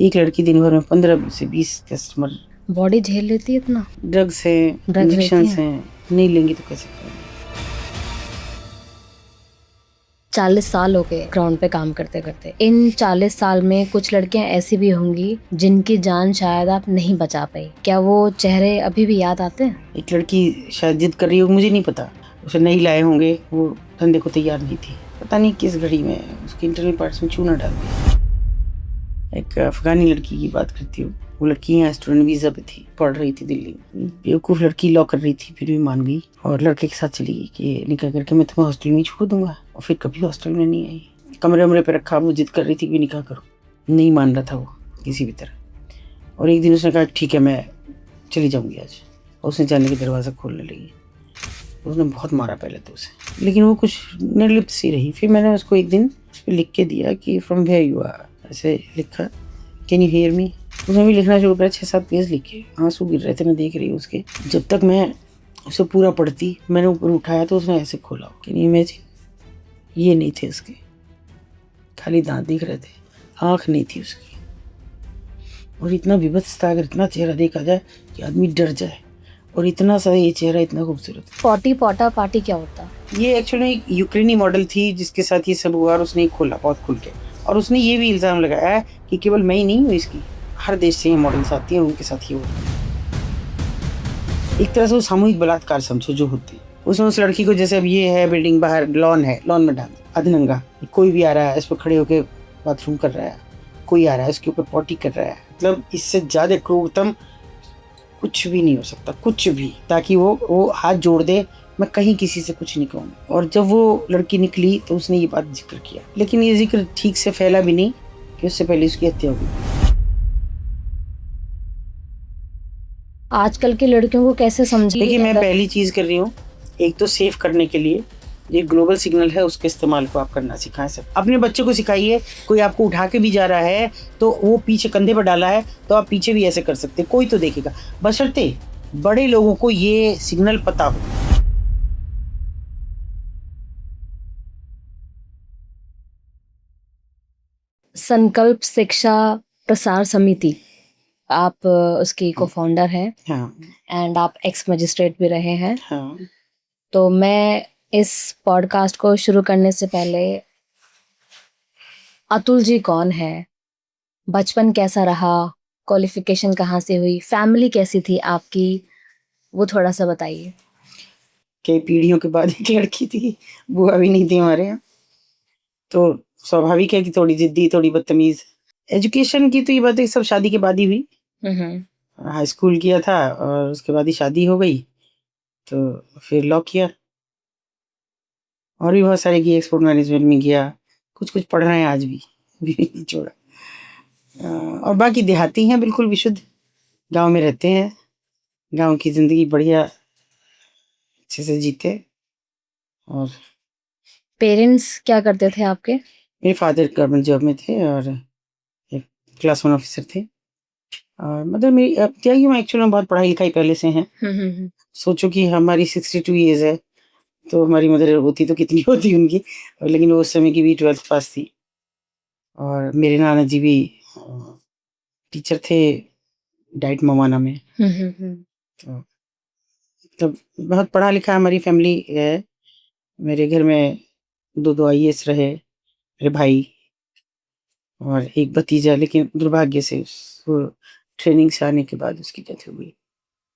एक लड़की दिन भर में 15 से 20 कस्टमर। बॉडी झेल लेती है इतना? ड्रग्स है, इंजेक्शन है, नहीं लेंगी तो कैसे करेंगे। 40 साल हो गए ग्राउंड पे काम करते करते। इन 40 साल में कुछ लड़कियां ऐसी भी होंगी जिनकी जान शायद आप नहीं बचा पाई। क्या वो चेहरे अभी भी याद आते हैं? एक लड़की शायद जिद कर रही हो, मुझे नहीं पता, उसे नहीं लाए होंगे, वो धंधे को तैयार नहीं थी। पता नहीं किस घड़ी में उसके इंटरनल पार्ट्स में चूना डाल दिया। एक अफगानी लड़की की बात करती हूँ। वो लड़की यहाँ स्टूडेंट वीजा पे थी, पढ़ रही थी दिल्ली में। बेवकूफ़ लड़की लॉ कर रही थी, फिर भी मान गई और लड़के के साथ चली गई कि निकाह करके मैं तुम्हें हॉस्टल में ही छोड़ दूंगा। और फिर कभी हॉस्टल में नहीं आई। कमरे वमरे पे रखा, वो जिद कर रही थी कि निकाह करो, नहीं मान रहा था वो किसी भी तरह। और एक दिन उसने कहा ठीक है मैं चली जाऊंगी आज, और उसने जाने के दरवाज़ा खोलने लगी। उसने बहुत मारा पहले तो उसे, लेकिन वो कुछ निर्लिप्त सी रही। फिर मैंने उसको एक दिन उस पर लिख के दिया कि फ्रॉम वेयर यू आर, ऐसे लिखा, कैन यू हियर मी। उसने भी लिखना शुरू करा, 6-7 पेज लिखे, आंसू गिर रहे थे, मैं देख रही हूँ उसके। जब तक मैं उसे पूरा पढ़ती, मैंने ऊपर उठाया तो उसने ऐसे खोला, कैन यू इमेजिन। ये नहीं थे उसके, खाली दांत दिख रहे थे, आँख नहीं थी उसकी। और इतना विभत्स था, अगर इतना चेहरा देखा जाए कि आदमी डर जाए, और इतना सा ये चेहरा इतना खूबसूरत। पॉटी पॉटा पार्टी क्या होता? ये एक्चुअली एक यूक्रेनी मॉडल थी जिसके साथ ये सब हुआ, और उसने खोला बहुत खुल के। और उसने ये भी इल्ज़ाम लगाया कि केवल मैं ही नहीं हूँ इसकी, हर देश से ये मॉडल्स आती हैं और उनके साथ ही हो रहा है। एक तरह से वो सामूहिक बलात्कार समझो जो होती है। उसने उस लड़की को, जैसे अब ये है बिल्डिंग, बाहर लॉन है, लॉन में डाल अधनंगा, कोई भी आ रहा है इस पर खड़े होकर बाथरूम कर रहा है, कोई आ रहा है इसके ऊपर पॉटी कर रहा है। मतलब इससे ज़्यादा क्रूरतम कुछ भी नहीं हो सकता, कुछ भी, ताकि वो हाथ जोड़ दे, मैं कहीं किसी से कुछ नहीं कहूँगा। और जब वो लड़की निकली तो उसने ये बात जिक्र किया, लेकिन ये जिक्र ठीक से फैला भी नहीं कि उससे पहले उसकी हत्या हो गई। आजकल की लड़कियों को कैसे समझिए? देखिए मैं पहली चीज़ कर रही हूँ, एक तो सेफ करने के लिए ये ग्लोबल सिग्नल है, उसके इस्तेमाल को आप करना सिखाएं। सब अपने बच्चे को सिखाइए। कोई आपको उठा के भी जा रहा है तो वो पीछे कंधे पर डाला है तो आप पीछे भी ऐसे कर सकते, कोई तो देखेगा, बशर्ते बड़े लोगों को ये सिग्नल पता हो। संकल्प शिक्षा प्रसार समिति, आप उसकी को फाउंडर हैं। हाँ। एंड आप एक्स मजिस्ट्रेट भी रहे हैं। हाँ। तो मैं इस पॉडकास्ट को शुरू करने से पहले, अतुल जी कौन है, बचपन कैसा रहा, क्वालिफिकेशन कहाँ से हुई, फैमिली कैसी थी आपकी, वो थोड़ा सा बताइए। कई पीढ़ियों के बाद एक लड़की थी, बुआ भी नहीं थी हमारे यहाँ, तो स्वाभाविक है कि थोड़ी जिद्दी, थोड़ी बदतमीज। एजुकेशन की तो ये बात है सब शादी के बाद ही हुई। हाई स्कूल किया था और उसके बाद ही शादी हो गई, तो फिर लॉ किया, और भी बहुत सारे किए, एक्सपोर्ट मैनेजमेंट में किया, कुछ कुछ पढ़ रहे हैं आज भी, अभी भी नहीं छोड़ा। और बाकी देहाती हैं, बिल्कुल विशुद्ध, गांव में रहते हैं, गांव की ज़िंदगी बढ़िया अच्छे से जीते। और पेरेंट्स क्या करते थे आपके? मेरे फादर गवर्नमेंट जॉब में थे और एक क्लास 1 ऑफिसर थे। और मतलब मेरी क्या ही, मैं एक्चुअली में बहुत पढ़ाई लिखाई पहले से हैं। सोचो कि हमारी 62 ईयर्स है, तो हमारी मदर होती तो कितनी होती उनकी, लेकिन वो उस समय की भी 12th पास थी। और मेरे नाना जी भी टीचर थे डाइट मवाना में। तो तब बहुत पढ़ा लिखा हमारी फैमिली है। मेरे घर में 2 आईएएस रहे, मेरे भाई और एक भतीजा, लेकिन दुर्भाग्य से वो ट्रेनिंग से आने के बाद उसकी डेथ हो गई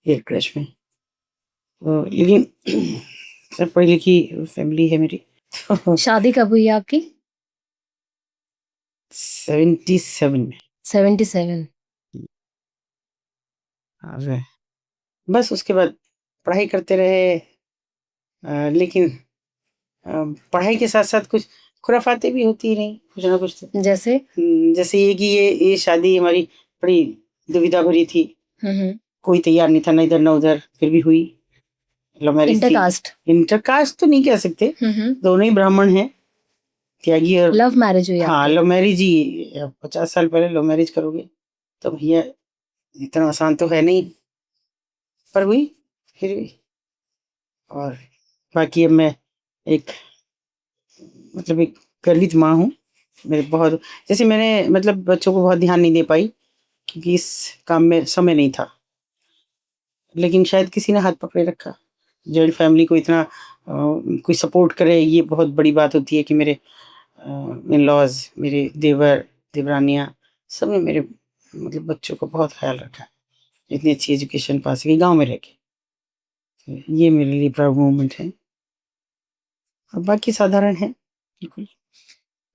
एयर क्रैश में। तो लेकिन सब पढ़ी लिखी फैमिली है मेरी। तो शादी कब हुई आपकी? 77 में। 77। और बस उसके बाद पढ़ाई करते रहे, लेकिन पढ़ाई के साथ साथ कुछ खुराफातें भी होती रहीं, कुछ ना कुछ तो। जैसे? जैसे ये कि ये शादी हमारी बड़ी दुविधा भरी थी, कोई तैयार नहीं था, ना इधर ना उधर, फिर भी हुई। लव मैरिज थी। इंटरकास्ट? इंटरकास्ट तो नहीं कह सकते, दोनों ही ब्राह्मण हैं, त्यागी। और लव मैरिज हुई? हाँ, लव मैरिज ही। 50 साल पहले लव मैरिज करोगे तो भैया इतना आसान तो है नहीं, पर हुई फिर भी। और बाकी अब मैं एक, मतलब एक गर्वित माँ हूँ, मेरे बहुत, जैसे मैंने मतलब बच्चों को बहुत ध्यान नहीं दे पाई क्योंकि इस काम में समय नहीं था। लेकिन शायद किसी ने हाथ पकड़े रखा। जॉइंट फैमिली को इतना कोई सपोर्ट करे, ये बहुत बड़ी बात होती है कि मेरे इन-लॉज़, मेरे देवर, देवरानियाँ, सबने मेरे मतलब बच्चों का बहुत ख़्याल रखा। इतनी अच्छी एजुकेशन पास की गाँव में रह के। तो ये मेरे लिए प्राउड मोमेंट है और बाकी साधारण है, बिल्कुल।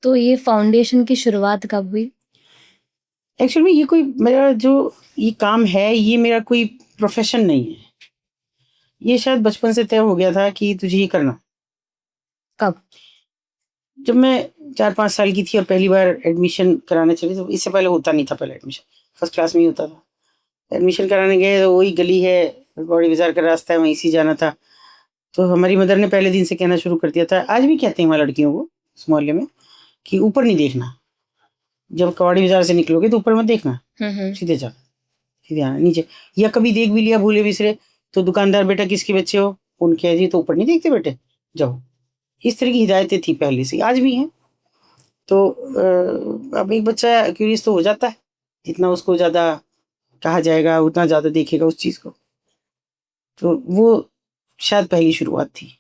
तो ये फाउंडेशन की शुरुआत कब हुई? एक्चुअली में ये कोई मेरा जो ये काम है, ये मेरा कोई प्रोफ़ेशन नहीं है। ये शायद बचपन से तय हो गया था कि तुझे ये करना। कब? जब मैं 4-5 साल की थी और पहली बार एडमिशन कराने चली, तो इससे पहले होता नहीं था पहले एडमिशन, फर्स्ट क्लास में ही होता था। एडमिशन कराने गए तो वही गली है, बड़ी बाज़ार का रास्ता है, वहीं से जाना था। तो हमारी मदर ने पहले दिन से कहना शुरू कर दिया था, आज भी कहते हैं वहाँ लड़कियों को उस मोहल्ले में कि ऊपर नहीं देखना। जब कबाड़ी बाज़ार से निकलोगे तो ऊपर मत देखना, सीधे जाना, सीधे आना नीचे। या कभी देख भी लिया भूले-बिसरे तो दुकानदार, बेटा किसके बच्चे हो? उनके हैं जी, तो ऊपर नहीं देखते बेटे, जाओ। इस तरह की हिदायतें थी पहले से, आज भी हैं। तो अब एक बच्चा क्यूरियस तो हो जाता है, जितना उसको ज़्यादा कहा जाएगा उतना ज़्यादा देखेगा उस चीज़ को। तो वो शायद पहली शुरुआत थी।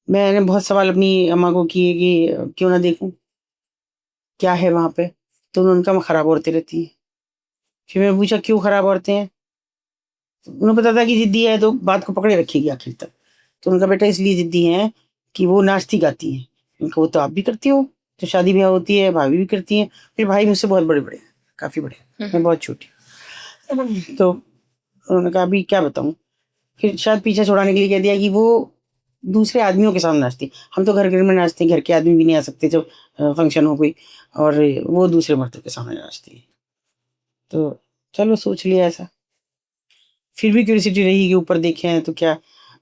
मैंने बहुत सवाल अपनी अम्मा को किए कि क्यों ना देखूँ, क्या है वहाँ पे? तो उन्होंने कहा, खराब औरतें रहती हैं। फिर मैंने पूछा क्यों खराब औरतें हैं? तो उन्हें पता था कि ज़िद्दी है तो बात को पकड़े रखेगी आखिर तक। तो उनका बेटा इसलिए ज़िद्दी हैं कि वो नाचती-गाती हैं। मैंने कहा वो तो आप भी करती हो, जब शादी-ब्याह होती है भाभी भी करती हैं। फिर भाई मुझसे बहुत बड़े-बड़े हैं, काफ़ी बड़े हैं, मैं बहुत छोटी हूँ। तो उन्होंने कहा अभी क्या बताऊँ? फिर शायद पीछा छुड़ाने के लिए कह दिया कि वो दूसरे आदमियों के सामने नाचती। हम तो घर-घर में नाचते हैं, घर के आदमी भी नहीं आ सकते जब फंक्शन हो कोई, और वो दूसरे मर्दों के सामने नाचती है। तो चलो सोच लिया ऐसा। फिर भी क्यूरियोसिटी रही कि ऊपर देखे हैं तो क्या।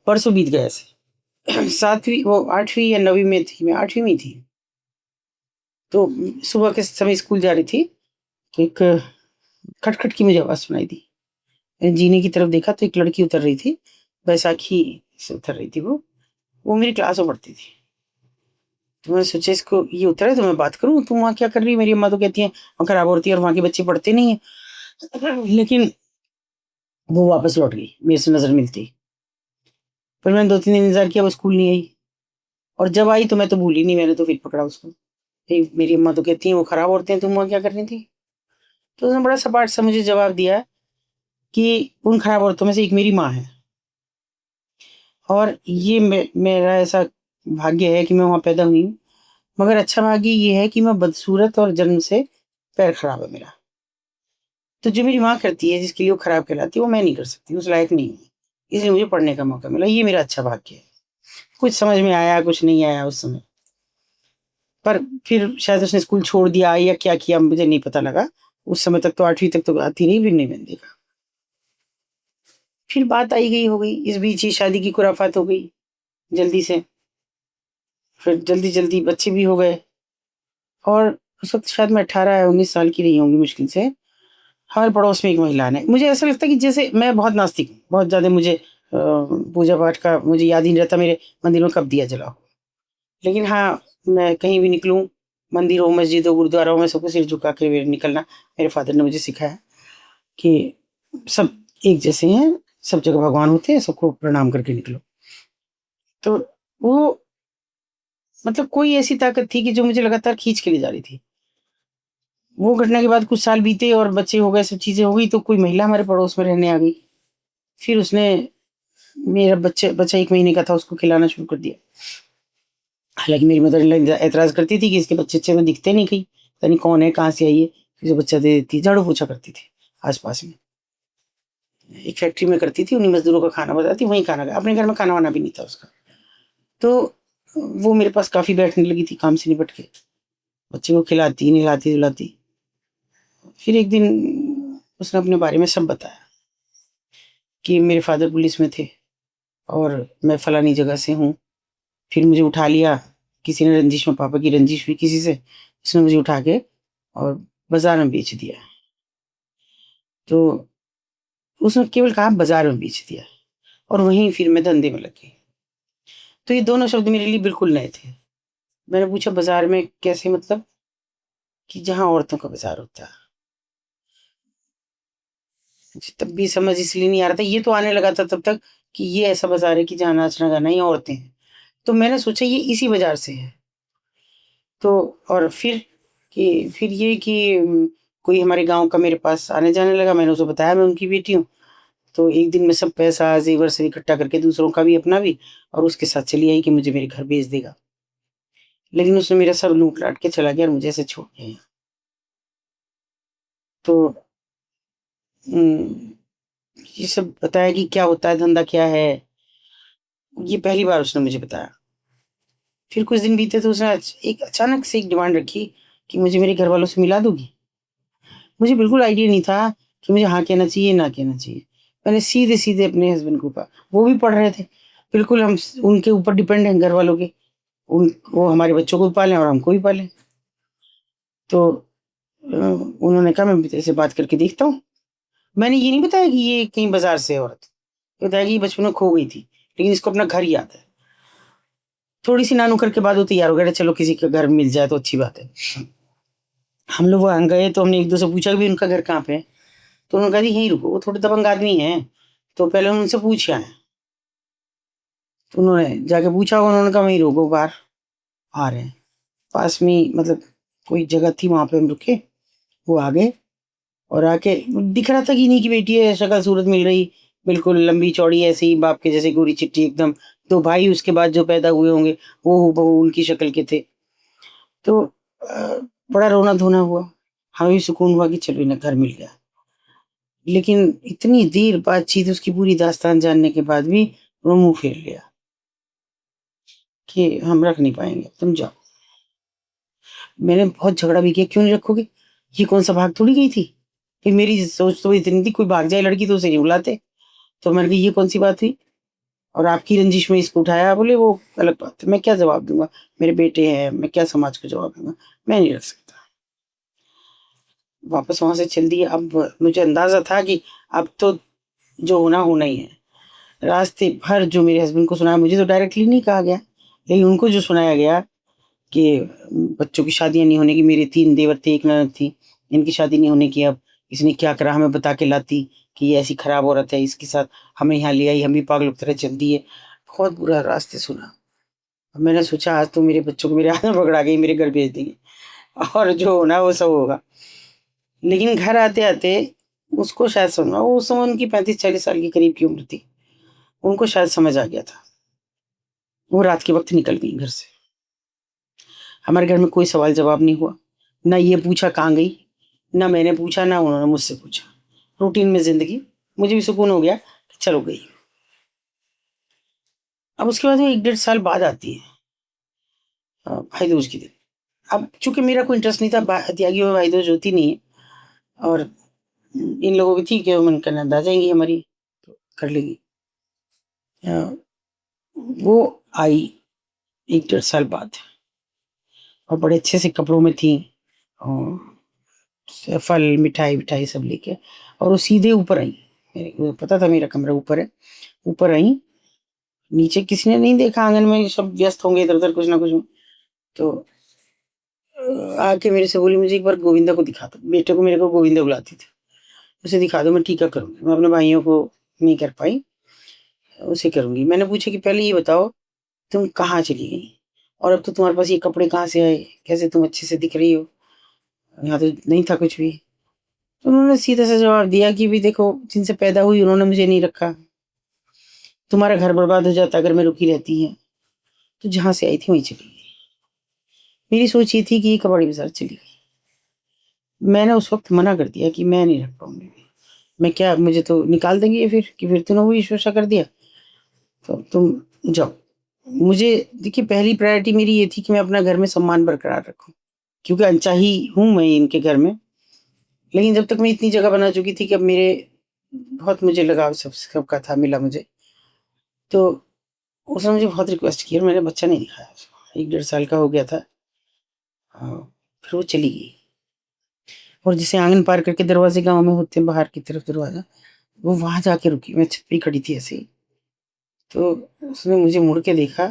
परसों बीत गए ऐसे। 7वीं वो 8वीं या 9वीं में थी, मैं 8वीं में ही थी। तो सुबह के समय स्कूल जा रही थी, तो एक खट-खट की मुझे आवाज़ सुनाई दी। मैंने जीने की तरफ देखा तो एक लड़की उतर रही थी, बैसाखी से उतर रही थी वो। वो मेरी क्लास में पढ़ती थी। तो मैंने सोचा इसको ये उतरा है तो मैं बात करूँ, तुम वहाँ क्या कर रही है? मेरी अम्मा तो कहती हैं वहाँ खराब होती है और वहाँ के बच्चे पढ़ते नहीं हैं। लेकिन वो वापस लौट गई मेरे से नज़र मिलते ही। फिर मैंने 2-3 दिन इंतज़ार किया, वो स्कूल नहीं आई, और जब आई तो मैं तो भूली नहीं, मैंने तो फिर पकड़ा उसको। भई मेरी अम्मा तो कहती हैं वो खराब औरतें हैं, तुम वहाँ क्या कर रही थी? तो उसने बड़ा सपाट सा मुझे जवाब दिया कि उन खराब औरतों में से एक मेरी माँ है, और ये मेरा ऐसा भाग्य है कि मैं वहाँ पैदा हुई हूँ। मगर अच्छा भाग्य ये है कि मैं बदसूरत और जन्म से पैर खराब है मेरा। तो जो मेरी माँ करती है, जिसके लिए वो खराब कहलाती है, वो मैं नहीं कर सकती, उस लायक नहीं हूँ। इसलिए मुझे पढ़ने का मौका मिला, ये मेरा अच्छा भाग्य है। कुछ समझ में आया, कुछ नहीं आया उस समय। पर फिर शायद उसने स्कूल छोड़ दिया या क्या किया मुझे नहीं पता लगा। उस समय तक तो 8वीं तक तो आती रही, फिर नहीं मैंने देखा। फिर बात आई गई हो गई, इस बीच ही शादी की खुराफात हो गई, जल्दी से। फिर जल्दी-जल्दी बच्चे भी हो गए, और उस वक़्त शायद मैं 18 या 19 साल की रही होंगी मुश्किल से। हमारे पड़ोस में एक महिला ने, मुझे ऐसा लगता है कि जैसे मैं बहुत नास्तिक हूँ, बहुत ज़्यादा मुझे पूजा-पाठ का मुझे याद ही नहीं रहता मेरे मंदिर में कब दिया जला हो। लेकिन हाँ, मैं कहीं भी निकलूँ, मंदिर हो, मस्जिद हो, गुरुद्वारा हो, मैं सबको सिर झुका के मेरे निकलना, मेरे फ़ादर ने मुझे सिखाया कि सब एक जैसे हैं, सब जगह भगवान होते हैं, सबको प्रणाम करके निकलो। तो वो मतलब कोई ऐसी ताकत थी कि जो मुझे लगातार खींच के ले जा रही थी। वो घटना के बाद कुछ साल बीते और बच्चे हो गए, सब चीज़ें हो गई, तो कोई महिला हमारे पड़ोस में रहने आ गई। फिर उसने मेरा बच्चा बच्चा 1 महीने का था, उसको खिलाना शुरू कर दिया। हालाँकि मेरी मदर इन लॉ ऐतराज़ करती थी कि इसके बच्चे अच्छे तो दिखते नहीं कहीं, पता नहीं कौन है, कहाँ से आई है, फिर जो बच्चा दे देती है, झाड़ू-पोछा करती थी आस-पास में। एक फैक्ट्री में करती थी, उन्हीं मज़दूरों का खाना बनाती, वहीं खाना खाया, अपने घर में खाना-वाना भी नहीं था उसका। तो वो मेरे पास काफ़ी बैठने लगी थी काम से निपट के, बच्चे को खिलाती, नहलाती-धुलाती। फिर एक दिन उसने अपने बारे में सब बताया कि मेरे फ़ादर पुलिस में थे और मैं फलानी जगह से हूँ। फिर मुझे उठा लिया, किसी ने रंजिश में, पापा की रंजिश हुई किसी से, उसने मुझे उठा के और बाज़ार में बेच दिया। तो उसने केवल कहा बाज़ार में बेच दिया, और वहीं फिर मैं धंधे में लग गई। तो ये दोनों शब्द मेरे लिए बिल्कुल नए थे। मैंने पूछा बाजार में कैसे, मतलब कि जहाँ औरतों का बाजार होता है। मुझे तब भी समझ इसलिए नहीं आ रहा था, ये तो आने लगा था तब तक कि ये ऐसा बाजार है कि जहाँ नाचना गाना ही औरतें हैं। तो मैंने सोचा ये इसी बाजार से है। तो और फिर ये कि कोई हमारे गाँव का मेरे पास आने जाने लगा, मैंने उसे बताया मैं उनकी बेटी हूँ। तो एक दिन मैं सब पैसा ज़ेवर से इकट्ठा करके दूसरों का भी अपना भी, और उसके साथ चली आई कि मुझे मेरे घर भेज देगा। लेकिन उसने मेरा सब लूट-लाट के चला गया और मुझे ऐसे छोड़ गया यहाँ। तो ये सब बताया कि क्या होता है, धंधा क्या है, ये पहली बार उसने मुझे बताया। फिर कुछ दिन बीते तो उसने एक अचानक से एक डिमांड रखी कि मुझे मेरे घरवालों से मिला दोगी? मुझे बिल्कुल आइडिया नहीं था कि मुझे हाँ कहना चाहिए, ना कहना चाहिए। मैंने सीधे-सीधे अपने हस्बैंड को कहा, वो भी पढ़ रहे थे। बिल्कुल हम स उनके ऊपर डिपेंड हैं घरवालों के। वो हमारे बच्चों को भी पालें और हमको भी पालें। तो उन्होंने कहा मैं तेरे से बात करके देखता हूँ। मैंने ये नहीं बताया कि ये कहीं बाज़ार से है औरत। ये बताया कि ये बचपन में खो गई थी, लेकिन इसको अपना घर याद है। थोड़ी-सी ना-नुक्कड़ के बाद वो तैयार हो गया, चलो किसी का घर मिल जाए तो अच्छी बात है। हम लोग वहाँ गए तो हमने एक-दो से पूछा कि उनका घर कहाँ पे है? तो उन्होंने कहा जी यहीं रुको, वो थोड़े दबंग आदमी हैं, तो पहले उनसे पूछ के आएँ। तो उन्होंने जाके पूछा, उन्होंने कहा वहीं रुको बाहर, आ रहे हैं। पास में ही मतलब कोई जगह थी, वहाँ पे हम रुके, वो आ गए और आके दिख रहा था कि इन्हीं की बेटी है, शक्ल-सूरत मिल रही, बिल्कुल लंबी-चौड़ी ऐसे ही बाप के जैसे गोरी-चिट्टी एकदम। 2 भाई उसके बाद जो पैदा हुए होंगे, वो हूबहू उनकी शक्ल के थे। तो बड़ा रोना-धोना हुआ। हमें भी सुकून हुआ कि चलो इन्हें घर मिल गया। लेकिन इतनी देर बातचीत, उसकी पूरी दास्तान जानने के बाद भी वो मुँह फेर लिया कि हम रख नहीं पाएँगे, तुम जाओ। मैंने बहुत झगड़ा भी किया, क्यों नहीं रखोगे? ये कौन-सा भाग थोड़ी गई थी? कि मेरी सोच तो इतनी थी, कोई भाग जाए लड़की तो उसे नहीं बुलाते। तो मैंने कहा ये कौन-सी बात हुई? और आपकी रंजिश में इसको उठाया। बोले वो अलग बात है, मैं क्या जवाब दूँगा? मेरे बेटे हैं, मैं क्या समाज को जवाब दूँगा? मैं नहीं रख सकता। वापस वहाँ से चल दिए। अब मुझे अंदाज़ा था कि अब तो जो होना, होना ही है। रास्ते भर जो मेरे हस्बैंड को सुनाया, मुझे तो डायरेक्टली नहीं कहा गया, लेकिन उनको जो सुनाया गया कि बच्चों की शादियाँ नहीं होने की, मेरे 3 देवर थे, 1 ननद थी, इनकी शादी नहीं होने की अब, इसने क्या करा हमें बता के लाती कि ये ऐसी खराब औरत है, इसके साथ हमें यहाँ ले आई, हम भी पागलों की तरह चल दिए। बहुत बुरा रास्ते सुना। अब मैंने सोचा आज तो मेरे बच्चों को मेरे हाथ में पकड़ा के ही मेरे घर भेज देंगे और जो होना है वो सब होगा। लेकिन घर आते-आते उसको शायद समझ में, वो उस समय उनकी 35-40 साल की करीब की उम्र थी। उनको शायद समझ आ गया था। वो रात के वक़्त निकल गई घर से। हमारे घर में कोई सवाल-जवाब नहीं हुआ। ना ये पूछा कहाँ गई, ना मैंने पूछा, ना उन्होंने मुझसे पूछा। रूटीन में ज़िंदगी, मुझे भी सुकून हो गया कि चलो गई। अब उसके बाद वो 1 डेढ़ साल बाद आती है भाई दूज के दिन। अब चूँकि मेरा कोई इंटरेस्ट नहीं था, त्यागियों में भाई दूज होती नहीं है, और इन लोगों की थी कि मन करना आ जाएँगी हमारी, तो कर लेंगी। अ, वो आई 1 डेढ़ साल बाद और बड़े अच्छे से कपड़ों में थी, और फल, मिठाई-विठाई सब लेके, और वो सीधे ऊपर आई। मेरे को पता था मेरा कमरा ऊपर है। ऊपर आई, नीचे किसी ने नहीं देखा, आँगन में सब व्यस्त होंगे इधर-उधर कुछ ना कुछ। तो आके मेरे से बोली मुझे एक बार गोविंदा को दिखा दो। बेटे को मेरे को गोविंदा बुलाती थी। उसे दिखा दो, मैं टीका करूँगी। मैं अपने भाइयों को नहीं कर पाई, उसे करूँगी। मैंने पूछा कि पहले ये बताओ तुम कहाँ चली गई? और अब तो तुम्हारे पास ये कपड़े कहाँ से आए? कैसे तुम अच्छे से दिख रही हो? यहाँ तो नहीं था कुछ भी। तो उन्होंने सीधा-सा जवाब दिया कि भई देखो, जिनसे पैदा हुई उन्होंने मुझे नहीं रखा। तुम्हारा घर बर्बाद हो जाता अगर मैं रुकी रहती हैं। तो जहाँ से आई थी वहीं चली गई। मेरी सोच ये थी कि ये कबाड़ी बाज़ार चली गई। मैंने उस वक़्त मना कर दिया कि मैं नहीं रख पाऊँगी। मैं क्या, मुझे तो निकाल देंगे ये फिर कि फिर तूने वही शोषा कर दिया, तो अब तुम जाओ। मुझे देखिए पहली प्रायोरिटी मेरी ये थी कि मैं अपना घर में सम्मान बरकरार रखूँ, क्योंकि अनचाही हूँ मैं इनके घर में। लेकिन जब तक मैं इतनी जगह बना चुकी थी कि अब मेरे बहुत मुझे लगाव सबका था, मिला मुझे। तो उसने मुझे बहुत रिक्वेस्ट की और मैंने बच्चा नहीं दिखाया उसको। 1 डेढ़ साल का हो गया था। फिर वो चली गई, और जिसे आँगन पार करके दरवाज़े गाँव में होते हैं बाहर की तरफ दरवाज़ा, वो वहाँ जाके रुकी। मैं छत पे ही खड़ी थी ऐसे ही। तो उसने मुझे मुड़ के देखा।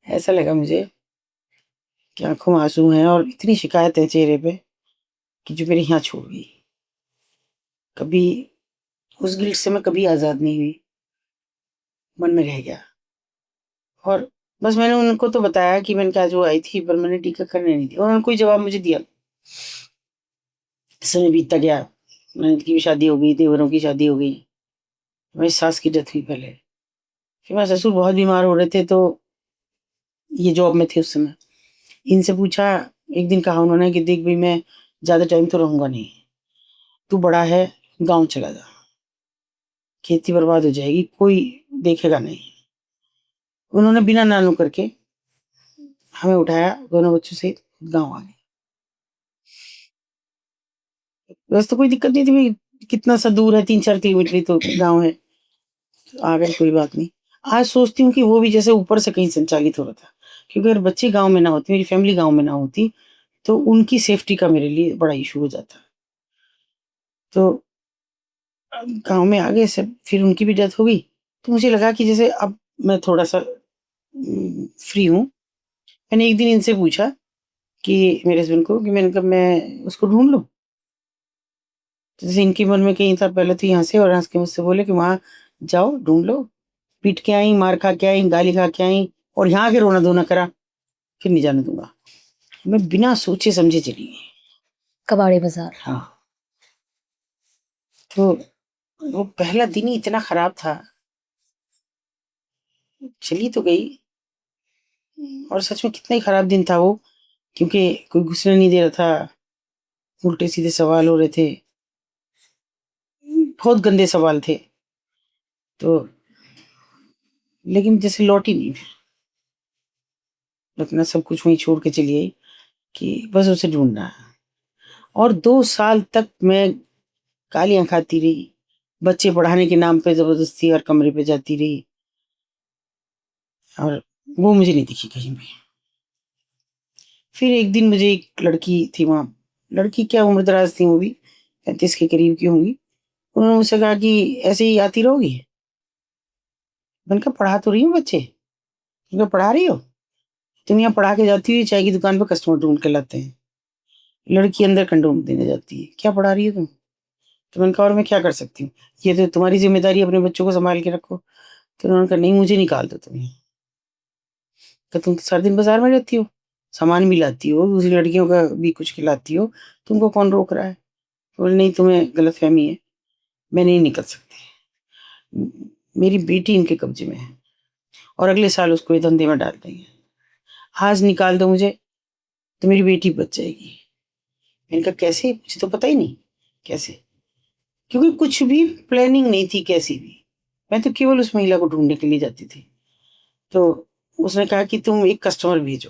ऐसा लगा मुझे कि आँखों में आँसू हैं और इतनी शिकायत है चेहरे पे कि जो मेरे यहाँ छोड़ गई। कभी उस गिल्ट से मैं कभी आज़ाद नहीं हुई, मन में रह गया। और बस मैंने उनको तो बताया कि मैंने कहा जो आई थी पर मैंने टीका करने नहीं दिया। उन्होंने कोई जवाब मुझे दिया। समय बीतता गया, ननद की भी शादी हो गई, देवरों की शादी हो गई। मेरी सास की डेथ हुई पहले। फिर मेरे ससुर बहुत बीमार हो रहे थे तो ये जॉब में थे उस समय। इनसे पूछा, एक दिन कहा उन्होंने कि देख भई मैं ज़्यादा टाइम तो रहूँगा नहीं। तू बड़ा है, गाँव चला जा। खेती बर्बाद हो जाएगी, कोई देखेगा नहीं। उन्होंने बिना ना नु करके हमें उठाया, दोनों बच्चों सहित गाँव आ गए। वैसे तो कोई दिक्कत नहीं थी भई, कितना सा दूर है, 3-4 किलोमीटर ही तो गाँव है। आ गए, कोई बात नहीं। आज सोचती हूँ कि वो भी जैसे ऊपर से कहीं संचालित हो रहा था। क्योंकि अगर बच्चे गाँव में ना होते, मेरी फैमिली गाँव में ना होती, तो उनकी सेफ्टी का मेरे लिए बड़ा इश्यू हो जाता। तो गाँव में आ गए सब, फिर उनकी भी डेथ हो गई। तो मुझे लगा कि जैसे अब मैं थोड़ा-सा फ्री हूँ। मैंने एक दिन इनसे पूछा कि मेरे हस्बैंड को कि मैंने कहा मैं उसको ढूँढ लूँ? तो जैसे इनके मन में कहीं था, पहले तो यहाँ से और हँस के मुझसे बोले कि वहाँ जाओ ढूँढ लो। पीट के आई, मार खा के आई, गाली खा के आई और यहाँ आके रोना-धोना करा, फिर नहीं जाने दूँगा। मैं बिना सोचे समझे चली गई। कबाड़ी बाज़ार। हाँ, तो वो पहला दिन ही इतना खराब था। चली तो गई और सच में कितना ही खराब दिन था वो, क्योंकि कोई घुसने नहीं दे रहा था, उल्टे-सीधे सवाल हो रहे थे। बहुत गंदे सवाल थे। तो लेकिन जैसे लौटी नहीं फिर। अपना सब कुछ वहीं छोड़ के चली आई कि बस उसे ढूँढना है। और 2 साल तक मैं गालियाँ खाती रही। बच्चे पढ़ाने के नाम पे ज़बरदस्ती हर कमरे पे जाती रही और वो मुझे नहीं दिखी कहीं भी। फिर एक दिन मुझे एक लड़की थी वहाँ, लड़की क्या उम्र-दराज़ थी वो भी, 35 के करीब की होंगी। उन्होंने मुझसे कहा कि ऐसे ही आती रहोगी? मैंने कहा पढ़ा तो रही हूँ बच्चे। उन्होंने कहा पढ़ा रही हो? तुम यहाँ पढ़ा के जाती हो, चाय की दुकान पे कस्टमर ढूँढ के लाते हैं। लड़की अंदर कंडोम देने जाती है। क्या पढ़ा रही हो तुम? तो मैंने कहा और मैं क्या कर सकती हूँ? ये तो तुम्हारी ज़िम्मेदारी है, अपने बच्चों को सँभाल के रखो। तो उन्होंने कहा नहीं मुझे निकाल दो तुम यहाँ। तो तुम तो सारा दिन बाज़ार में रहती हो, सामान भी लाती हो, दूसरी लड़कियों का भी कुछ खिलाती हो, तुमको कौन रोक रहा है? बोले नहीं तुम्हें गलतफ़हमी है, मैं नहीं निकल सकती। मेरी बेटी इनके कब्ज़े में है और अगले साल उसको ये धंधे में डाल देंगे। आज निकाल दो मुझे, तो मेरी बेटी बच जाएगी। मैंने कहा कैसे? मुझे तो पता ही नहीं, कैसे? क्योंकि कुछ भी प्लानिंग नहीं थी कैसी भी। मैं तो केवल उस महिला को ढूँढने के लिए जाती थी। तो उसने कहा कि तुम एक कस्टमर भेजो,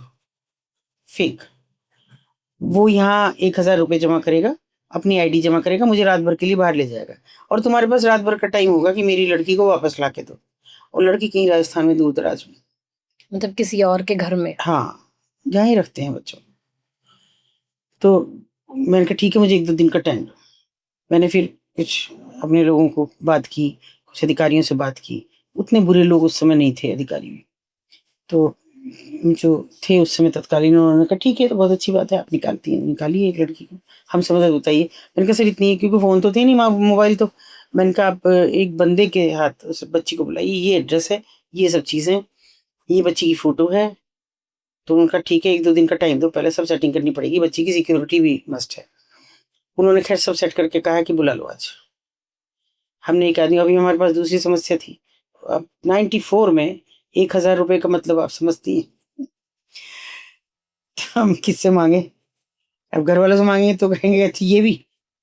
फेक। वो यहाँ 1000 रुपए जमा करेगा, अपनी आईडी जमा करेगा, मुझे रात भर के लिए बाहर ले जाएगा और तुम्हारे पास रात भर का टाइम होगा कि मेरी लड़की को वापस ला के दो। और लड़की कहीं राजस्थान में दूर-दराज में। मतलब किसी और के घर में। हाँ, जहाँ ही रखते हैं बच्चों को। तो मैंने कहा ठीक है मुझे 1-2 दिन का टाइम दो। मैंने फिर कुछ अपने लोगों को बात की, कुछ अधिकारियों से बात की। उतने बुरे लोग उस समय नहीं थे अधिकारी भी। तो जो थे उस समय तत्कालीन उन्होंने कहा ठीक है तो बहुत अच्छी बात है आप निकालिए एक लड़की को। हम समझ बताइए। मैंने कहा सर इतनी क्योंकि फ़ोन तो थे नहीं मोबाइल तो। मैंने कहा आप एक बंदे के हाथ उस बच्ची को बुलाइए, ये एड्रेस है, ये सब चीज़ें, ये बच्ची की फ़ोटो है। तो उन्होंने कहा ठीक है 1-2 दिन का टाइम दो, पहले सब सेटिंग करनी पड़ेगी, बच्ची की सिक्योरिटी भी मस्ट है। उन्होंने ख़ैर सब सेट करके कहा कि बुला लो आज। हमने एक आदमी अभी हमारे पास दूसरी समस्या थी। अब 94 में 1000 रुपए का मतलब आप समझती हैं। हम किससे माँगे? अब घर वालों से माँगेंगे तो कहेंगे अच्छा ये भी,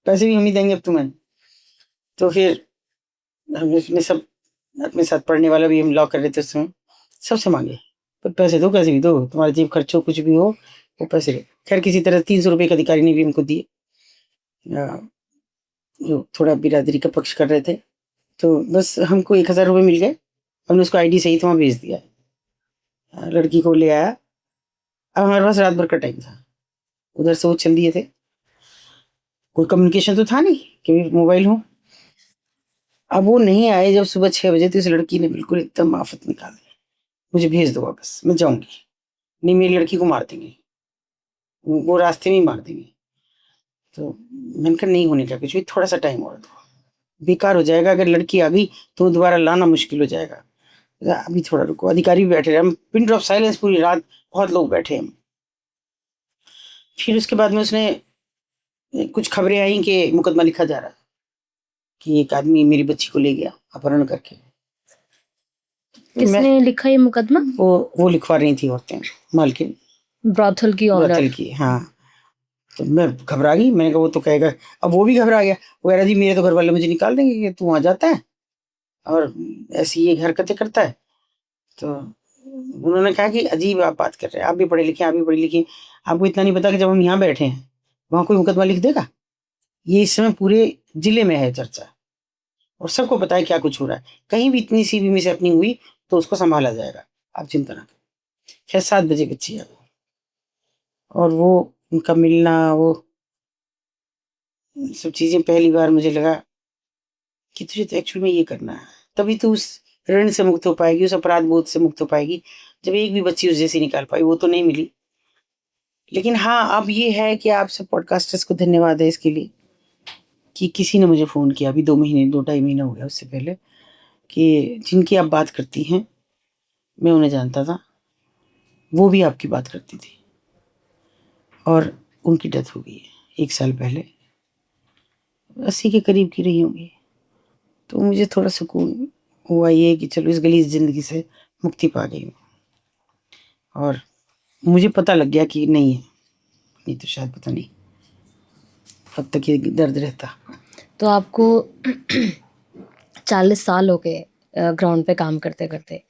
पैसे भी हम ही देंगे अब तुम्हें। तो फिर हमने सब अपने साथ पढ़ने वाला भी हम लॉ कर रहे थे उस समय, सबसे माँगे। तो पैसे दो कैसे भी दो, तुम्हारा जेब खर्च हो कुछ भी हो, वो पैसे दो। खैर किसी तरह 300 रुपए एक अधिकारी ने भी हमको दिए। जो थोड़ा बिरादरी का पक्ष कर रहे थे। तो बस हमको 1000 रुपए मिल गए। हमने उसको आईडी सहित वहाँ भेज दिया। लड़की को ले आया। अब हमारे पास रात भर का टाइम था। उधर से वो चल दिए थे। कोई कम्युनिकेशन तो था नहीं कि मोबाइल हो। अब वो नहीं आए जब सुबह 6 बजे तो इस लड़की ने बिल्कुल एकदम आफ़त निकाल दी। मुझे भेज दो वापस, मैं जाऊंगी, नहीं मेरी लड़की को मार देंगे, वो रास्ते में ही मार देंगे। तो मैंने कहा नहीं होने का कुछ भी, थोड़ा सा टाइम और दो, बेकार हो जाएगा, अगर लड़की आ गई तो दोबारा लाना मुश्किल हो जाएगा, अभी थोड़ा रुको। अधिकारी भी बैठे रहे, हम पिन ड्रॉप साइलेंस पूरी रात, बहुत लोग बैठे हम। फिर उसके बाद में उसने कुछ खबरें आई कि मुकदमा लिखा जा रहा है कि एक आदमी मेरी बच्ची को ले गया अपहरण करके। किसने लिखा ये मुकदमा? वो लिखवा रही थी औरतें, मालकिन ब्रॉथल की ब्रॉथल की, हाँ। तो मैं घबरा गई, मैंने कहा वो तो कहेगा, अब वो भी घबरा गया, वो कह रहा जी मेरे तो घर वाले मुझे निकाल देंगे कि तू वहां जाता है और ऐसी ये हरकतें करता है। तो उन्होंने कहा कि अजीब आप बात कर रहे हैं, आप भी पढ़े लिखे, आप भी पढ़ी लिखी, आपको इतना नहीं पता कि जब हम यहाँ बैठे हैं वहां कोई मुकदमा लिख देगा? ये इस समय पूरे जिले में है चर्चा, और सबको पता है क्या कुछ हो रहा है, कहीं भी इतनी सी भी मिस हैपनिंग हुई तो उसको संभाला जाएगा, आप चिंता ना करें। खैर 7 बजे बच्ची है और वो उनका मिलना, वो सब चीजें, पहली बार मुझे लगा कि तुझे तो एक्चुअल में ये करना है, तभी तो उस ऋण से मुक्त हो पाएगी, उस अपराध बोध से मुक्त हो पाएगी। जब एक भी बच्ची उस जैसी निकाल पाई, वो तो नहीं मिली। लेकिन हाँ, अब ये है कि आप सब पॉडकास्टर्स को धन्यवाद है इसके लिए कि किसी ने मुझे फ़ोन किया, अभी 2 महीने 2 ढाई महीना हो गया उससे पहले, कि जिनकी आप बात करती हैं, मैं उन्हें जानता था, वो भी आपकी बात करती थी और उनकी डेथ हो गई है 1 साल पहले, 80 के करीब की रही होंगी। तो मुझे थोड़ा सुकून हुआ ये कि चलो इस गलीज़ ज़िंदगी से मुक्ति पा गई हूँ, और मुझे पता लग गया कि नहीं है, नहीं तो शायद पता नहीं अब तक ये दर्द रहता। तो आपको 40 साल हो गए ग्राउंड पे काम करते करते।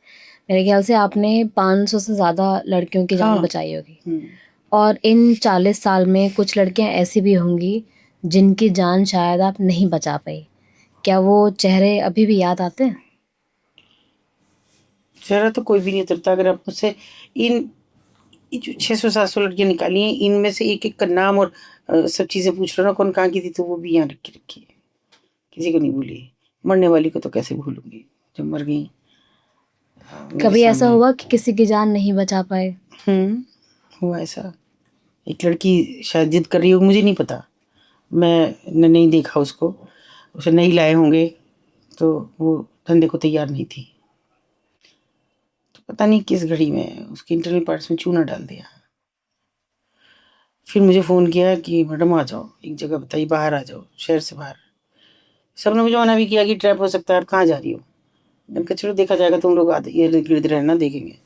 मेरे ख्याल से आपने 500 से ज़्यादा लड़कियों की जान हाँ। बचाई होगी। और इन 40 साल में कुछ लड़कियां ऐसी भी होंगी जिनकी जान शायद आप नहीं बचा पाई। क्या वो चेहरे अभी भी याद आते हैं? चेहरा तो कोई भी नहीं उतरता। अगर आप मुझसे इन ये जो 600-700 लड़कियां निकाली हैं, इनमें से एक एक का नाम और सब चीज़ें पूछ रहे हो ना, कौन कहाँ की थी, तो वो भी यहाँ रखी है, किसी को नहीं भूली। मरने वाली को तो कैसे भूलूंगी जब मर गई मेरे कभी ऐसा सामने। हुआ कि किसी की जान नहीं बचा पाए? हुआ ऐसा। एक लड़की शायद जिद कर रही हो, मुझे नहीं पता, मैंने नहीं देखा उसको, उसे नहीं लाए होंगे तो वो धंधे को तैयार नहीं थी। तो पता नहीं किस घड़ी में उसके इंटरनल पार्ट्स में चूना डाल दिया। फिर मुझे फ़ोन किया कि मैडम आ जाओ, एक जगह बताइए, बाहर आ जाओ, शहर से बाहर। सबने मुझे मना भी किया कि ट्रैप हो सकता है, आप कहाँ जा रही हो? मैंने कहा चलो देखा जाएगा, तुम लोग आते इर्द गिर्द रहना, देखेंगे।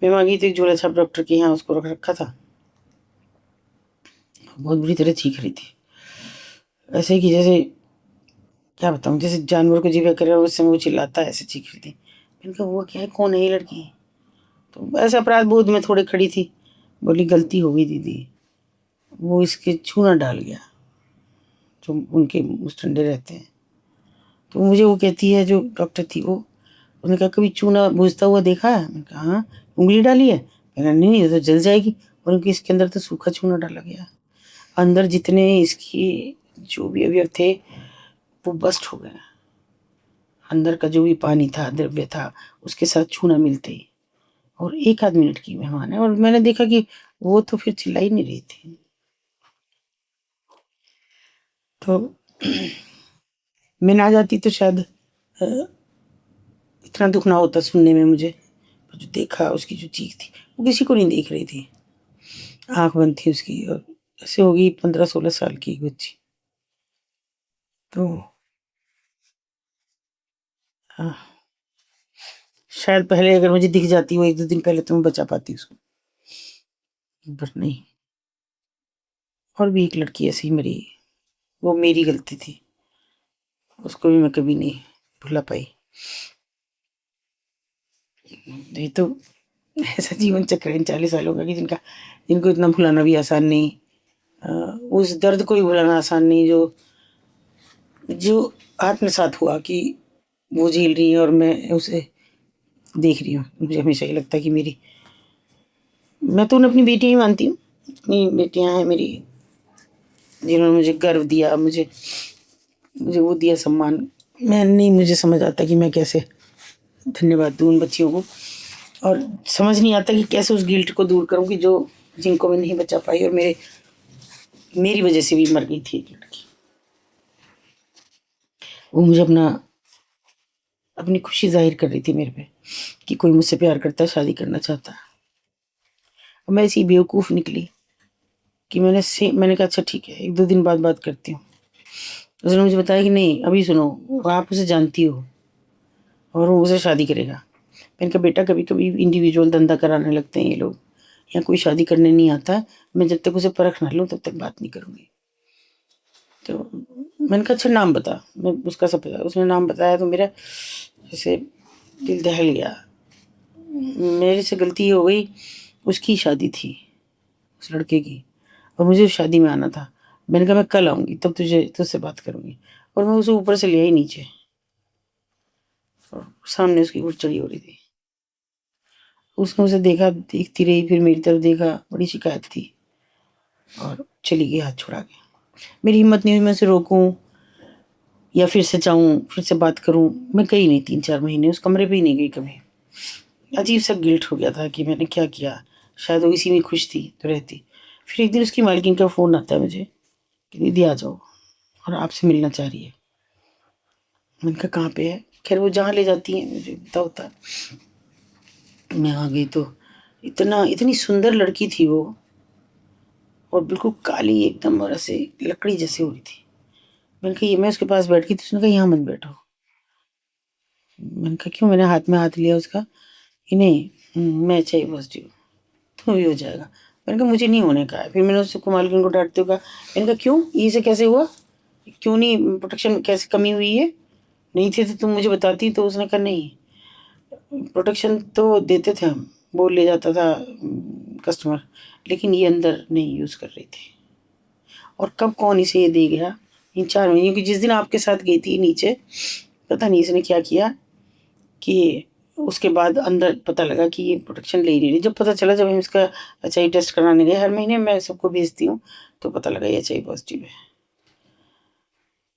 मैं वहाँ गई तो एक झोला छाप डॉक्टर के यहाँ उसको रख रखा था, बहुत बुरी तरह चीख रही थी, ऐसे कि जैसे क्या बताऊँ, जैसे जानवर को जिबा करे और उस समय वो चिल्लाता है, ऐसे चीख रही थी। मैंने कहा हुआ क्या है, कौन है ये लड़की? तो ऐसे अपराध बोध में थोड़ी खड़ी थी, बोली गलती हो गई दीदी, वो इसके चूना डाल गया जो उनके मुस्टंडे रहते हैं। तो मुझे वो कहती है, जो डॉक्टर थी वो, उसने कहा कभी चूना भूजता हुआ देखा है? मैंने कहा हाँ। उंगली डाली है? मैंने नहीं, ये तो जल जाएगी। और उनके इसके अंदर तो सूखा चूना डाला गया, अंदर जितने इसकी जो भी अवयव थे वो बस्ट हो गए, अंदर का जो भी पानी था, द्रव्य था, उसके साथ चूना मिलते ही। और 1 आध मिनट की मेहमान है, और मैंने देखा कि वो तो फिर चिल्ला ही नहीं रही थी। तो मैं ना जाती तो शायद इतना दुख ना होता सुनने में मुझे। पर जो देखा, उसकी जो चीख थी, वो किसी को नहीं देख रही थी, आंख बंद थी उसकी, और ऐसे होगी 15-16 साल की एक बच्ची। तो हाँ, शायद पहले अगर मुझे दिख जाती वो 1-2 दिन पहले, तो मैं बचा पाती उसको, पर नहीं। और भी एक लड़की ऐसी ही मरी, वो मेरी गलती थी, उसको भी मैं कभी नहीं भुला पाई। ये तो ऐसा जीवन चक्र है इन 40 सालों का कि जिनको इतना भुलाना भी आसान नहीं, उस दर्द को भी भुलाना आसान नहीं, जो आत्मसात हुआ कि वो झेल रही है और मैं उसे देख रही हूँ। मुझे हमेशा ये लगता है कि मैं तो उन्हें अपनी बेटियाँ ही मानती हूँ, अपनी बेटियाँ हैं मेरी, जिन्होंने मुझे गर्व दिया, मुझे वो दिया सम्मान। मैं नहीं, मुझे समझ आता कि मैं कैसे धन्यवाद दूँ उन बच्चियों को और समझ नहीं आता कि कैसे उस गिल्ट को दूर करूं कि जो जिनको मैं नहीं बचा पाई, और मेरी वजह से भी मर गई थी एक लड़की। वो मुझे अपनी खुशी जाहिर कर रही थी मेरे पे कि कोई मुझसे प्यार करता है, शादी करना चाहता है। और मैं ऐसी बेवकूफ़ निकली कि मैंने कहा अच्छा ठीक है, 1-2 दिन बाद बात करती हूँ। उसने मुझे बताया कि नहीं अभी सुनो, आप उसे जानती हो और वो उसे शादी करेगा। मैंने कहा बेटा कभी कभी इंडिविजुअल धंधा कराने लगते हैं ये लोग, यहाँ कोई शादी करने नहीं आता। मैं जब तक उसे परख ना लूँ तब तक बात नहीं करूँगी। तो मैंने कहा अच्छा नाम बता, मैं उसका सब पता। उसने नाम बताया तो मेरा जैसे दिल दहल गया। मेरे से गलती हो गई, उसकी शादी थी उस लड़के की, और मुझे उस शादी में आना था। मैंने कहा मैं कल आऊँगी तब तुझसे बात करूँगी। और मैं उसे ऊपर से ले आई नीचे, और सामने उसकी उठ चढ़ी हो रही थी। उसने उसे देखा, देखती रही, फिर मेरी तरफ देखा, बड़ी शिकायत थी और चली गई हाथ छुड़ा के। मेरी हिम्मत नहीं हुई मैं उसे रोकूं या फिर से चाहूँ फिर से बात करूं। मैं गई नहीं 3-4 महीने, उस कमरे पे ही नहीं गई कभी। अजीब सा गिल्ट हो गया था कि मैंने क्या किया। शायद वो इसी में खुश थी तो रहती। फिर एक दिन उसकी मालकिन का फ़ोन आता है मुझे कि दीदी आ जाओ और आपसे मिलना चाह रही है। मैंने कहा कहाँ पे है। खैर वो जहाँ ले जाती है मुझे पता होता। मैं आ गई तो इतनी सुंदर लड़की थी वो, और बिल्कुल काली एकदम, और ऐसे लकड़ी जैसी हो रही थी। मैंने कहा ये, मैं उसके पास बैठ गई तो उसने कहा यहाँ मत बैठो। मैंने कहा क्यों। मैंने हाथ में हाथ लिया उसका कि नहीं मैं चाहिए पॉजिटिव तो भी हो जाएगा। मैंने कहा मुझे नहीं होने का है। फिर मैंने उसको मालकिन को डांटते हुए कहा, मैंने कहा क्यों ये से कैसे हुआ, क्यों नहीं प्रोटेक्शन कैसे कमी हुई है, नहीं थे तो तुम मुझे बताती। तो उसने कहा नहीं प्रोटेक्शन तो देते थे हम, वो ले जाता था कस्टमर, लेकिन ये अंदर नहीं यूज़ कर रही थी। और कब कौन इसे ये दे गया इन 4 महीनों की। जिस दिन आपके साथ गई थी नीचे, पता नहीं इसने क्या किया कि उसके बाद अंदर पता लगा कि ये प्रोटेक्शन ले ही नहीं रही। जब पता चला, जब हम इसका HIV टेस्ट कराने गए, हर महीने मैं सबको भेजती हूँ, तो पता लगा ये HIV पॉजिटिव है।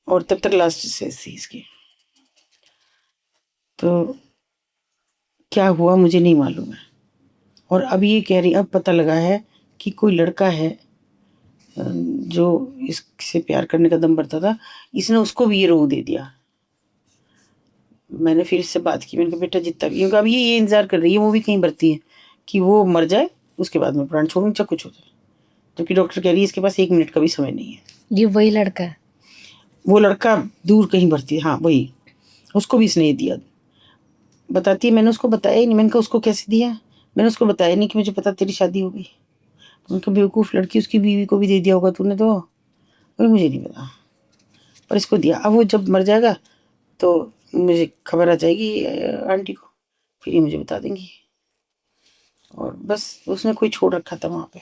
और तब तक लास्ट स्टेज थी इसकी। तो क्या हुआ मुझे नहीं मालूम है। और अब ये कह रही, अब पता लगा है कि कोई लड़का है जो इससे प्यार करने का दम भरता था, इसने उसको भी ये रोग दे दिया। मैंने फिर इससे बात की। मैंने कहा बेटा जितना भी, क्योंकि अब ये इंतजार कर रही है, वो भी कहीं भरती है कि वो मर जाए उसके बाद मैं प्राण छोड़ूं चाहे कुछ हो जाए। जबकि डॉक्टर कह रही है इसके पास 1 मिनट का भी समय नहीं है। ये वही लड़का है? वो लड़का दूर कहीं भर्ती है, हाँ वही। उसको भी इसने दिया। बताती है मैंने उसको बताया ही नहीं। मैंने कहा उसको कैसे दिया, मैंने उसको बताया नहीं कि मुझे पता तेरी शादी हो गई। उनका बेवकूफ़ लड़की, उसकी बीवी को भी दे दिया होगा तूने तो। और मुझे नहीं पता, पर इसको दिया। अब वो जब मर जाएगा तो मुझे खबर आ जाएगी आंटी को, फिर ये मुझे बता देंगी। और बस उसने कोई छोड़ रखा था वहाँ पे।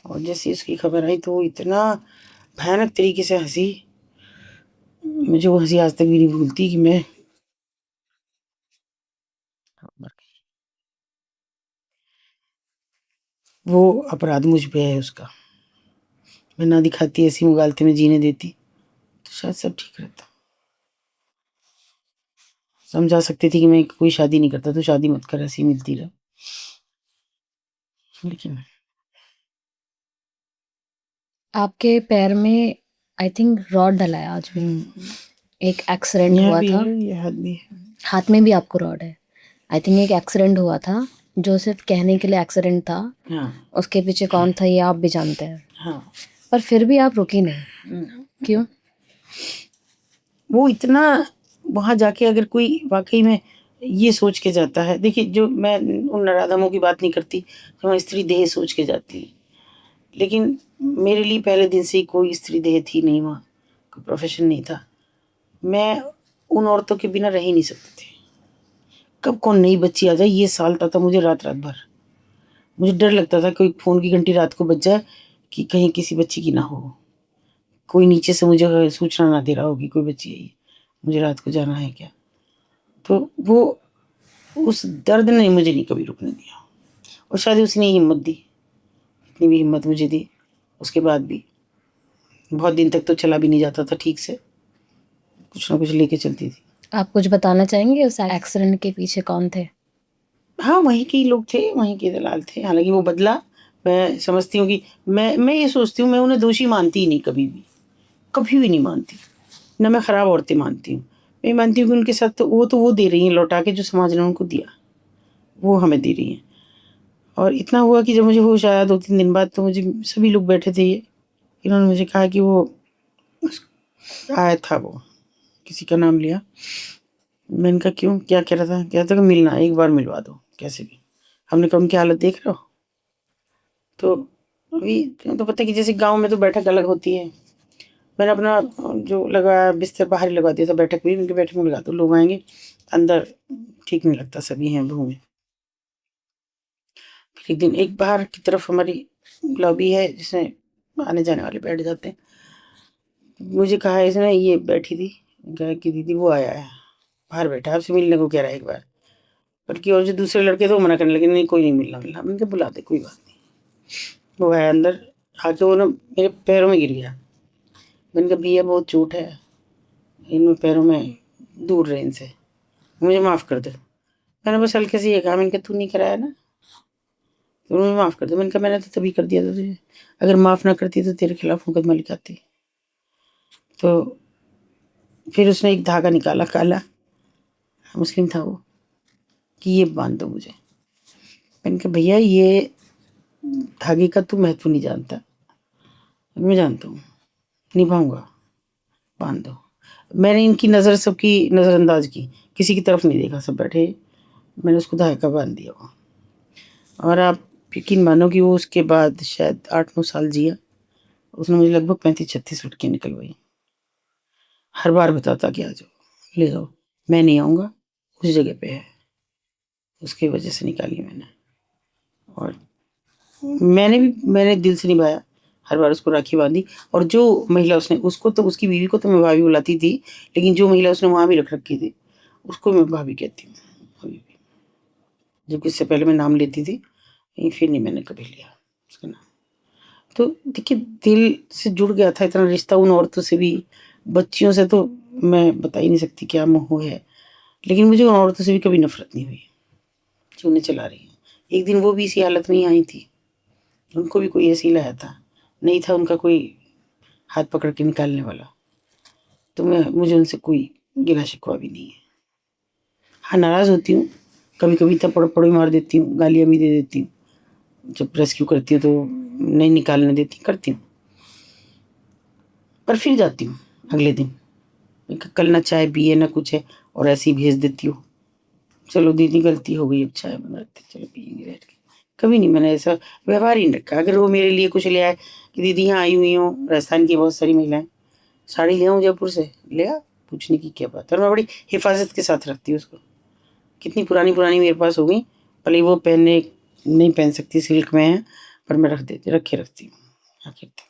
और जैसे उसकी खबर आई तो वो इतना भयानक तरीके से हंसी, मुझे वो हंसी आज तक भी नहीं भूलती कि मैं मर गई। वो अपराध मुझ पे है उसका। मैं ना दिखाती, ऐसी मुगालते में जीने देती तो शायद सब ठीक रहता। समझा सकती थी कि मैं कोई शादी नहीं करता तो शादी मत कर, ऐसी मिलती रह। लेकिन आपके पैर में आई थिंक रॉड डला है आज भी। एक एक्सीडेंट यहाँ हुआ भी था। है, ये हाथ भी है। हाथ में भी आपको रॉड है। आई थिंक एक एक्सीडेंट हुआ था जो सिर्फ कहने के लिए एक्सीडेंट था। हाँ उसके पीछे कौन था ये आप भी जानते हैं। हाँ। पर फिर भी आप रुकी नहीं, क्यों? वो इतना, वहाँ जाके अगर कोई वाकई में ये सोच के जाता है, देखिए जो मैं उन नराधमों की बात नहीं करती जो वहाँ स्त्री देह सोच के जाती है, लेकिन मेरे लिए पहले दिन से ही कोई स्त्री देह थी नहीं वहाँ, कोई प्रोफेशन नहीं था। मैं उन औरतों के बिना रह ही नहीं सकती थी। कब कौन नई बच्ची आ जाए ये सालता था मुझे रात रात भर। मुझे डर लगता था कोई फ़ोन की घंटी रात को बज जाए कि कहीं किसी बच्ची की ना हो, कोई नीचे से मुझे सूचना ना दे रहा हो कि कोई बच्ची आई है, मुझे रात को जाना है क्या। तो वो उस दर्द ने मुझे नहीं कभी रुकने दिया। और शायद उसने हिम्मत दी, इतनी भी हिम्मत मुझे दी। उसके बाद भी बहुत दिन तक तो चला भी नहीं जाता था ठीक से, कुछ ना कुछ लेके चलती थी। आप कुछ बताना चाहेंगे उस एक्सीडेंट के पीछे कौन थे? हाँ, वहीं के ही लोग थे, वहीं के दलाल थे। हालाँकि वो बदला, मैं समझती हूँ कि मैं ये सोचती हूँ, मैं उन्हें दोषी मानती ही नहीं कभी भी नहीं मानती। ना मैं खराब औरतें मानती हूँ। मैं मानती हूँ कि उनके साथ तो वो दे रही हैं लौटा के जो समाज ने उनको दिया, वो हमें दे रही हैं। और इतना हुआ कि जब मुझे होश आया 2-3 दिन बाद, तो मुझे सभी लोग बैठे थे, इन्होंने मुझे कहा कि वो आया था वो, किसी का नाम लिया। मैंने कहा क्यों, क्या कह रहा था? कह रहा था कि मिलना, एक बार मिलवा दो कैसे भी। हमने कहा उनकी हालत देख रहे हो? तो अभी तुम्हें तो पता है कि जैसे गाँव में तो बैठक अलग होती है। मैंने अपना जो लगाया बिस्तर बाहर ही लगा दिया था, बैठक भी उनकी बैठक में लगा दो, लोग आएँगे। अंदर ठीक नहीं लगता, सभी हैं बहू में। फिर एक दिन एक बाहर की तरफ हमारी लॉबी है जिसमें आने-जाने वाले बैठ जाते हैं। मुझे कहा इसने, ये बैठी थी, कहा कि दीदी वो आया है, बाहर बैठा है, आपसे मिलने को कह रहा है एक बार। बल्कि और जो दूसरे लड़के थे वो मना करने लगे, नहीं कोई नहीं मिलना। मैंने कहा बुला दे, कोई बात नहीं। वो आया अंदर, आके वो ना मेरे पैरों में गिर गया। मैंने कहा भैया बहुत चोट है, इनमें पैरों में, दूर रहे इनसे, मुझे माफ़ कर दो। मैंने बस हल्के से ये कहा, मैंने कहा तू नहीं कराया ना, तो मुझे माफ़ कर दो। मैंने कहा मैंने तो तभी कर दिया था तुझे, अगर माफ़ ना करती तो तेरे खिलाफ मुकदमा लिखाती। तो फिर उसने एक धागा निकाला काला, मुस्लिम था वो, कि ये बांध दो मुझे। मैंने कहा भैया ये धागे का तू महत्व नहीं जानता, मैं जानता हूँ, निभाऊंगा, बांध दो। मैंने इनकी नज़र, सबकी नज़रअंदाज की, किसी की तरफ नहीं देखा, सब बैठे। मैंने उसको धागा बांध दिया वो। और आप यकीन मानो कि वो उसके बाद शायद 8-9 साल जिया। उसने मुझे लगभग 35-36 लड़कियाँ निकलवाई। हर बार बताता कि आ जाओ, ले जाओ। मैं नहीं आऊँगा, उस जगह पे है। उसकी वजह से निकाली मैंने। और मैंने दिल से निभाया, हर बार उसको राखी बांधी। और जो महिला उसने, उसको तो, उसकी बीवी को तो मैं भाभी बुलाती थी, लेकिन जो महिला उसने वहाँ भी रख रखी थी उसको मैं भाभी कहती हूँ अभी भी। जबकि इससे पहले मैं नाम लेती थी, लेकिन फिर नहीं मैंने कभी लिया उसका नाम। तो देखिए, दिल से जुड़ गया था इतना रिश्ता उन औरतों से भी। बच्चियों से तो मैं बता ही नहीं सकती क्या मोह है, लेकिन मुझे उन औरतों से भी कभी नफरत नहीं हुई जो उन्हें चला रही हैं। एक दिन वो भी इसी हालत में ही आई थी, उनको भी कोई ऐसे ही लाया था, नहीं था उनका कोई हाथ पकड़ के निकालने वाला। तो मुझे उनसे कोई गिला शिकवा भी नहीं है। हाँ, नाराज़ होती हूँ, कभी-कभी थप्पड़ भी मार देती हूँ, गालियाँ भी दे देती हूँ। जब रेस्क्यू करती हूँ तो नहीं निकालने देती, करती हूँ। पर फिर जाती हूँ अगले दिन। मैं कहा कल ना चाय पिए ना कुछ है, और ऐसे ही भेज देती हूँ। चलो दीदी गलती हो गई, अब चाय बनाते, चलो पिएँगे बैठ के। कभी नहीं मैंने ऐसा व्यवहार ही नहीं रखा। अगर वो मेरे लिए कुछ ले आए कि दीदी यहाँ आई हुई हूँ, राजस्थान की बहुत सारी महिलाएँ, साड़ी ले आऊँ जयपुर से, ले आ, पूछने की क्या बात है। और मैं बड़ी हिफाज़त के साथ रखती हूँ उसको। कितनी पुरानी मेरे पास हो गई, भले ही वो पहनने नहीं पहन सकती, सिल्क में है, पर मैं रखे रखती हूँ, आखिर तक।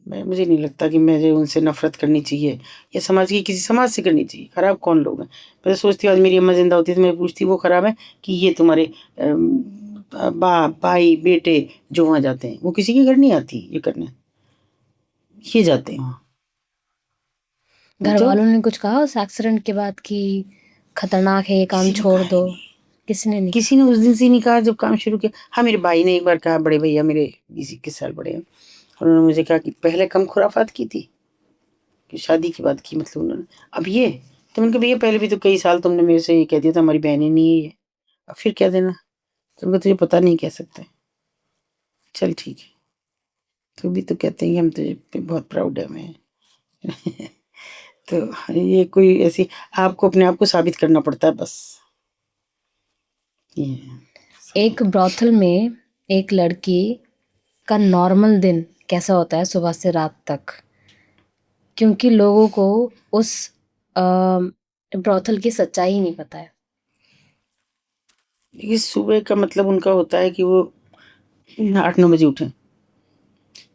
मुझे नहीं लगता कि मुझे उनसे नफ़रत करनी चाहिए, या समाज की किसी समाज से करनी चाहिए। खराब कौन लोग हैं? मैं तो सोचती हूँ आज मेरी अम्मा ज़िंदा होती तो मैं पूछती वो खराब है कि ये तुम्हारे बाप, भाई, बेटे जो वहाँ जाते हैं, वो किसी के घर नहीं आती ये करने, ये जाते हैं वहाँ। घर जाओ। वालों ने कुछ कहा उस एक्सीडेंट के बाद कि खतरनाक है, ये काम किसी ने छोड़ कहा ही दो? नहीं, किसी ने नहीं कहा? किसी ने उस दिन से ही नहीं कहा जब काम शुरू किया। हाँ, मेरे भाई ने एक बार कहा, बड़े भैया मेरे 20-21 साल बड़े हैं, उन्होंने मुझे कहा कि पहले कम खुराफात की थी कि शादी की बात की, मतलब उन्होंने, अब ये। तो मैंने कहा भैया पहले भी तो कई साल तुमने मेरे से ये कह दिया था हमारी बहनें नहीं है ये, अब फिर क्या देना? तो मैं तुझे पता नहीं कह सकते, चल ठीक है। तो भी तो कहते हैं कि हम तुझे पे बहुत प्राउड है हमें। तो ये कोई ऐसी, आपको अपने आप को साबित करना पड़ता है बस, ये है। एक ब्रॉथल में एक लड़की का नॉर्मल दिन कैसा होता है सुबह से रात तक? क्योंकि लोगों को उस ब्रॉथल की सच्चाई ही नहीं पता है। देखिए, सुबह का मतलब उनका होता है कि वो 8-9 बजे उठें,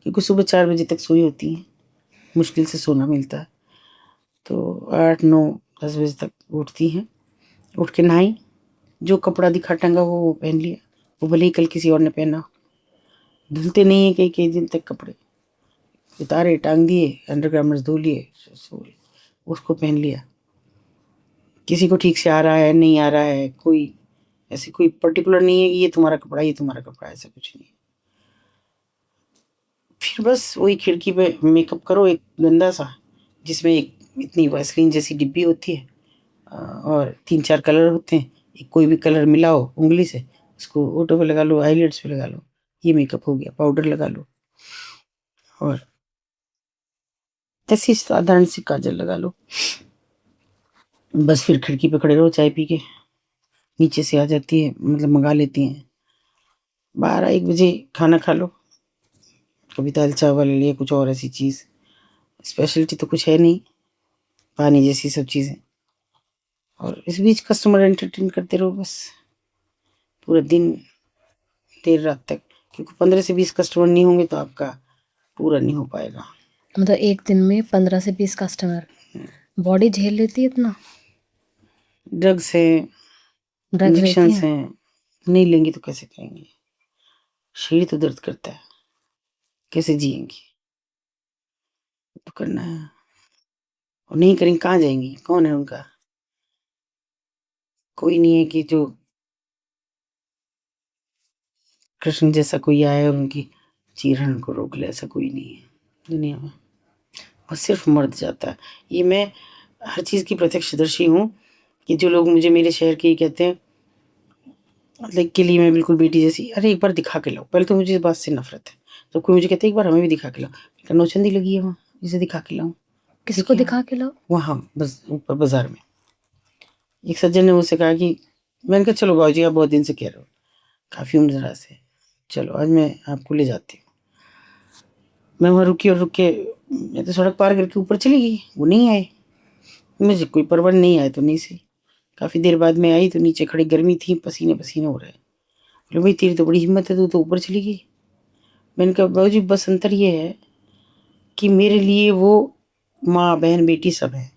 क्योंकि सुबह 4 बजे तक सोई होती हैं, मुश्किल से सोना मिलता है। तो 8-9-10 बजे तक उठती हैं, उठ के नहाई, जो कपड़ा दिखा टंगा वो पहन लिया, वो भले ही कल किसी और ने पहना हो। धुलते नहीं है कई कई दिन तक कपड़े, उतारे, टांग दिए, अंडरगारमेंट्स धो लिए, उसको पहन लिया। किसी को ठीक से आ रहा है नहीं आ रहा है, कोई ऐसे कोई पर्टिकुलर नहीं है कि ये तुम्हारा कपड़ा ये तुम्हारा कपड़ा, ऐसा कुछ नहीं। फिर बस वही खिड़की पे मेकअप करो एक गंदा सा, जिसमें एक इतनी वैसलीन जैसी डिब्बी होती है और 3-4 कलर होते हैं। एक कोई भी कलर मिलाओ उंगली से, उसको ओठों पे लगा लो, आईलिड्स पे लगा लो, ये मेकअप हो गया। पाउडर लगा लो और ऐसी साधारण सी काजल लगा लो। बस फिर खिड़की पे खड़े रहो चाय पी के। नीचे से आ जाती है, मतलब मंगा लेती हैं। 12-1 बजे खाना खा लो, कभी दाल चावल या कुछ और ऐसी चीज़। स्पेशलिटी तो कुछ है नहीं, पानी जैसी सब चीज़ें। और इस बीच कस्टमर एंटरटेन करते रहो बस पूरा दिन, देर रात तक। क्योंकि 15 से 20 कस्टमर नहीं होंगे तो आपका पूरा नहीं हो पाएगा। मतलब एक दिन में 15 से 20 कस्टमर, बॉडी झेल लेती है इतना? ड्रग्स हैं, ड्रग्स लेती इंजेक्शंस हैं? हैं, नहीं लेंगी तो कैसे करेंगे? शरीर तो दर्द करता है, कैसे जिएंगी? तो करना है, और नहीं करेंगे कहाँ जाएंगी? कौन है उनका? कोई नहीं है कि जो कृष्ण जैसा कोई आए और उनकी चीरहरण को रोक ले, ऐसा कोई नहीं है दुनिया में। बस सिर्फ मर्द जाता है। ये मैं हर चीज़ की प्रत्यक्षदर्शी हूँ कि जो लोग मुझे मेरे शहर के ही कहते हैं मतलब के लिए मैं बिल्कुल बेटी जैसी। अरे एक बार दिखा के लाओ। पहले तो मुझे इस बात से नफरत है, तो कोई मुझे कहते एक बार हमें भी दिखा के लाओ। नौचंदी लगी है वहाँ, जिसे दिखा के लाऊं? किसको दिखा के लाओ? वहाँ बस ऊपर बाजार में एक सज्जन ने मुझसे कहा कि, मैंने कहा चलो बाबूजी आप बहुत दिन से कह रहे हो, काफ़ी उम्र दराज से, चलो आज मैं आपको ले जाती हूँ। मैं वहाँ रुकी और रुक के मैं तो सड़क पार करके ऊपर चली गई। वो नहीं आए, मुझे कोई परवाह नहीं आए तो नहीं सही। काफ़ी देर बाद में आई तो नीचे खड़ी, गर्मी थी, पसीने पसीने हो रहे। बोले भाई तेरी तो बड़ी हिम्मत है, तू तो ऊपर चली गई। मैंने कहा बाबूजी बस अंतर ये है कि मेरे लिए वो माँ बहन बेटी सब है,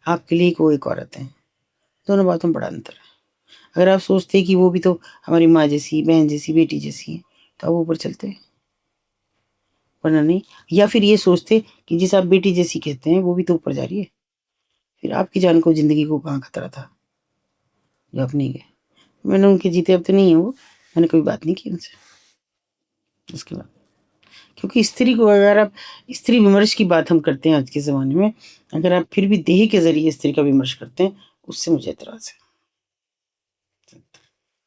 आपके लिए कोई एक औरत है। दोनों बातों में बड़ा अंतर है। अगर आप सोचते कि वो भी तो हमारी माँ जैसी, बहन जैसी, बेटी जैसी है, तो आप ऊपर चलते, वरना नहीं। या फिर ये सोचते कि जिस आप बेटी जैसी कहते हैं वो भी तो ऊपर जा रही है, फिर आपकी जान को, जिंदगी को कहाँ खतरा था जो आप नहीं गए? मैंने उनके जीते अब तो नहीं है वो, मैंने कोई बात नहीं की उनसे उसके बाद। क्योंकि स्त्री को, अगर आप स्त्री विमर्श की बात हम करते हैं आज के ज़माने में, अगर आप फिर भी देह के ज़रिए स्त्री का विमर्श करते हैं, उससे मुझे एतराज़ है।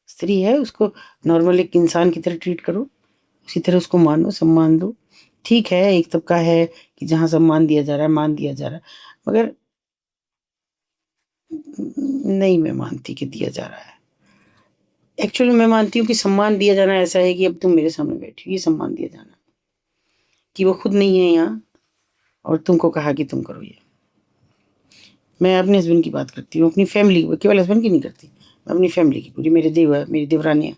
स्त्री है, उसको नॉर्मल एक इंसान की तरह ट्रीट करो, उसी तरह उसको मानो, सम्मान दो। ठीक है एक तबका है कि जहाँ सम्मान दिया जा रहा है, मान दिया जा रहा है, मगर नहीं मैं मानती कि दिया जा रहा है। एक्चुअली मैं मानती हूँ कि सम्मान दिया जाना ऐसा है कि अब तुम मेरे सामने बैठी हो, ये सम्मान दिया जाना, कि वो खुद नहीं है यहाँ और तुमको कहा कि तुम करो ये। मैं अपने हस्बैंड की बात करती हूँ, अपनी फैमिली, केवल हस्बैंड की नहीं करती, मैं अपनी फैमिली की पूरी, मेरे देवर, मेरी देवरानियाँ,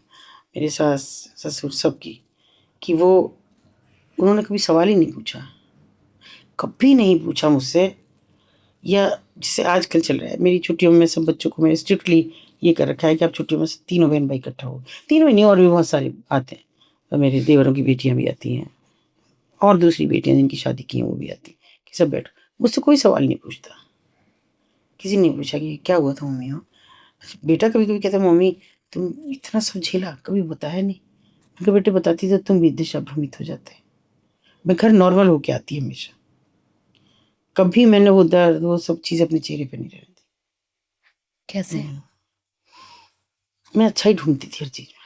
मेरे सास ससुर सबकी, कि वो उन्होंने कभी सवाल ही नहीं पूछा, कभी नहीं पूछा मुझसे। या जैसे आजकल चल रहा है, मेरी छुट्टियों में सब बच्चों को मैंने स्ट्रिक्टली ये कर रखा है कि आप छुट्टियों में तीनों बहन भाई इकट्ठा हो। तीनों ही नहीं, और भी बहुत सारे आते हैं, और मेरे देवरों की बेटियां भी आती हैं और दूसरी बेटियां जिनकी शादी की हैं वो भी आती, कि सब बैठो। मुझसे कोई सवाल नहीं पूछता, किसी ने पूछा कि क्या हुआ था मम्मी। हाँ बेटा कभी कभी कहता मम्मी तुम इतना सब झेला, कभी बताया नहीं। उनके बेटे बताती तो तुम भी दिशा भ्रमित हो जाते। मैं घर नॉर्मल होके आती हमेशा, कभी मैंने वो दर्द वो सब चीज़ अपने चेहरे पे नहीं रहने दी। कैसे? मैं अच्छा ही ढूंढती थी हर चीज में।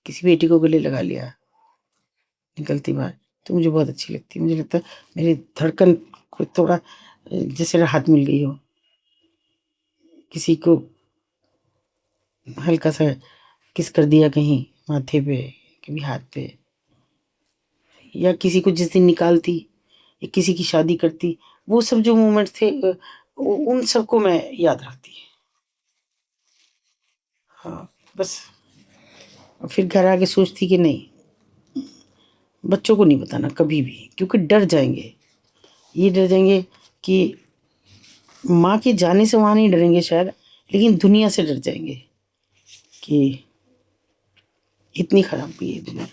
किसी बेटी को गले लगा लिया निकलती बाहर तो मुझे बहुत अच्छी लगती, मुझे लगता है मेरी धड़कन को थोड़ा जैसे राहत मिल गई हो। किसी को हल्का सा किस कर दिया कहीं माथे पे, कभी हाथ पे, या किसी को जिस दिन निकालती या किसी की शादी करती, वो सब जो मोमेंट्स थे उन सबको मैं याद रखती। हाँ बस। और फिर घर आके सोचती कि नहीं, बच्चों को नहीं बताना कभी भी, क्योंकि डर जाएंगे। ये डर जाएंगे कि माँ के जाने से वहाँ नहीं डरेंगे शायद, लेकिन दुनिया से डर जाएंगे कि इतनी खराब भी है दुनिया।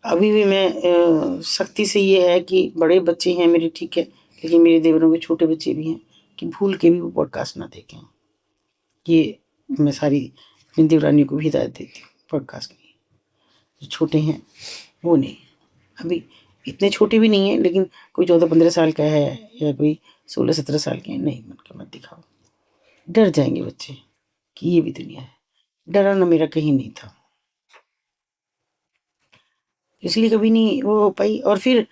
अभी भी मैं सख्ती से ये है कि बड़े बच्चे हैं मेरे ठीक है, लेकिन मेरे देवरों के छोटे बच्चे भी हैं कि भूल के भी वो पॉडकास्ट ना देखें। ये मैं सारी अपनी देवरानियों को भी हिदायत देती हूँ, पॉडकास्ट नहीं, जो छोटे हैं वो नहीं। अभी इतने छोटे भी नहीं हैं, लेकिन कोई 14-15 साल का है या कोई 16-17 साल के हैं, नहीं, मन के मत दिखाओ। डर जाएंगे बच्चे कि ये भी दुनिया है। डराना मेरा कहीं नहीं था, इसलिए कभी नहीं वो हो पाई। और फिर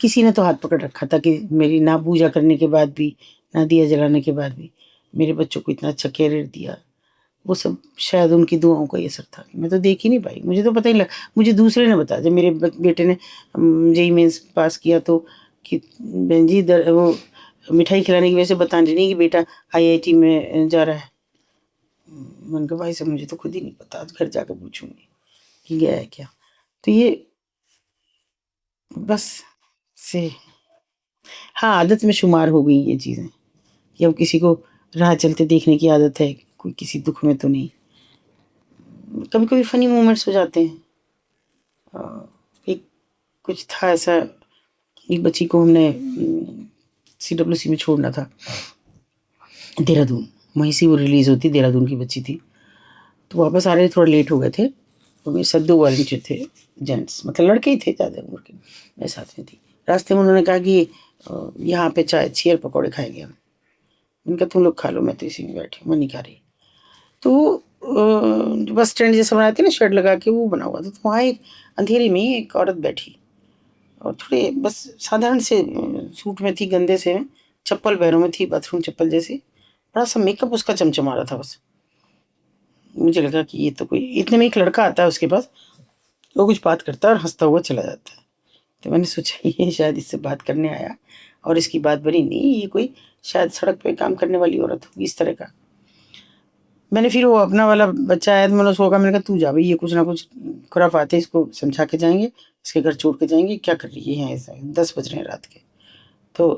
किसी ने तो हाथ पकड़ रखा था कि मेरी ना पूजा करने के बाद भी, ना दिया जलाने के बाद भी मेरे बच्चों को इतना अच्छा कैरियर दिया। वो सब शायद उनकी दुआओं का ही असर था। मैं तो देख ही नहीं पाई, मुझे तो पता ही नहीं लगा। मुझे दूसरे ने बताया, जब मेरे बेटे ने जेईई मेंस पास किया तो कि बहन जी वो मिठाई खिलाने की वजह से बता नहीं कि बेटा आईआईटी में जा रहा है। मैंने कहा भाई साहब मुझे तो खुद ही नहीं पता, आज घर जाकर पूछूंगी कि गया है क्या। तो ये बस से हाँ, आदत में शुमार हो गई ये चीज़ें कि अब किसी को राह चलते देखने की आदत है, कोई किसी दुख में तो नहीं। कभी कभी फनी मोमेंट्स हो जाते हैं। एक कुछ था ऐसा, एक बच्ची को हमने CWC में छोड़ना था, देहरादून, वहीं से वो रिलीज़ होती, देहरादून की बच्ची थी। तो वापस आ रहे थोड़ा लेट हो गए थे, तो मेरे साथ 2 वॉलंटियर थे, जेंट्स, मतलब लड़के ही थे, ज़्यादा उम्र के मेरे साथ में थी। रास्ते में उन्होंने कहा कि यहाँ पे चाय चीयर पकौड़े खाएंगे हम। उनका तुम लोग खा लो, मैं तो इसी में बैठी हूँ, मैं नहीं खा रही। तो बस स्टैंड जैसा बनाते ना शेड लगा के, वो बना हुआ था। तो वहाँ एक अंधेरे में एक औरत बैठी और थोड़े बस साधारण से सूट में थी, गंदे से चप्पल पैरों में थी, बाथरूम चप्पल जैसे, बड़ा सा मेकअप उसका चमचमा रहा था। बस मुझे लगा कि ये तो कोई, इतने में एक लड़का आता है उसके पास, वो कुछ बात करता है और हंसता हुआ चला जाता है। तो मैंने सोचा ये शायद इससे बात करने आया और इसकी बात बनी नहीं, ये कोई शायद सड़क पे काम करने वाली औरत होगी इस तरह का। मैंने फिर वो अपना वाला बच्चा आया तो मैंने उसको कहा, मैंने कहा तू जा भाई, ये कुछ ना कुछ खुराफात है, इसको समझा के जाएंगे, इसके घर छोड़ के जाएंगे, क्या कर रही है ऐसा, 10 बज रहे हैं रात के। तो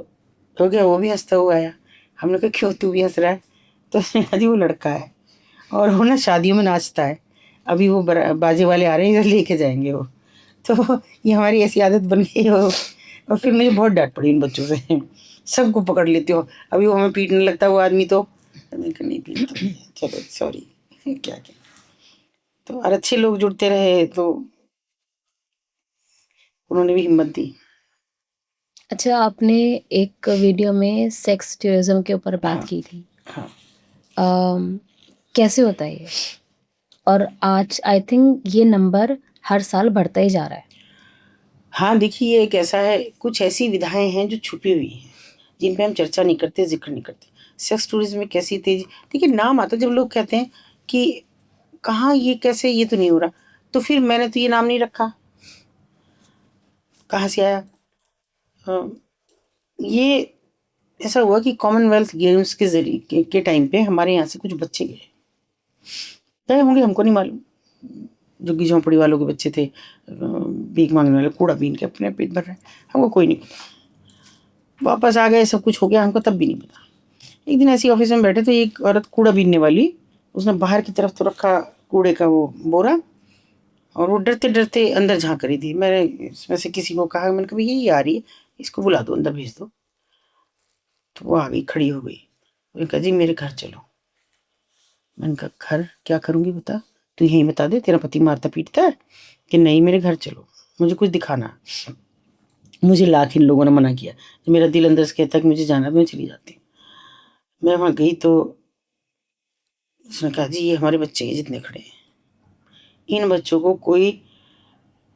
हो गया, वो भी हंसता हुआ आया। हमने कहा क्यों तू भी हंस रहा है? तो उसने कहा जी वो लड़का है और वो ना शादियों में नाचता है, अभी वो बाजे वाले आ रहे हैं, इधर लेके जाएंगे वो। तो ये हमारी ऐसी आदत बन गई हो। और फिर मुझे बहुत डांट पड़ी इन बच्चों से, सबको पकड़ लेते हो, अभी वो हमें पीटने लगता है वो आदमी। तो मैंने कहा नहीं पीटता नहीं है, चलो सॉरी, क्या क्या। तो और अच्छे लोग जुड़ते रहे तो उन्होंने भी हिम्मत दी। अच्छा, आपने एक वीडियो में सेक्स टूरिज्म के ऊपर बात हाँ की थी। हाँ। कैसे होता है ये? और आज आई थिंक ये नंबर हर साल बढ़ता ही जा रहा है। हाँ देखिए, ये एक ऐसा है, कुछ ऐसी विधाएं हैं जो छुपी हुई हैं, जिन पे हम चर्चा नहीं करते, जिक्र नहीं करते। सेक्स टूरिज्म में कैसी तेजी, देखिए नाम आता, जब लोग कहते हैं कि कहाँ ये कैसे, ये तो नहीं हो रहा, तो फिर मैंने तो ये नाम नहीं रखा, कहाँ से आया? अ, ये ऐसा हुआ कि कॉमनवेल्थ गेम्स के जरिए के टाइम पे हमारे यहाँ से कुछ बच्चे गए होंगे, हमको नहीं मालूम। झुग्गी झोंपड़ी वालों के बच्चे थे, भीख मांगने वाले, कूड़ा बीन के अपने पेट भर रहे हैं, हमको कोई नहीं पता। वापस आ गए, सब कुछ हो गया, हमको तब भी नहीं पता। एक दिन ऐसी ऑफिस में बैठे तो एक औरत कूड़ा बीनने वाली, उसने बाहर की तरफ तो रखा कूड़े का वो बोरा, और वो डरते डरते अंदर झांक रही थी। मैंने इसमें से किसी को कहा, मैंने कहा भैया ये आ रही है, इसको बुला दो, अंदर भेज दो। तो वो आ गई, खड़ी हो गई, उसने कहा जी मेरे घर चलो। मैंने कहा घर क्या करूँगी बता, तू यहीं बता दे, तेरा पति मारता पीटता है? कि नहीं मेरे घर चलो, मुझे कुछ दिखाना। मुझे लाख इन लोगों ने मना किया, मेरा दिल अंदर से कहता है कि मुझे जाना, तो मैं चली जाती हूँ। मैं वहाँ गई तो उसने कहा जी ये हमारे बच्चे हैं जितने खड़े हैं, इन बच्चों को कोई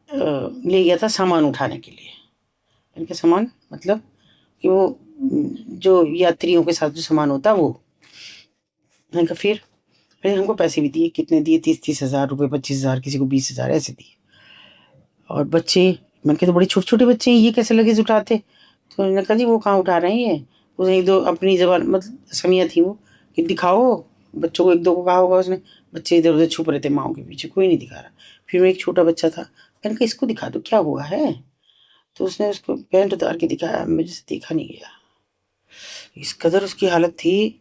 ले गया था सामान उठाने के लिए। मैंने कहा सामान मतलब कि वो जो यात्रियों के साथ जो सामान होता है वो। मैंने कहा फिर हमको पैसे भी दिए, कितने दिए, 30,000 रुपये, 25,000, किसी को 20,000 ऐसे दिए। और बच्चे, मैंने कहा तो बड़े छोटे छोटे बच्चे हैं, ये कैसे लगेज उठाते? तो उन्होंने कहा जी वो कहाँ उठा रहे हैं। उसने एक दो अपनी जबान, मतलब समिया थी वो, कि दिखाओ बच्चों को, एक दो को कहा होगा उसने। बच्चे इधर उधर छुप रहे थे माओ के पीछे, कोई नहीं दिखा रहा। फिर मैं एक छोटा बच्चा था, मैंने कहा इसको दिखा दो क्या हुआ है। तो उसने उसको पैंट उतार के दिखाया, मुझे से देखा नहीं गया, इस कदर उसकी हालत थी।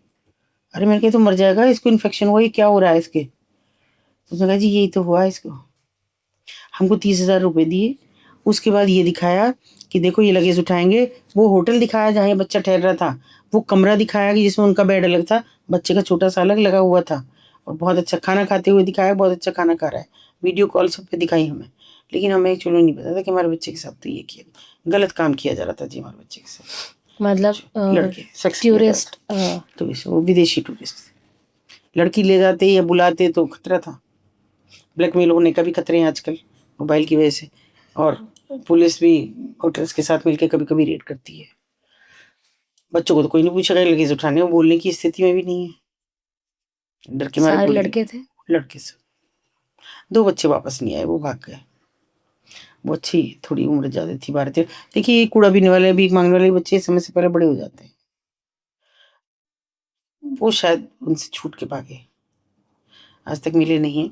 अरे मैंने कहा तो मर जाएगा, इसको इन्फेक्शन हुआ, ये क्या हो रहा है इसके? तो उसने कहा जी यही तो हुआ है इसको। हमको 30,000 रुपये दिए उसके बाद ये दिखाया कि देखो ये लगेज उठाएंगे, वो होटल दिखाया जहाँ ये बच्चा ठहर रहा था, वो कमरा दिखाया कि जिसमें उनका बेड अलग था, बच्चे का छोटा सा अलग लगा हुआ था, और बहुत अच्छा खाना खाते हुए दिखाया, बहुत अच्छा खाना खा रहा है, वीडियो कॉल सब पे दिखाई हमें। लेकिन हमें एक्चुअली नहीं पता था कि हमारे बच्चे के साथ तो ये किया, गलत काम किया जा रहा था जी हमारे बच्चे के साथ। मतलब लड़के सेक्स किया जा रहा टूरिस्ट था। टूरिस्ट, वो विदेशी टूरिस्ट थे। लड़की ले जाते या बुलाते तो खतरा था, ब्लैकमेल होने का भी खतरे हैं आजकल मोबाइल की वजह से, और पुलिस भी होटल्स के साथ मिलकर कभी कभी रेड करती है। बच्चों को तो कोई नहीं पूछेगा, लगेज उठाने, वो बोलने की स्थिति में भी नहीं है, डर के मारे सारे बोलेंगे। लड़के थे? लड़के से 2 बच्चे वापस नहीं आए, वो भाग गए। वो अच्छी थोड़ी उम्र ज्यादा थी, 12-13। देखिए ये कूड़ा बीनने वाले, भीख मांगने वाले बच्चे समय से पहले बड़े हो जाते हैं, वो शायद उनसे छूट के भागे, आज तक मिले नहीं है।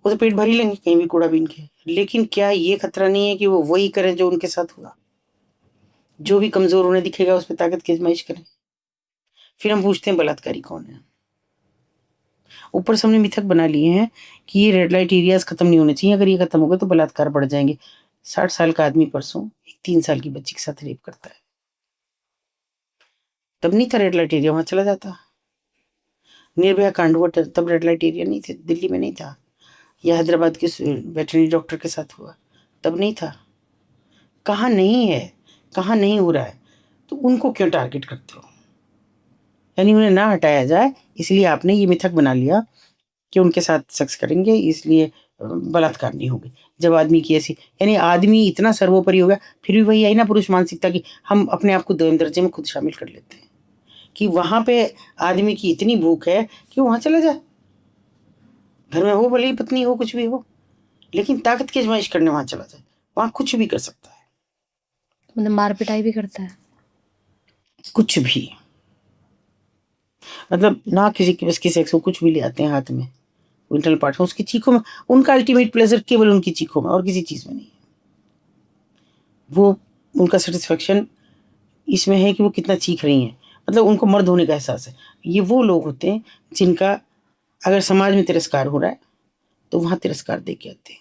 वो तो पेट भर ही लेंगे कहीं भी कूड़ा बीन के, लेकिन क्या ये खतरा नहीं है कि वो वही करें जो उनके साथ हुआ? जो भी कमजोर उन्हें दिखेगा उस पर ताकत की आजमाइश करें। फिर हम पूछते हैं बलात्कारी कौन है। ऊपर से हमने मिथक बना लिए हैं कि ये रेड लाइट एरियाज खत्म नहीं होने चाहिए, अगर ये खत्म हो गए तो बलात्कार बढ़ जाएंगे। 60 साल का आदमी परसों एक 3 साल की बच्ची के साथ रेप करता है, तब नहीं था रेड लाइट एरिया, वहां चला जाता। निर्भया कांड हुआ तब रेड लाइट एरिया नहीं थे, दिल्ली में नहीं था। या हैदराबाद के वेटरनरी डॉक्टर के साथ हुआ, तब नहीं था। कहाँ नहीं है, कहाँ नहीं हो रहा है, तो उनको क्यों टारगेट करते हो? यानी उन्हें ना हटाया जाए, इसलिए आपने ये मिथक बना लिया कि उनके साथ सेक्स करेंगे इसलिए बलात्कार नहीं होगी। जब आदमी की ऐसी, यानी आदमी इतना सर्वोपरि हो गया, फिर भी वही आई ना पुरुष मानसिकता की, हम अपने आप को दोयम दर्जे में खुद शामिल कर लेते हैं कि वहां पे आदमी की इतनी भूख है कि वहां चला जाए, घर में हो भले ही पत्नी हो कुछ भी हो, लेकिन ताकत की आजमाइश करने वहां चला जाए, वहां कुछ भी कर सकता है, मतलब मार पिटाई भी करता है? कुछ भी, मतलब ना किसी की बस की सेक्स हो, कुछ भी ले आते हैं हाथ में, इंटरनल पार्ट में, उसकी चीखों में उनका अल्टीमेट प्लेजर केवल उनकी चीखों में और किसी चीज में नहीं है। वो उनका सेटिस्फेक्शन इसमें है कि वो कितना चीख रही हैं, मतलब उनको मर्द होने का एहसास है। ये वो लोग होते हैं जिनका अगर समाज में तिरस्कार हो रहा है तो वहां तिरस्कार दे के आते हैं।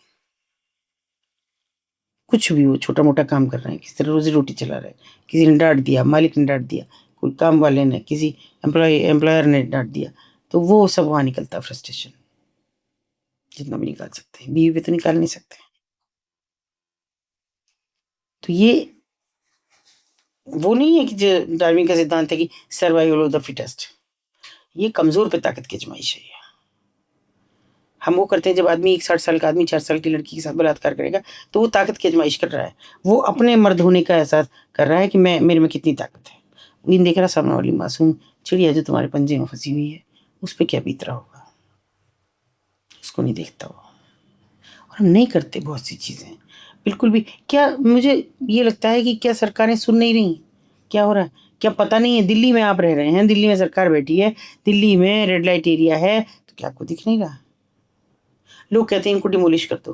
कुछ भी वो छोटा मोटा काम कर रहे हैं, किसी तरह रोजी रोटी चला रहे हैं, किसी ने डांट दिया, मालिक ने डांट दिया, कोई काम वाले ने, किसी एम्प्लॉयर ने डांट दिया, तो वो सब वहां निकलता है फ्रस्ट्रेशन, जितना भी निकाल सकते हैं, बीवी पे तो निकाल नहीं सकते। तो ये वो नहीं है कि जो डार्विन का सिद्धांत है कि सर्वाइवल ऑफ द फिटेस्ट, ये कमजोर पे ताकत की आजमाइश है। हम वो करते हैं जब आदमी, एक 60 साल का आदमी 4 साल की लड़की के साथ बलात्कार करेगा तो वो ताकत की आजमाइश कर रहा है, वो अपने मर्द होने का एहसास कर रहा है कि मैं, मेरे में कितनी ताकत है। वो इन देख रहा सामने वाली मासूम चिड़िया जो तुम्हारे पंजे में फंसी हुई है, उस पर क्या बीत रहा होगा, उसको नहीं देखता वो। और हम नहीं करते बहुत सी चीज़ें बिल्कुल भी। क्या मुझे ये लगता है कि क्या सरकारें सुन नहीं रही क्या हो रहा है? क्या पता नहीं है? दिल्ली में आप रह रहे हैं, दिल्ली में सरकार बैठी है, दिल्ली में रेड लाइट एरिया है, तो क्या आपको दिख नहीं रहा? लोग कहते हैं इनको डिमोलिश कर दो,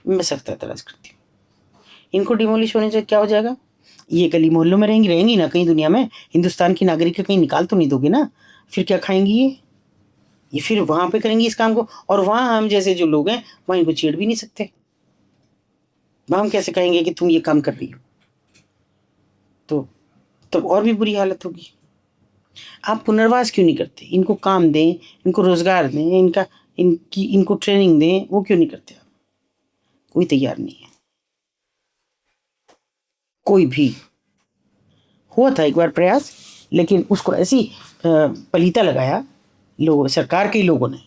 मैं सख्त एतराज करती हूँ। इनको डिमोलिश होने से क्या हो जाएगा? ये गली मोहल्लों में रहेंगी ना कहीं दुनिया में, हिंदुस्तान की नागरिक कहीं निकाल तो नहीं दोगे ना? फिर क्या खाएंगी ये फिर वहां पे करेंगी इस काम को, और वहां हम जैसे जो लोग हैं वहां इनको छेड़ भी नहीं सकते। वहां हम कैसे कहेंगे कि तुम ये काम कर रही हो? तो तब और भी बुरी हालत होगी। आप पुनर्वास क्यों नहीं करते? इनको काम दें, इनको रोजगार दें, इनको ट्रेनिंग दें, वो क्यों नहीं करते आप? कोई तैयार नहीं है, कोई भी। हुआ था एक बार प्रयास, लेकिन उसको ऐसी पलीता लगाया लोगों, सरकार के ही लोगों ने,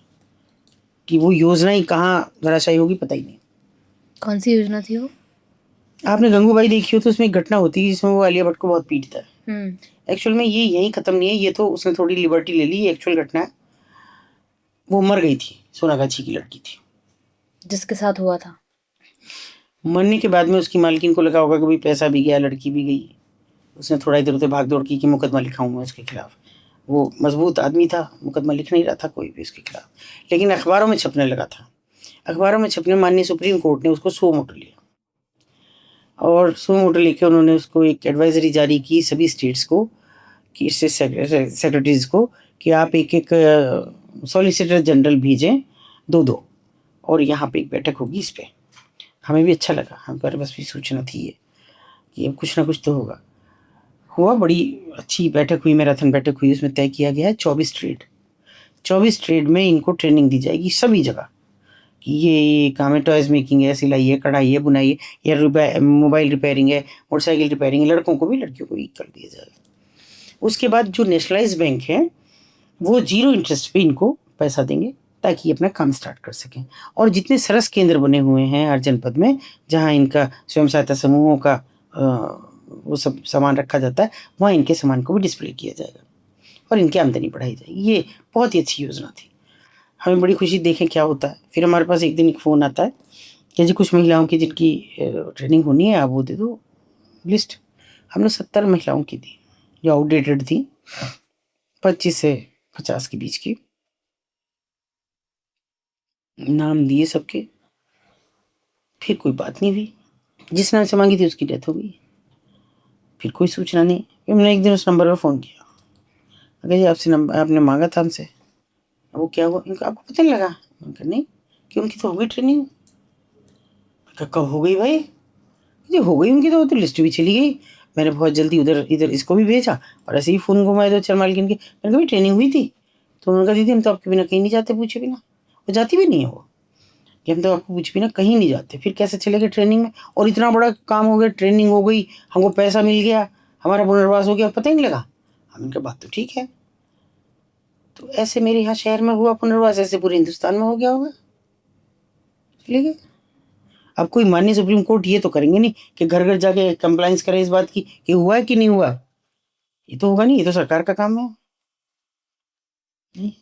कि वो योजना ही कहाँ धराशायी होगी पता ही नहीं। कौन सी योजना थी वो? आपने गंगूबाई देखी हो तो उसमें एक घटना होती है जिसमें वो आलिया भट्ट को बहुत पीटता है। हम्म। एक्चुअल में ये यहीं खत्म नहीं है, ये तो उसने थोड़ी लिबर्टी ले ली, ये एक्चुअल घटना है। वो मर गई थी, सोनागाछी की लड़की थी। जिसके साथ हुआ था? मरने के बाद में उसकी मालकिन को लगा होगा कि भाई पैसा भी गया, लड़की भी गई, उसने थोड़ा इधर उधर भाग दौड़ की कि मुकदमा लिखाऊंगा उसके खिलाफ। वो मजबूत आदमी था, मुकदमा लिख नहीं रहा था कोई भी उसके खिलाफ, लेकिन अखबारों में छपने लगा था। अखबारों में छपने, माननीय सुप्रीम कोर्ट ने उसको सो मोटो लिया, और सो मोटो लेके उन्होंने उसको एक एडवाइजरी जारी की सभी स्टेट्स को, कि इससे सेक्रेटरीज को, कि आप एक एक सॉलिसिटर जनरल भेजें, 2-2, और यहाँ पे एक बैठक होगी इस पर। हमें भी अच्छा लगा, हमारे पास भी सूचना थी ये कि अब कुछ ना कुछ तो होगा। हुआ, बड़ी अच्छी बैठक हुई, मैराथन बैठक हुई, उसमें तय किया गया है 24 ट्रेड में इनको ट्रेनिंग दी जाएगी सभी जगह कि ये काम है, टॉयज़ मेकिंग है, सिलाई है, कढ़ाई है, बुनाई है, या मोबाइल रिपेयरिंग है, मोटरसाइकिल रिपेयरिंग है, लड़कों को भी लड़कियों को भी कर दिया जाएगा। उसके बाद जो नेशनलाइज बैंक है वो 0 इंटरेस्ट पे इनको पैसा देंगे ताकि ये अपना काम स्टार्ट कर सकें। और जितने सरस केंद्र बने हुए हैं हर जनपद में जहाँ इनका स्वयं सहायता समूहों का वो सब सामान रखा जाता है, वहाँ इनके सामान को भी डिस्प्ले किया जाएगा और इनकी आमदनी बढ़ाई जाएगी। ये बहुत ही अच्छी योजना थी, हमें बड़ी खुशी, देखें क्या होता है। फिर हमारे पास एक दिन एक फ़ोन आता है कि जी कुछ महिलाओं की जिनकी ट्रेनिंग होनी है, आप वो दे दो लिस्ट। हमने 70 महिलाओं की दी जो आउटडेटेड थी, 25 से 50 के बीच की, नाम दिए सबके। फिर कोई बात नहीं हुई, जिस नाम से मांगी थी उसकी डेथ हो गई, फिर कोई सूचना नहीं। फिर मैंने एक दिन उस नंबर पर फ़ोन किया, अगर जी आपसे नंबर आपने मांगा था हमसे, वो क्या हुआ? इनका आपको पता नहीं लगा? मैंने कहा नहीं, कि उनकी तो हो गई ट्रेनिंग। कब हो गई भाई? जी हो गई उनकी, तो वो तो लिस्ट भी चली गई। मैंने बहुत जल्दी उधर इधर इसको भी भेजा और ऐसे ही फ़ोन घुमाए 2-4 मालकिन के। मैंने कहा भाई ट्रेनिंग हुई थी? तो उन्होंने कहा दीदी हम तो आपके बिना कहीं नहीं जाते पूछे बिना। वो जाती भी नहीं है वो, कि हम तो आपको पूछे बिना कहीं नहीं जाते। फिर कैसे चले गए ट्रेनिंग में? और इतना बड़ा काम हो गया, ट्रेनिंग हो गई, हमको पैसा मिल गया, हमारा पुनर्वास हो गया, पता ही नहीं लगा। हमने कहा बात तो ठीक है। तो ऐसे मेरे यहाँ शहर में हुआ पुनर्वास, ऐसे पूरे हिंदुस्तान में हो गया होगा। चले गए। अब कोई माननीय सुप्रीम कोर्ट ये तो करेंगे नहीं कि घर घर जाके कंप्लाइंस करे इस बात की कि हुआ है कि नहीं हुआ। ये तो होगा नहीं, ये तो सरकार का काम है। नहीं।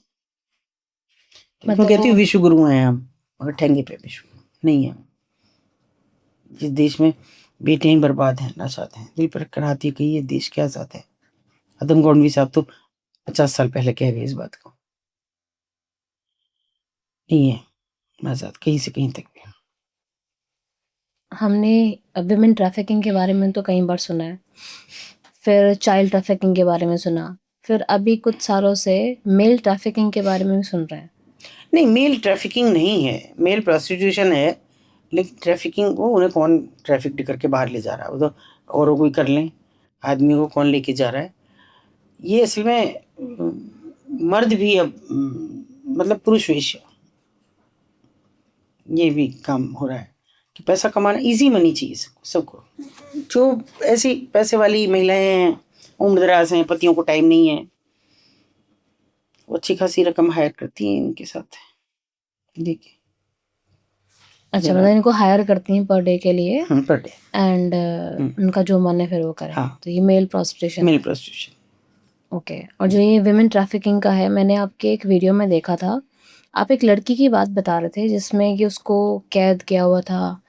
मैं कहती हूँ मतलब विश्व गुरु हैं हम, मगर ठेंगे पे विश्व नहीं है। जिस देश में बेटियां बर्बाद हैं, नाशाद हैं, दिल पर कराहती है कि ये देश क्या आजाद है। आदम गौडवी साहब तो 50 साल पहले कह गए इस बात को। नहीं है आजाद कहीं से कहीं तक भी। हमने विमेन ट्रैफिकिंग के बारे में तो कई बार सुना है, फिर चाइल्ड ट्रैफिकिंग के बारे में सुना, फिर अभी कुछ सालों से मेल ट्रैफिकिंग के बारे में भी सुन रहे हैं। नहीं, मेल ट्रैफिकिंग नहीं है, मेल प्रोस्टिट्यूशन है। लेकिन ट्रैफिकिंग वो उन्हें कौन ट्रैफिक करके बाहर ले जा रहा है? वो तो और कोई कर लें, आदमी को कौन लेके जा रहा है? ये असल में मर्द भी अब मतलब पुरुष वेश्या, ये भी काम हो रहा है कि पैसा कमाना इजी मनी चाहिए सबको। जो ऐसी पैसे वाली महिलाएं हैं, उम्रदराज हैं, पतियों को टाइम नहीं है, वो अच्छी खासी रकम हायर करती हैं इनके साथ। देखिए अच्छा, मतलब इनको हायर करती हैं पर डे के लिए पर डे एंड उनका जो मन है फिर वो करें। हाँ, तो ये मेल प्रोस्टिट्यूशन मेल है। प्रोस्टिट्यूशन। ओके। और जो ये विमेन ट्रैफिकिंग का है, मैंने आपके एक वीडियो में देखा था, आप एक लड़की की बात बता रहे थे जिसमें कि उसको कैद किया हुआ था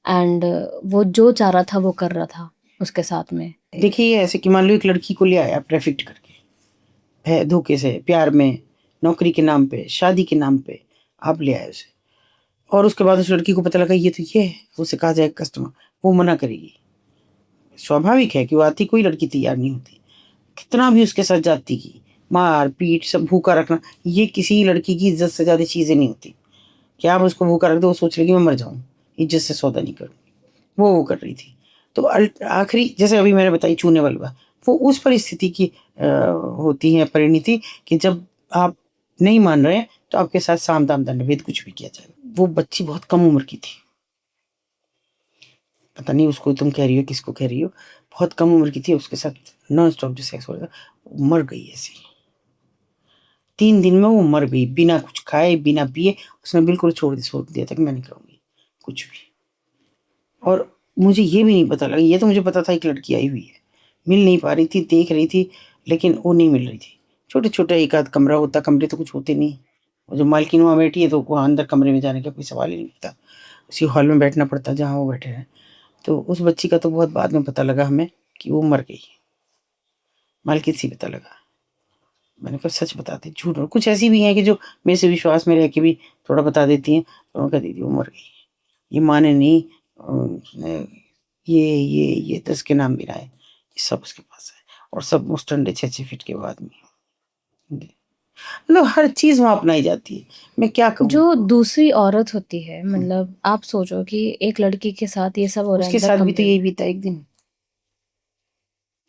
एंड वो जो चाह रहा था वो कर रहा था उसके साथ में। देखिए ऐसे कि मान लो एक लड़की को ले आया ट्रैफिक करके, है धोखे से, प्यार में, नौकरी के नाम पे, शादी के नाम पे आप ले आए उसे, और उसके बाद उस लड़की को पता लगा ये तो ये है, उसे कहा जाए कस्टमर, वो मना करेगी। स्वाभाविक है कि वो आती कोई लड़की तैयार नहीं होती, कितना भी उसके साथ जाती की मार पीट सब, भूखा रखना, ये किसी लड़की की इज्जत से ज़्यादा चीज़ें नहीं होती। क्या आप उसको भूखा रख दो, वो सोच लेगी मैं मर जाऊँ, इज्जत से सौदा नहीं करूँ। वो कर रही थी। तो आखिरी जैसे अभी मैंने बताई चूने वाली बात, वो उस परिस्थिति की होती है परिणति कि जब आप नहीं मान रहे तो आपके साथ साम दाम दंड भेद कुछ भी किया जाएगा। वो बच्ची बहुत कम उम्र की थी, पता नहीं उसको तुम कह रही हो किसको कह रही हो, बहुत कम उम्र की थी, उसके साथ नॉन स्टॉप जो सेक्स हो रहा था, मर गई ऐसी। 3 दिन में वो मर गई, बिना कुछ खाए बिना पिए। उसने बिल्कुल छोड़ दिया था कि मैं नहीं करूँगी कुछ भी। और मुझे ये भी नहीं पता लगा, ये तो मुझे पता था एक लड़की आई हुई है, मिल नहीं पा रही थी, देख रही थी लेकिन वो नहीं मिल रही थी। छोटे-छोटे एक आध कमरा होता, कमरे तो कुछ होते नहीं। वो जो मालकिन वहाँ बैठी है तो वहाँ अंदर कमरे में जाने का कोई सवाल ही नहीं उठता। उसी हॉल में बैठना पड़ता जहाँ वो बैठे हैं। तो उस बच्ची का तो बहुत बाद में पता लगा हमें कि वो मर गई। मालकिन से ही पता लगा। मैंने कहा सच बताते झूठ, और कुछ ऐसी भी हैं कि जो मेरे से विश्वास में रह के भी थोड़ा बता देती हैं। तो उन्होंने कहा दीदी वो मर गई, ये माने नहीं, ये 10 के नाम भी रहा है, सब उसके पास है और सब उस ठंडे 6-6 फीट के बाद में। मतलब हर चीज़ वहाँ अपनाई जाती है। मैं क्या कहूँ? जो दूसरी औरत होती है, मतलब आप सोचो कि एक लड़की के साथ ये सब हो रहा है उसके इन द साथ भी तो कंपेयर। यही बीता एक दिन।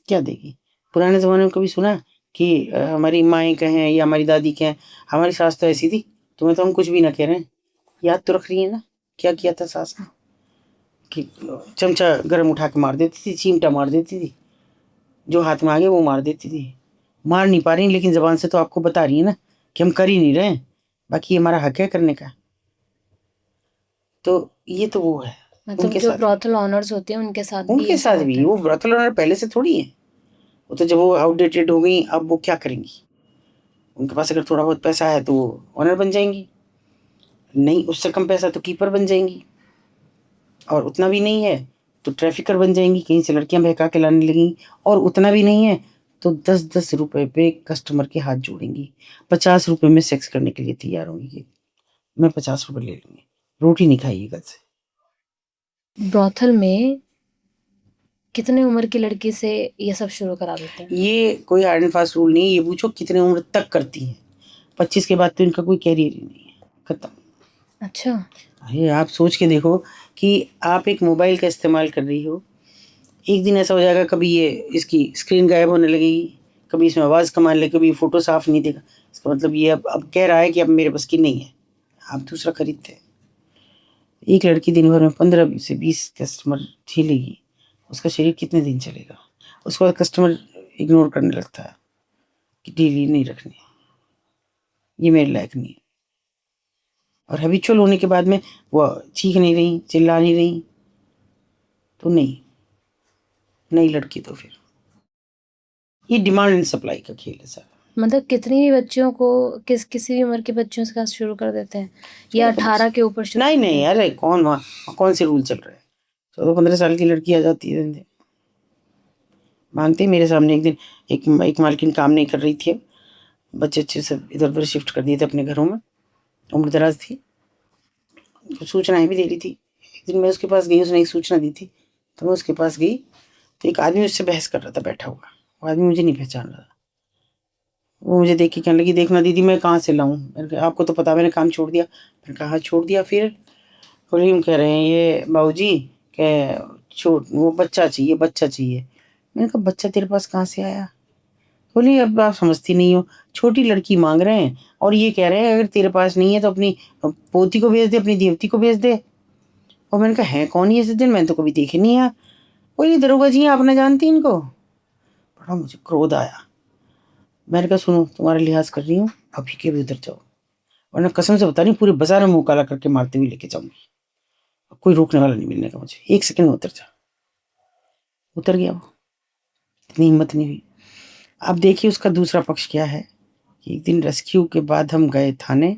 क्या देगी? पुराने ज़माने में कभी सुना कि हमारी माएँ कहें या हमारी दादी कहें, हमारी सास तो ऐसी थी, तुम्हें तो हम कुछ भी ना कह रहे हैं। याद तो रख रही है ना, क्या किया था सास ने? कि चमचा गरम उठा के मार देती थी, चिमटा मार देती थी, जो हाथ में आ गया वो मार देती थी। मार नहीं पा रही लेकिन ज़बान से तो आपको बता रही है ना कि हम कर ही नहीं रहे हैं, बाकी ये हमारा हक है करने का। तो ये तो वो है, मतलब उनके जो साथ भी। ब्रॉथल ओनर्स होते हैं उनके साथ भी उनके ऐसा साथ होता भी, है। वो ब्रोथल ओनर पहले से थोड़ी है। वो तो जब वो आउटडेटेड हो गई, अब वो क्या करेंगी? उनके पास अगर थोड़ा बहुत पैसा है तो वो ओनर बन जाएंगी, नहीं उससे कम पैसा तो कीपर बन जाएंगी, और उतना भी नहीं है तो ट्रैफिकर बन जाएंगी, कहीं से लड़कियां बहका के लाने लगेंगी, और उतना भी नहीं है तो 10-10 रुपए पे कस्टमर के हाथ जोड़ेंगी, 50 रुपए में सेक्स करने के लिए तैयार होंगी कि मैं 50 रुपए ले लूंगी, रोटी नहीं खाइएगा से। ब्रॉथल में कितने उम्र की लड़की से ये सब शुरू करा देते हैं? ये कोई हार्ड एंड फास्ट रूल नहीं है, ये पूछो कितने उम्र तक करती हैं। 25 के बाद तो इनका कोई कैरियर ही नहीं है, खत्म। अच्छा। अरे आप सोच के देखो कि आप एक मोबाइल का इस्तेमाल कर रही हो, एक दिन ऐसा हो जाएगा कभी ये इसकी स्क्रीन गायब होने लगेगी, कभी इसमें आवाज़ कम आने लगेगी, कभी फ़ोटो साफ नहीं देगा। इसका मतलब ये अब कह रहा है कि अब मेरे बस की नहीं है, आप दूसरा खरीदते हैं। एक लड़की दिन भर में 15 से 20 कस्टमर झेलेगी, उसका शरीर कितने दिन चलेगा? उसके बाद कस्टमर इग्नोर करने लगता है कि डेली नहीं रखनी, ये मेरे लायक नहीं है। और हैबिचुअल होने के बाद में वो चीख नहीं रही, चिल्ला नहीं रही, तो नहीं, नई लड़की तो फिर ये डिमांड एंड सप्लाई का खेल है सारा। मतलब कितनी भी बच्चियों को किसी भी उम्र के बच्चों के साथ शुरू कर देते हैं, या 18 के ऊपर शुरू नहीं करते नहीं, हैं? अरे कौन वहाँ कौन से रूल चल रहे हैं? 14-15 साल की लड़की आ जाती है धंधे मांगते ही। मेरे सामने एक दिन एक मालकिन काम नहीं कर रही थी, बच्चे अच्छे सब इधर उधर शिफ्ट कर दिए थे अपने घरों में, उम्र दराज थी, कुछ सूचनाएं भी दे रही थी। एक दिन मैं उसके पास गई, उसने एक सूचना दी थी, तो मैं उसके पास गई, तो एक आदमी उससे बहस कर रहा था बैठा हुआ। वो आदमी मुझे नहीं पहचान रहा, वो मुझे देख के कहने लगी, देखना दीदी मैं कहाँ से लाऊं? मैंने कहा आपको तो पता, मैंने काम छोड़ दिया। मैंने कहा हाँ छोड़ दिया फिर? बोले यूँ कह रहे हैं ये बाबूजी कि छोड़, वो बच्चा चाहिए, बच्चा चाहिए। मैंने कहा बच्चा तेरे पास कहाँ से आया? बोली अब आप समझती नहीं हो, छोटी लड़की मांग रहे हैं और ये कह रहे हैं अगर तेरे पास नहीं है तो अपनी पोती को भेज दे, अपनी देवती को भेज दे। और मैंने कहा है कौन ये सज्जन, मैंने तो कभी देखे नहीं है। बोली दरोगा जी आप ना जानती इनको। बड़ा मुझे क्रोध आया। मैंने कहा सुनो तुम्हारा लिहाज कर रही हूँ, अभी के भी उधर जाओ, वरना कसम से बता रही हूँ पूरे बाजार में मुंह काला करके मारते हुए लेके जाऊंगी, कोई रोकने वाला नहीं मिलने का मुझे, 1 सेकंड में उतर जा। उतर गया वो, इतनी हिम्मत नहीं हुई। अब देखिए उसका दूसरा पक्ष क्या है कि एक दिन रेस्क्यू के बाद हम गए थाने,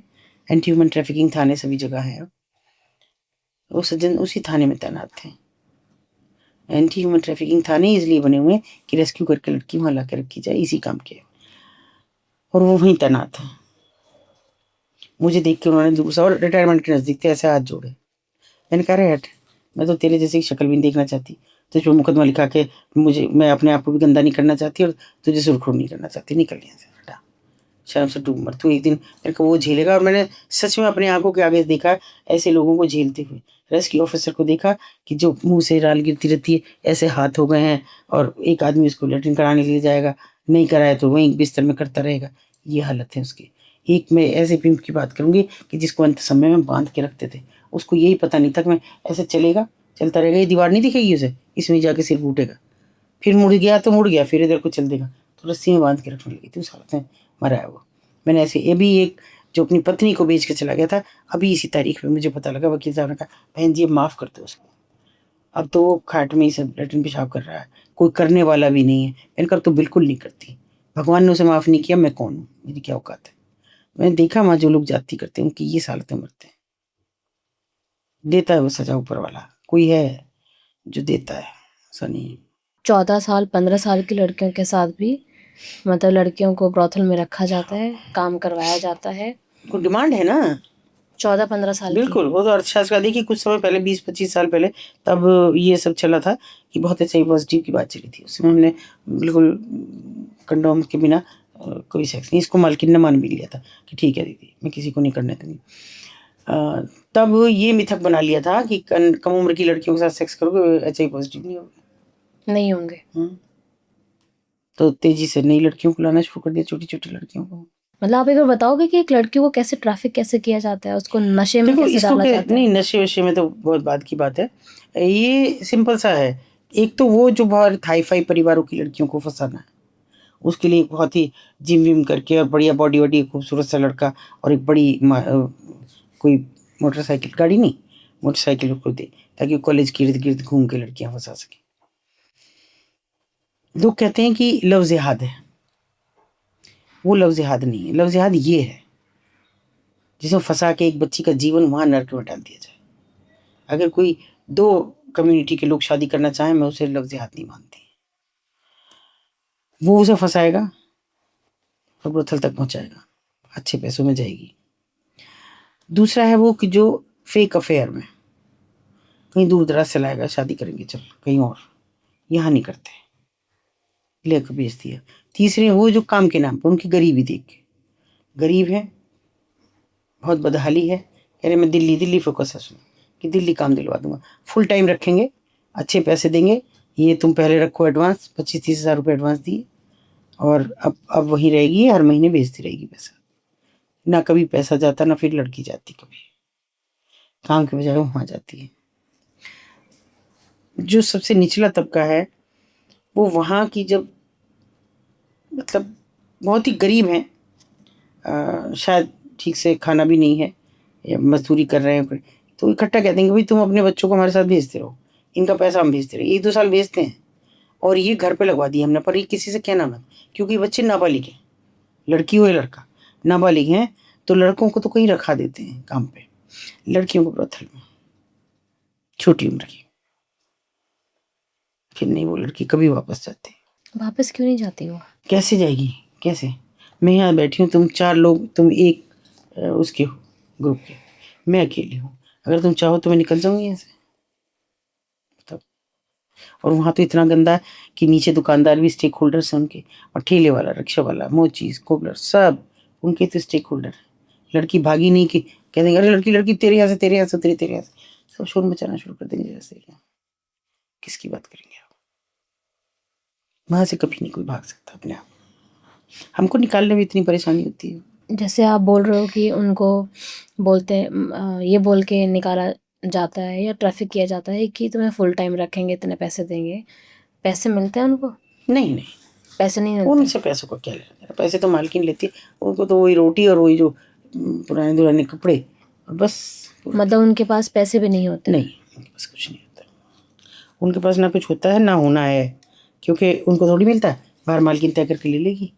एंटी ह्यूमन ट्रैफिकिंग थाने सभी जगह है अब। वो सज्जन उसी थाने में तैनात थे। एंटी ह्यूमन ट्रैफिकिंग थाने इसलिए बने हुए हैं कि रेस्क्यू करके लड़की वहाँ ला के रखी जाए, इसी काम के, और वो वहीं तैनात है। मुझे देख के उन्होंने दूसरा, और रिटायरमेंट के नज़दीक थे, ऐसे हाथ जोड़े। मैंने कहा हट, मैं तो तेरे जैसे की शक्ल भी नहीं देखना चाहती, तुझ पर मुकदमा लिखा के मुझे, मैं अपने आप को भी गंदा नहीं करना चाहती और तुझे सुरखरूल नहीं करना चाहती, निकल यहाँ से, हटा, शर्म से डूब मर तू। एक दिन मेरे को वो झेलेगा। और मैंने सच में अपनी आंखों के आगे देखा ऐसे लोगों को झेलते हुए। रेस्क्यू ऑफिसर को देखा कि जो मुंह से राल गिरती रहती है, ऐसे हाथ हो गए हैं, और एक आदमी उसको लेटरिन कराने ले जाएगा, नहीं कराया तो वहीं बिस्तर में करता रहेगा, ये हालत है उसकी। एक मैं ऐसे पिंप की बात करूंगी कि जिसको अंत समय में बांध के रखते थे, उसको यही पता नहीं था कि मैं ऐसे चलेगा, चलता रहेगा, ये दीवार नहीं दिखेगी उसे, इसमें जाके सिर फूटेगा, फिर मुड़ गया तो मुड़ गया, फिर इधर को चल देगा, तो रस्सी में बांध के रखने लगी थी, उस हालत में मरा है वो। मैंने ऐसे, ये भी एक जो अपनी पत्नी को बेच के चला गया था, अभी इसी तारीख में मुझे पता लगा, वकील साहब ने कहा बहन जी अब माफ़ कर दो उसको, अब तो वो खाट में ही सब लेटरिन पेशाब कर रहा है, कोई करने वाला भी नहीं है। मैंने कहा तो बिल्कुल नहीं करती, भगवान ने उसे माफ़ नहीं किया, मैं कौन हूँ, मेरी क्या औकात है? मैंने देखा वहाँ जो लोग जाती करते हैं उनकी ये हालतें मरते हैं। देता है वो सजा ऊपर वाला, कोई है जो देता है, ऐसा नहीं है। 14 साल 15 साल की लड़कियों के साथ भी मतलब लड़कियों को ब्रॉथल में रखा जाता है, काम करवाया जाता है। कोई डिमांड है ना, 14-15 साल की। बिल्कुल। वो तो अर्थशास्त्र का देखिए, कुछ समय पहले 20-25 साल पहले तब ये सब चला था कि बहुत सही पॉजिटिव की बात चली थी, उसमें हमने बिल्कुल कंडोम के बिना कोई सेक्स नहीं। इसको मालकिन ने मान भी लिया था कि ठीक है दीदी, मैं किसी को नहीं करने दूंगी। तब ये मिथक बना लिया था कि कम उम्र की लड़कियों के साथ सेक्स करोगे HIV पॉजिटिव नहीं होगा। नहीं होंगे। तो तेजी से नई लड़कियों को लाना शुरू कर दिया, छोटी छोटी लड़कियों को। मतलब आप एक बार बताओगे कि एक लड़की को कैसे ट्रैफिक कैसे किया जाता है, उसको नशे में देखो कैसे इसको डाला जाता है? नहीं, नशे वशे में तो बहुत बाद की बात है। ये सिंपल सा है। एक तो वो जो बहुत हाई फाई परिवारों की लड़कियों को फंसाना है, उसके लिए बहुत ही जिम विम करके और बढ़िया बॉडी वॉडी खूबसूरत सा लड़का और एक बड़ी कोई मोटरसाइकिल, गाड़ी नहीं मोटरसाइकिल को दे, ताकि कॉलेज के इर्द गिर्द घूम के लड़कियां फंसा सके। लोग कहते हैं कि लव जिहाद है, वो लव जिहाद नहीं है। लव जिहाद ये है जिसमें फंसा के एक बच्ची का जीवन वहां नर्क में डाल दिया जाए। अगर कोई दो कम्युनिटी के लोग शादी करना चाहें, मैं उसे लव जिहाद नहीं मानती। वो उसे फंसाएगा और ब्रोथल तक पहुंचाएगा, अच्छे पैसों में जाएगी। दूसरा है वो कि जो फेक अफेयर में कहीं दूर दराज से लाएगा, शादी करेंगे चल कहीं और, यहाँ नहीं करते, लेकर बेच दिया। तीसरे वो जो काम के नाम पर उनकी गरीबी देख के, गरीब है, बहुत बदहाली है, कह रहे मैं दिल्ली फोकस है सुन कि दिल्ली काम दिलवा दूंगा, फुल टाइम रखेंगे, अच्छे पैसे देंगे, ये तुम पहले रखो एडवांस 25-30 हज़ार रुपये एडवांस दिए, और अब वहीं रहेगी, हर महीने भेजती रहेगी पैसा। ना कभी पैसा जाता, ना फिर लड़की जाती, कभी काम के बजाय वहाँ जाती है। जो सबसे निचला तबका है वो वहाँ की, जब मतलब बहुत ही गरीब हैं, शायद ठीक से खाना भी नहीं है या मजदूरी कर रहे हैं, तो इकट्ठा कहते हैं कि भाई तुम अपने बच्चों को हमारे साथ भेजते रहो, इनका पैसा हम भेजते रहे। 1-2 साल भेजते हैं और ये घर पे लगवा दिया हमने, पर ये किसी से कहना मत, क्योंकि बच्चे नाबालिग हैं, लड़की हो या लड़का नाबालिग हैं, तो लड़कों को तो कहीं रखा देते हैं काम पे, लड़कियों को ब्रोथल में, छोटी उम्र की। फिर नहीं वो लड़की कभी वापस जाती। वापस क्यों नहीं जाती वो? कैसे जाएगी, कैसे? मैं यहाँ बैठी हूँ, तुम 4 लोग, तुम एक उसके हो ग्रुप के, मैं अकेली हूँ। अगर तुम चाहो तो मैं निकल जाऊंगी यहाँ से, तब। और वहाँ तो इतना गंदा है कि नीचे दुकानदार भी स्टेक होल्डर्स हैं उनके, और ठेले वाला, रिक्शा वाला, मोचीज, कोबलर, सब उनके तो स्टेक होल्डर है। लड़की भागी नहीं कि कह देंगे अरे लड़की तेरे यहाँ से, तेरे यहाँ से, तेरे यहाँ से, सब शोर मचाना शुरू कर देंगे। जैसे किसकी बात करेंगे आप? वहाँ से कभी नहीं कोई भाग सकता अपने आप। हमको निकालने में इतनी परेशानी होती है। जैसे आप बोल रहे हो कि उनको बोलते हैं, ये बोल के निकाला जाता है या ट्रैफिक किया जाता है कि तुम्हें फुल टाइम रखेंगे, इतने पैसे देंगे। पैसे मिलते हैं उनको? नहीं, पैसे नहीं मिलते। उनसे पैसों का क्या लेना देना, पैसे तो मालकिन लेती है, उनको तो वही रोटी और वही जो पुराने दुराने कपड़े, और बस। मतलब उनके पास पैसे भी नहीं होते? नहीं, उनके पास कुछ नहीं होता। उनके पास ना कुछ होता है ना होना है, क्योंकि उनको थोड़ी मिलता है, बाहर मालकिन तय करके ले लेगी।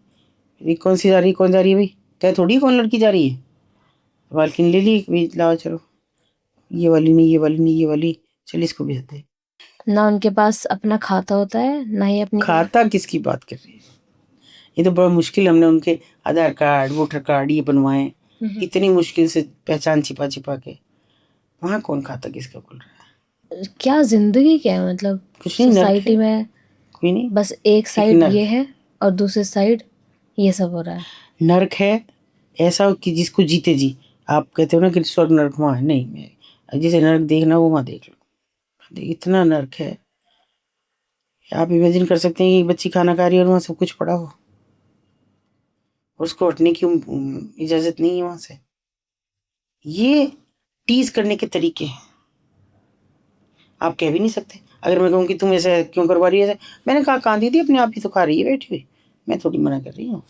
ये कौन सी जा रही है, कौन जा रही है भाई, तय थोड़ी कौन लड़की जा रही है, मालकिन ले ली भाई, लाओ चलो, ये वाली नहीं, ये वाली नहीं, ये वाली, चल इसको भेजते। ना उनके पास अपना खाता होता है, ना ही अपनी। खाता किसकी बात कर रही है? ये तो बड़ा मुश्किल, हमने उनके आधार कार्ड, वोटर कार्ड ये बनवाए, इतनी मुश्किल से पहचान छिपा छिपा के। वहाँ कौन खाता किसका खुल रहा है? क्या जिंदगी क्या है, मतलब कुछ नहीं, नर्क सोसाइटी है। में कोई नहीं, बस एक साइड नर्क। ये है और दूसरे साइड ये सब हो रहा है। नर्क है ऐसा कि जिसको जीते जी, आप कहते हो ना कि स्वर्ग नर्क वहाँ है, नहीं, मैं जिसे नर्क देखना वो वहाँ देख लो। इतना नर्क है, आप इमेजिन कर सकते हैं कि बच्ची खाना खा रही है और वहाँ सब कुछ पड़ा हो, उसको हटने की इजाजत नहीं है वहां से। ये टीज करने के तरीके हैं, आप कह भी नहीं सकते। अगर मैं कहूँ कि तुम ऐसे क्यों करवा रही है ऐसे, मैंने कहा कहाँ दीदी अपने आप ही तो खा रही है बैठी हुई, मैं थोड़ी मना कर रही हूँ।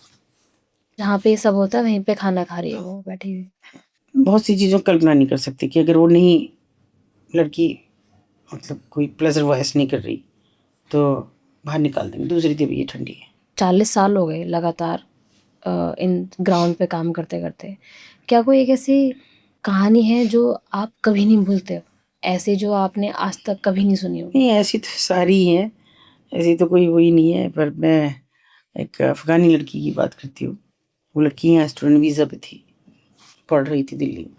जहाँ पे ये सब होता है वहीं पे खाना खा रही है वो बैठी हुई। बहुत सी चीज़ों की कल्पना नहीं कर सकती कि अगर वो नहीं, लड़की मतलब कोई प्लेजर वॉइस नहीं कर रही तो बाहर निकाल देंगे, दूसरी थी ये ठंडी है। 40 साल हो गए लगातार इन ग्राउंड पे काम करते करते। क्या कोई एक ऐसी कहानी है जो आप कभी नहीं भूलते हो, ऐसी जो आपने आज तक कभी नहीं सुनी हो? नहीं, ऐसी तो सारी हैं, ऐसी तो कोई वही नहीं है, पर मैं एक अफ़गानी लड़की की बात करती हूँ। वो लड़की यहाँ स्टूडेंट वीज़ा पे थी, पढ़ रही थी दिल्ली में।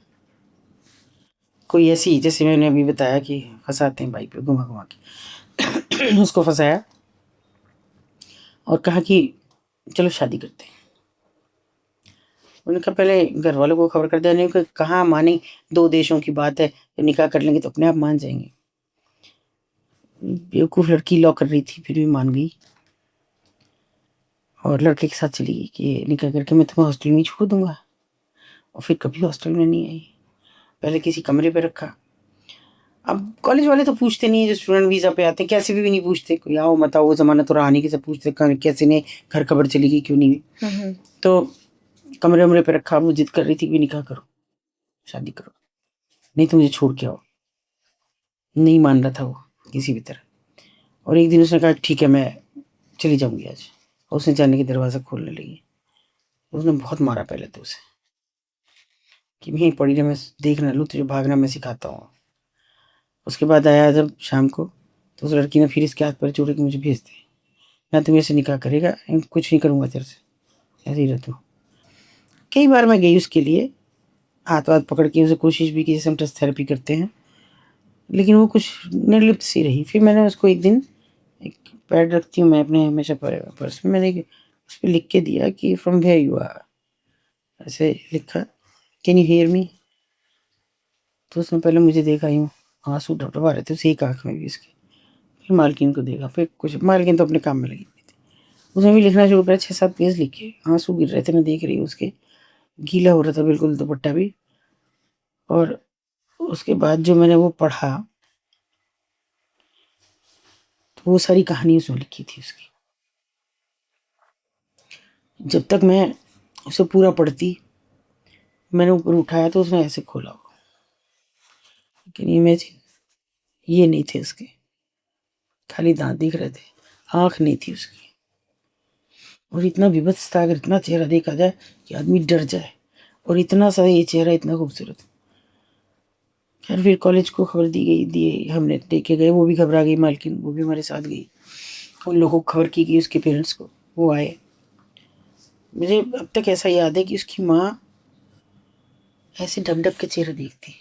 कोई ऐसी, जैसे मैंने अभी बताया कि फंसाते हैं बाइक पे घुमा घुमा के उसको फंसाया और कहा कि चलो शादी करते हैं। उन्होंने कहा पहले घर वालों को खबर कर दिया, नहीं कहाँ माने, 2 देशों की बात है, तो निकाह कर लेंगे तो अपने आप मान जाएंगे। बेवकूफ़ लड़की लॉ कर रही थी, फिर भी मान गई और लड़के के साथ चली गई कि निकाह करके मैं तुम्हें हॉस्टल में ही छोड़ दूंगा। और फिर कभी हॉस्टल में नहीं आई, पहले किसी कमरे पे रखा। अब कॉलेज वाले तो पूछते नहीं है, जो स्टूडेंट वीज़ा पे आते हैं कैसे भी नहीं पूछते, कोई आओ मत आओ, वो ज़माना तो रहा नहीं कि सब पूछते कैसे ने घर खबर चली गई क्यों नहीं हुई। तो कमरे वमरे पे रखा। वो जिद कर रही थी कि निकाह करो, शादी करो, नहीं तो मुझे छोड़ के आओ। नहीं मान रहा था वो किसी भी तरह। और एक दिन उसने कहा ठीक है मैं चली जाऊंगी आज। और उसने जाने की दरवाज़ा खोलने लगी। उसने बहुत मारा पहले तो उसे कि यहीं पड़ी रहे, मैं देख ना लूँ, तुझे भागना मैं सिखाता हूँ। उसके बाद आया जब शाम को, तो उस लड़की ने फिर इसके हाथ पर जोड़े कि मुझे भेज दे, ना तो मेरे से निकाह करेगा, कुछ नहीं करूँगा तेरे से, ऐसे ही रह तू। कई बार मैं गई उसके लिए, हाथ वाथ पकड़ के उसे कोशिश भी की जैसे हम टच थेरेपी करते हैं, लेकिन वो कुछ निर्लिप्त सी रही। फिर मैंने उसको एक दिन, एक पैड रखती हूँ मैं अपने हमेशा पर्स में, मैंने उस पर लिख के दिया कि फ्रॉम वेयर यू आर, ऐसे लिखा, कैन यू हियर मी। तो उसने पहले मुझे देखा, यूँ आंसू ढपढपा रहे थे उसे एक आँख में भी इसके। फिर मालकिन को देखा, फिर कुछ, मालकिन तो अपने काम में लगी हुई थी। उसने भी लिखना शुरू करा, 6-7 पेज लिखे, आंसू गिर रहे थे, मैं देख रही हूँ उसके, गीला हो रहा था बिल्कुल दुपट्टा भी। और उसके बाद जो मैंने वो पढ़ा, तो वो सारी कहानी उसमें लिखी थी उसकी। जब तक मैं उसे पूरा पढ़ती, मैंने ऊपर उठाया तो उसने ऐसे खोला हुआ, लेकिन इमेजिन ये नहीं थे उसके, खाली दांत दिख रहे थे, आँख नहीं थी उसकी। और इतना विभत्स था, अगर इतना चेहरा देखा जाए कि आदमी डर जाए, और इतना सा ये चेहरा इतना खूबसूरत। खैर फिर कॉलेज को खबर दी गई, दिए हमने, देखे गए, वो भी घबरा गई मालकिन, वो भी हमारे साथ गई। उन लोगों को खबर की गई, उसके पेरेंट्स को, वो आए। मुझे अब तक ऐसा याद है कि उसकी माँ ऐसे ढक ढक के चेहरा देखती।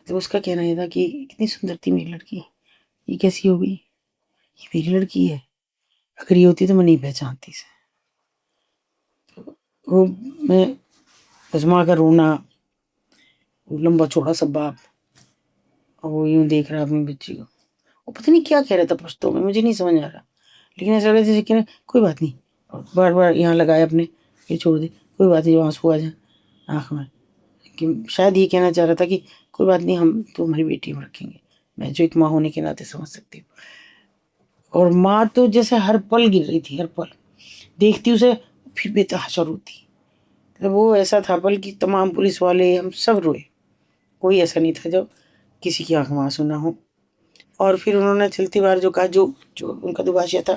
तो उसका कहना ये था कि कितनी सुंदर थी मेरी लड़की, ये कैसी हो गई, ये मेरी लड़की है, अगर ये होती तो मैं नहीं पहचानती इसे। तो वो मैं अजमा का रोना, वो लंबा चौड़ा सा बाप, और वो यूं देख रहा अपनी बच्ची को। वो पता नहीं क्या कह रहा था पश्तो में, मुझे नहीं समझ आ रहा, लेकिन ऐसा लग रहा जैसे कि कोई बात नहीं, और बार बार यहाँ लगाया अपने, ये छोड़ दे, कोई बात नहीं, जो आंसू आ जाए आँख में, कि शायद ये कहना चाह रहा था कि कोई बात नहीं, हम तो हमारी बेटी में रखेंगे, मैं जो एक माँ होने के नाते समझ सकती हूँ। और माँ तो जैसे हर पल गिर रही थी, हर पल देखती उसे, फिर बेतहाशा रोती। मतलब वो ऐसा था पल कि तमाम पुलिस वाले हम सब रोए, कोई ऐसा नहीं था जो किसी की आँख में आंसू ना हो। और फिर उन्होंने चलती बार जो कहा, जो जो उनका दुभाषिया था,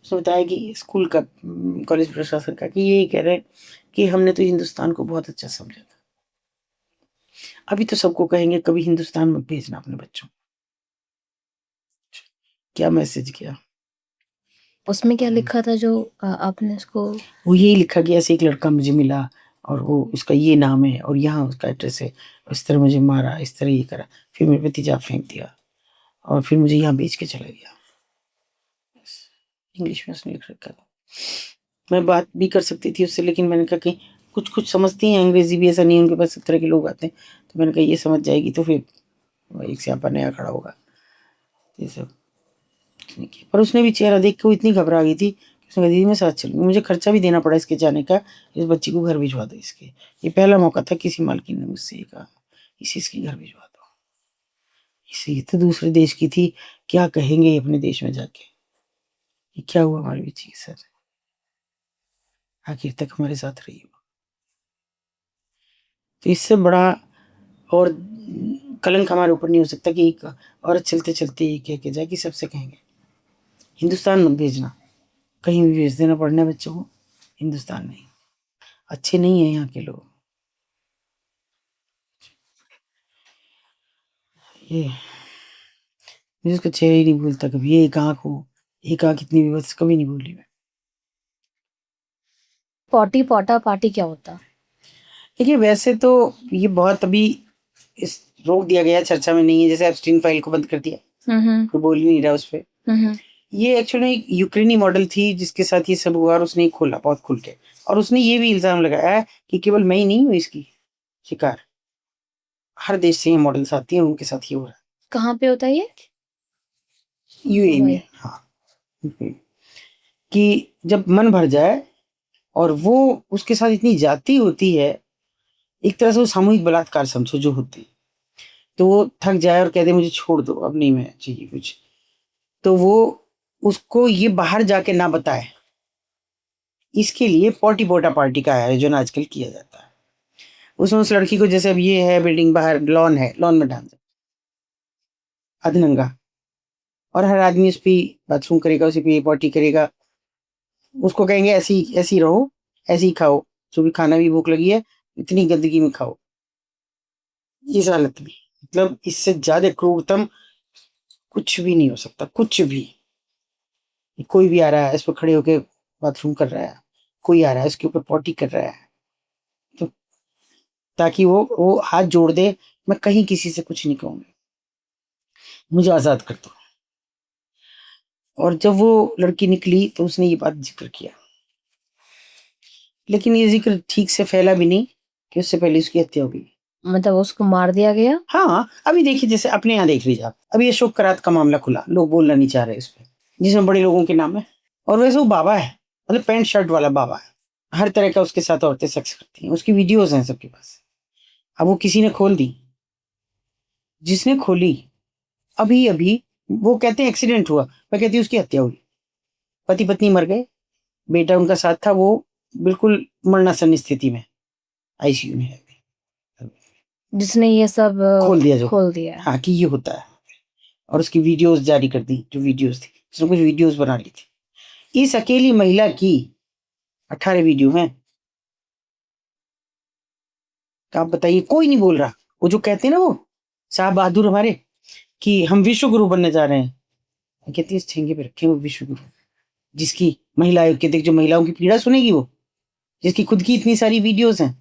उसने बताया कि स्कूल का, कॉलेज प्रशासन का, कि यही कह रहे हैं कि हमने तो हिंदुस्तान को बहुत अच्छा समझा था, अभी तो सबको कहेंगे कभी हिंदुस्तान में भेजना अपने बच्चों। क्या मैसेज किया। उसमें क्या लिखा था जो आपने उसको? वो यही लिखा कि ऐसे एक लड़का मुझे मिला, और वो उसका ये नाम है, और यहाँ उसका एड्रेस है, इस तरह मुझे मारा, इस तरह ये करा, फिर मेरे पे तेजाब फेंक दिया, और फिर मुझे यहाँ बेच के चला गया। इंग्लिश में उसने लिख रखा था। मैं बात भी कर सकती थी उससे, लेकिन मैंने कहा कि कुछ कुछ समझती हैं अंग्रेजी भी, ऐसा नहीं है उनके पास 70 के लोग आते हैं, तो मैंने कहा ये समझ जाएगी तो फिर एक स्यापा नया खड़ा होगा, ये सब नहीं किया। पर उसने भी चेहरा देख के वो इतनी घबरा गई थी, उसने कहा दीदी मैं साथ चलूँगी, मुझे खर्चा भी देना पड़ा इसके जाने का, इस बच्ची को घर भिजवा दो इसके। ये पहला मौका था किसी मालकिन ने मुझसे ये कहा, इसे इसके घर भिजवा दो, इसे, ये तो दूसरे देश की थी, क्या कहेंगे अपने देश में जाके, ये क्या हुआ हमारी बच्ची के साथ, आखिर तक हमारे साथ रही हो। तो इससे बड़ा और कलंक हमारे ऊपर नहीं हो सकता कि एक औरत चलते चलते ये कह के जाए कि सबसे कहेंगे हिंदुस्तान मत भेजना, कहीं भी भेज देना पढ़ने बच्चों को, हिंदुस्तान नहीं, अच्छे नहीं है यहाँ के लोग। ये मुझे उसका चेहरा ही नहीं भूलता कभी, ये एक आँख हो, एक आँख इतनी विवश कभी नहीं भूली मैं। पॉटी पोटा पार्टी क्या होता? देखिए वैसे तो ये बहुत अभी इस रोक दिया गया, चर्चा में नहीं है, जैसे एप्स्टीन फाइल को बंद कर दिया, कोई बोल ही नहीं रहा उस पर। ये एक्चुअली एक यूक्रेनी मॉडल थी जिसके साथ ये सब हुआ, और उसने खोला बहुत खुल के, और उसने ये भी इल्जाम लगाया कि केवल मैं ही नहीं हूँ इसकी शिकार, हर देश से ये मॉडल्स आती हैं, उनके साथ ये हो रहा कहाँ पे होता है ये? है यूएई में। दुबई। हाँ, कि जब मन भर जाए और वो उसके साथ इतनी जाती होती है, एक तरह से वो सामूहिक बलात्कार समझो जो होती है, तो वो थक जाए और कह दे मुझे छोड़ दो, अब नहीं मैं चाहिए कुछ, तो वो उसको ये बाहर जाके ना बताए, इसके लिए पोटी पोटा पार्टी का आयोजन आजकल किया जाता है। उसमें उस लड़की को, जैसे अब ये है बिल्डिंग, बाहर लॉन है, लॉन में डाल दे अधनंगा, और हर आदमी उस पर बाथरूम करेगा, उसी पे पोटी करेगा, उसको कहेंगे ऐसी ऐसी रहो, ऐसी ही खाओ, जो भी खाना भी भूख लगी है इतनी गंदगी में खाओ, इस हालत में। मतलब इससे ज्यादा क्रूरतम कुछ भी नहीं हो सकता, कुछ भी। कोई भी आ रहा है इस पर खड़े होके बाथरूम कर रहा है, कोई आ रहा है इसके ऊपर पॉटी कर रहा है, तो ताकि वो हाथ जोड़ दे, मैं कहीं किसी से कुछ नहीं कहूंगा, मुझे आजाद कर दो। और जब वो लड़की निकली तो उसने ये बात जिक्र किया, लेकिन ये जिक्र ठीक से फैला भी नहीं कि उससे पहले उसकी हत्या हो गई। मतलब उसको मार दिया गया? हाँ, अभी देखिए, जैसे अपने यहाँ देख लीजिए आप, अभी अशोक करात का मामला खुला, लोग बोलना नहीं चाह रहे इस पे, जिसमें बड़े लोगों के नाम है, और वैसे वो बाबा है, मतलब पैंट शर्ट वाला बाबा है, हर तरह का उसके साथ औरतें सेक्स करती हैं, उसकी वीडियोज हैं सबके पास। अब वो किसी ने खोल दी, जिसने खोली अभी अभी, वो कहते हैं एक्सीडेंट हुआ, मैं कहती हूँ उसकी हत्या हुई, पति पत्नी मर गए, बेटा उनका साथ था, वो बिल्कुल मरणासन स्थिति में आईसीयू में है अभी। जिसने ये सब खोल दिया जो, खोल दिया है। हाँ, कि ये होता है, और उसकी वीडियोस जारी कर दी, जो वीडियोस थी, उसने कुछ वीडियोस बना ली थी, इस अकेली महिला की 18 वीडियो हैं। तो आप बताइए, कोई नहीं बोल रहा। वो जो कहते हैं ना, वो साहब बहादुर हमारे, कि हम विश्व गुरु बनने जा रहे हैं, मैं कहती है इस ठेंगे पे रखे वो विश्व गुरु, जिसकी महिला आयोग के देख, जो महिलाओं की पीड़ा सुनेगी वो, जिसकी खुद की इतनी सारी वीडियोस हैं,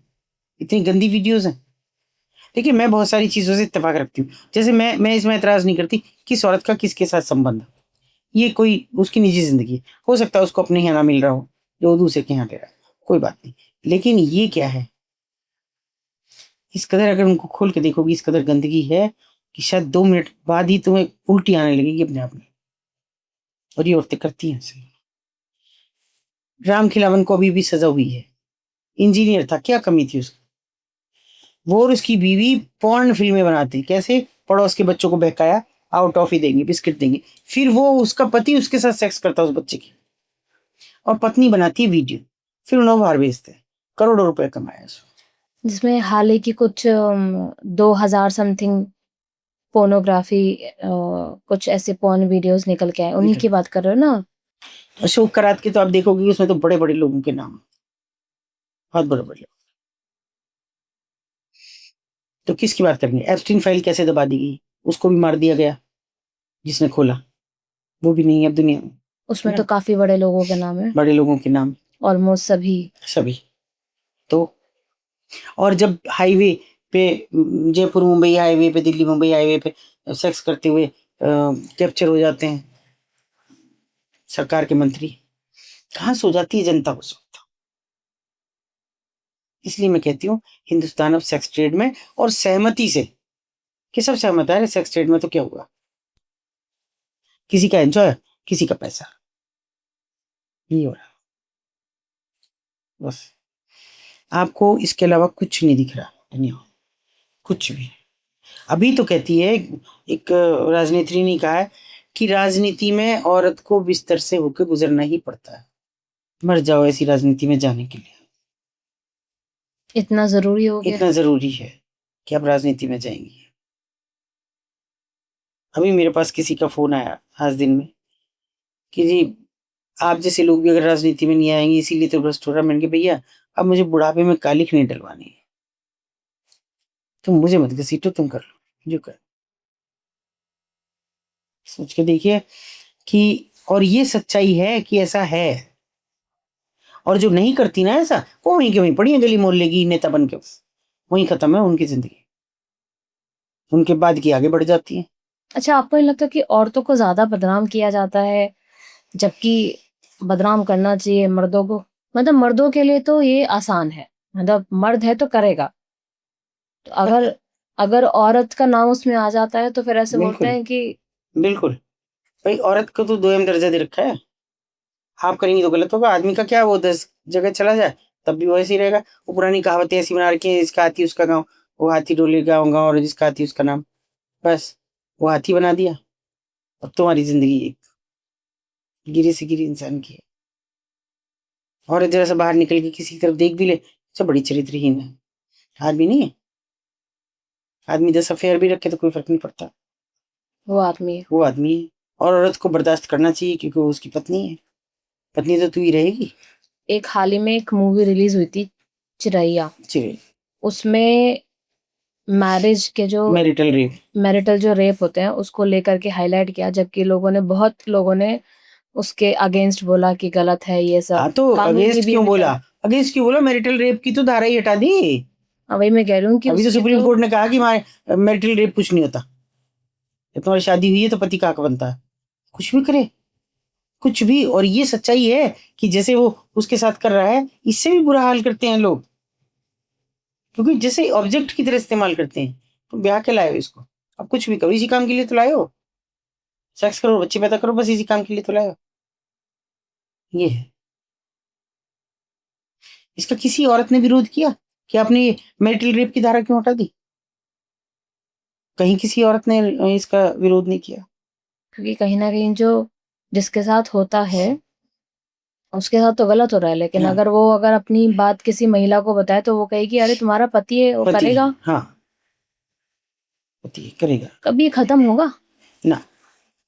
इतनी गंदी वीडियोस हैं। देखिए, मैं बहुत सारी चीजों से इत्तेफाक रखती हूँ, जैसे मैं इसमें एतराज नहीं करती किस औरत का किसके साथ संबंध है, ये कोई उसकी निजी जिंदगी है, हो सकता है उसको अपने यहाँ ना मिल रहा हो, जो दूसरे के यहाँ ले रहा है, कोई बात नहीं। लेकिन ये क्या है, इस कदर अगर उनको खोल के देखोगी, इस कदर गंदगी है कि शायद 2 मिनट बाद ही तुम्हें उल्टी आने लगेगी अपने आप में, और ये औरतें करती हैं ऐसे। राम खिलावन को अभी भी सजा हुई है, इंजीनियर था, क्या कमी थी उसकी? वो और उसकी बीवी पॉर्न फिल्में बनाते, कैसे? पड़ोस के बच्चों को बहकाया, आओ टॉफी देंगे, बिस्किट देंगे, फिर वो उसका पति उसके साथ सेक्स करता उस बच्चे की, और पत्नी बनाती है वीडियो, फिर उन्हें बाहर भेजते हैं, करोड़ों रुपए कमाए उसमें। जिसमें हाल ही की कुछ 2000 समथिंग पोर्नोग्राफी कुछ ऐसे पॉर्न वीडियोस निकल के आए, उन्हीं की बात कर रहे हो ना? अशोक करात की तो आप देखोगे उसमें तो बड़े बड़े लोगों के नाम, बहुत बड़े बड़े लोग। तो किसकी बात करेंगे? एप्स्टीन फाइल कैसे दबा दी गई, उसको भी मार दिया गया, जिसने खोला वो भी नहीं है अब दुनिया में, उसमें तो काफी बड़े लोगों के नाम है, बड़े लोगों के नाम, ऑलमोस्ट सभी। सभी। तो और जब हाईवे पे, जयपुर मुंबई हाईवे पे, दिल्ली मुंबई हाईवे पे सेक्स करते हुए कैप्चर हो जाते हैं सरकार के मंत्री, कहाँ सो जाती है जनता उस वक्त? इसलिए मैं कहती हूँ हिंदुस्तान अब सेक्स ट्रेड में, और सहमति से, कि सब सहमत है सेक्स ट्रेड में, तो क्या हुआ, किसी का एंजॉय, किसी का पैसा, ये हो रहा बस। आपको इसके अलावा कुछ नहीं दिख रहा दुनिया में, कुछ भी। अभी तो कहती है एक राजनेत्री ने कहा है कि राजनीति में औरत को बिस्तर से होकर गुजरना ही पड़ता है, मर जाओ ऐसी राजनीति में जाने के लिए, इतना जरूरी हो गया? इतना जरूरी है कि आप राजनीति में जाएंगी। अभी मेरे पास किसी का फोन आया आज दिन में कि जी आप जैसे लोग भी अगर राजनीति में नहीं आएंगे इसीलिए तो भ्रष्ट हो रहा है। मैंने कहा भैया, अब मुझे बुढ़ापे में कालिख नहीं डलवानी है, तुम मुझे मत घसीटो, तुम कर लो जो कर। सोच के देखिए कि, और ये सच्चाई है कि ऐसा है, और जो नहीं करती ना ऐसा, वो वहीं के वहीं पड़ी है गली मोहल्ले की नेता बन के, बस वहीं खत्म है उनकी जिंदगी, उनके बाद की आगे बढ़ जाती है। अच्छा, आपको नहीं लगता कि औरतों को ज्यादा बदनाम किया जाता है, जबकि बदनाम करना चाहिए मर्दों को? मतलब मर्दों के लिए तो ये आसान है, मतलब मर्द है तो करेगा। तो अगर औरत का नाम उसमें आ जाता है तो फिर ऐसे बोलते बिल्कुल हैं कि बिल्कुल। भाई औरत को तो दोयम दर्जा दे रखा है। आप करेंगी तो गलत होगा। आदमी का क्या, वो 10 जगह चला जाए तब भी वो ऐसे ही रहेगा। वो पुरानी कहावतें ऐसी बना रखी है, जिसका हाथी उसका गाँव, वो हाथी डोले गाँव गाँव, और जिसका हाथी उसका नाम। बस वो हाथी बना दिया। अब तुम्हारी जिंदगी एक गिरी से गिरी इंसान की है। औरत जरा सा बाहर निकल के किसी की तरफ देख भी ले, सब बड़ी चरित्रहीन है। आदमी नहीं है। आदमी 10 अफेयर भी रखे तो कोई फर्क नहीं पड़ता, वो आदमी है। वो आदमी है। और औरत को बर्दाश्त करना चाहिए, क्योंकि वो उसकी पत्नी है। पत्नी तो तू ही रहेगी। एक हाल ही में एक मूवी रिलीज हुई थी, चिरैया। चिरे उसमें मैरिज के जो मैरिटल रेप। मैरिटल जो रेप होते हैं उसको लेकर के हाईलाइट किया, जबकि बहुत लोगों ने उसके अगेंस्ट बोला कि गलत है ये सब, हाँ तो कानूनी अगेंस्ट भी क्यों विकल्प। बोला? अगेंस्ट क्यों बोला? मैरिटल रेप की तो धारा ही हटा दी। हाँ, वही मैं कह रही हूँ कि अभी तो उसकी सुप्रीम तो कोर्ट ने कहा कि मैरिटल रेप कुछ नहीं होता। जब तुम्हारी शादी हुई है तो पति का हक बनता है। कुछ भी करे, कुछ भी। और ये सच्चाई है कि जैसे वो उसके साथ कर रहा है, इससे भी बुरा हाल करते हैं लोग, क्योंकि जैसे ऑब्जेक्ट की तरह इस्तेमाल करते हैं। तो ब्याह के लाए हो इसको? अब कुछ भी करो, इसी काम के लिए तो लाए हो। सेक्स करो, बच्चे पैदा करो, बस इसी काम के लिए तो लाए हो। ये है। इसका किसी औरत ने विरोध किया कि आपने ये मैरिटल रेप की धारा क्यों हटा दी? कहीं किसी औरत ने इसका विरोध नहीं किया। क्योंकि कहीं ना कहीं जो जिसके साथ होता है उसके साथ तो गलत हो रहा है, लेकिन हाँ, अगर अपनी बात किसी महिला को बताए तो वो कहेगी अरे तुम्हारा पति है, वो पति है, करेगा। हाँ, पति है, करेगा। कभी ये खत्म होगा? ना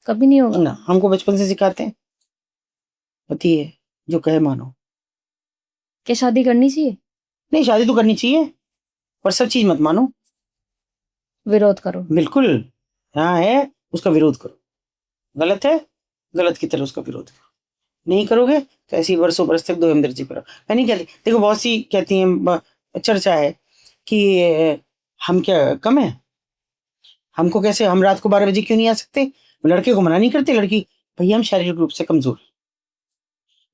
कभी नहीं होगा। ना, हमको बचपन से सिखाते हैं, पति है, जो कहे मानो। क्या शादी करनी चाहिए? नहीं, शादी तो करनी चाहिए, पर सब चीज मत मानो। विरोध करो। बिल्कुल। हाँ है, उसका विरोध करो। गलत है, गलत की तरह उसका विरोध करो। नहीं करोगे तो ऐसी वर्षों बरस तक दो हमदर्जी करो। मैं नहीं कहती, देखो बहुत सी कहती हैं, चर्चा है कि हम क्या कम है? हमको कैसे, हम रात को 12 बजे क्यों नहीं आ सकते? लड़के को मना नहीं करते, लड़की, भैया हम शारीरिक रूप से कमजोर हैं।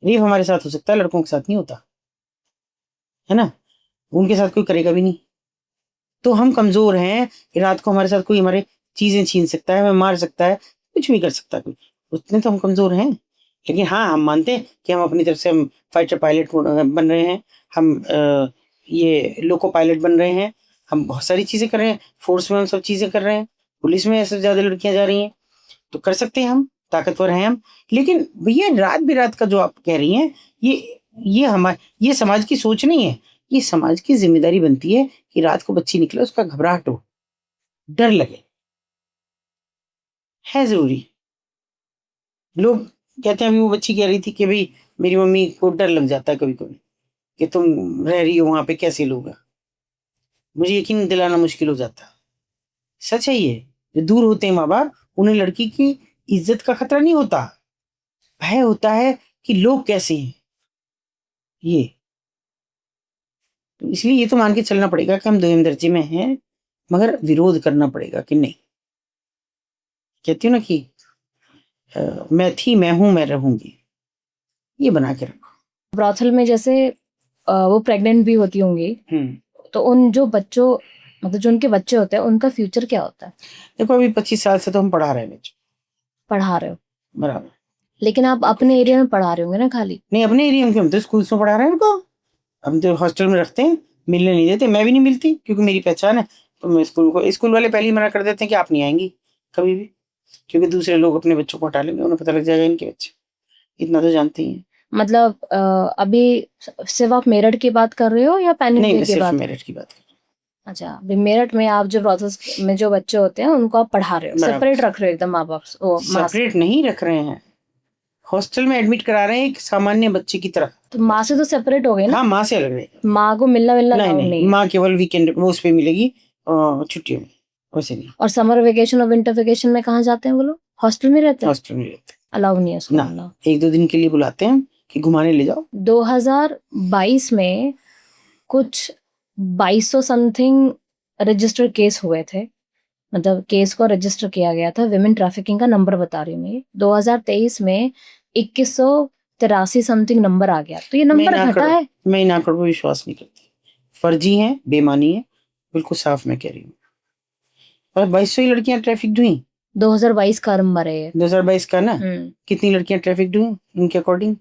रेप हमारे साथ हो सकता है, लड़कों के साथ नहीं होता है ना। उनके साथ कोई करेगा भी नहीं। तो हम कमजोर हैं कि रात को हमारे साथ कोई हमारे चीजें छीन सकता है, हमें मार सकता है, कुछ भी कर सकता है कोई। उतने तो हम कमजोर हैं। लेकिन हाँ, हम मानते हैं कि हम अपनी तरफ से हम फाइटर पायलट बन रहे हैं। हम ये लोको पायलट बन रहे हैं। हम बहुत सारी चीजें कर रहे हैं, फोर्स में हम सब चीजें कर रहे हैं। पुलिस में ऐसे ज्यादा लड़कियां जा रही हैं, तो कर सकते हैं, हम ताकतवर हैं हम। लेकिन भैया रात बिरात का जो आप कह रही हैं, ये हमारे, ये समाज की सोच नहीं है। ये समाज की जिम्मेदारी बनती है कि रात को बच्ची निकले, उसका घबराहट हो, डर लगे, है जरूरी। लोग कहते हैं, अभी वो बच्ची कह रही थी कि भाई मेरी मम्मी को डर लग जाता है कभी कभी कि तुम रह रही हो वहां पे, कैसे लोग हैं, मुझे यकीन दिलाना मुश्किल हो जाता है। सच है ये। जो दूर होते हैं माँ बाप, उन्हें लड़की की इज्जत का खतरा नहीं होता, भय होता है कि लोग कैसे हैं ये। तो इसलिए ये तो मान के चलना पड़ेगा कि हम दोयम दर्जे में हैं, मगर विरोध करना पड़ेगा कि नहीं। कहती हूँ ना कि मैं थी, मैं हूं, मैं रहूंगी। ये बना के रखो। ब्रॉथल में जैसे वो प्रेग्नेंट भी होती होंगी, तो उन जो बच्चों, मतलब जो उनके बच्चे होते हैं उनका फ्यूचर क्या होता है? देखो अभी 25 साल से तो हम पढ़ा रहे हैं बच्चों, पढ़ा रहे हो, बराबर। लेकिन आप अपने एरिया में पढ़ा रहे होंगे ना खाली। नहीं, अपने एरिया में क्यों, हम तो स्कूल्स में पढ़ा रहे हैं उनको। हम तो हॉस्टल में रखते हैं, मिलने नहीं देते। मैं भी नहीं मिलती, क्योंकि मेरी पहचान है। तो मैं स्कूल वाले पहले ही मना कर देते हैं कि आप नहीं आएंगी कभी भी, क्योंकि दूसरे लोग अपने बच्चों को हटा लेंगे, उन्हें पता लग जाएगा इनके बच्चे। इतना तो जानती हैं। मतलब अभी सिर्फ आप मेरठ की बात कर रहे हो या पैन नहीं, इंडिया मैं की सिर्फ बात? मेरिट की बात कर अच्छा, अभी मेरठ में आप जो ब्रॉथल्स में जो बच्चे होते हैं उनको आप पढ़ा रहे हो, बराबर। सेपरेट रख रहे हो एकदम माँ बाप ओ माँ से। सेपरेट नहीं रख रहे हैं, हॉस्टल में एडमिट करा रहे हैं एक सामान्य बच्चे की तरह। तो माँ से तो सेपरेट हो गए ना। हाँ, माँ से अलग रहेगा। माँ को मिलना नहीं अलाउड नहीं, नहीं है। माँ केवल वीकेंड वो उस पे मिलेगी, छुट्टियों में, वैसे नहीं। और समर वेकेशन और विंटर वेकेशन में कहाँ जाते हैं वो लोग? हॉस्टल में रहते हैं, हॉस्टल में रहते अलाउ नहीं है उसको ना, मिलना। 1-2 दिन के लिए बुलाते हैं कि घुमाने ले जाओ। 2022 में कुछ 2200 समथिंग रजिस्टर केस हुए थे, मतलब केस को रजिस्टर किया गया था। विमेन ट्रैफिकिंग का नंबर बता रही हूँ मैं। 2023 में 83 समथिंग नंबर आ गया, तो ये मैं नंबर इन घटा आंकड़ों है। मैं इन आंकड़ों पर विश्वास नहीं करती। फर्जी है, बेमानी है, बिल्कुल साफ मैं कह रही हूँ। और 2200 ही लड़कियां ट्रैफिक हुई 2022 का नंबर है ये। 2022 का ना। कितनी लड़कियां ट्रैफिक हुई इनके अकॉर्डिंग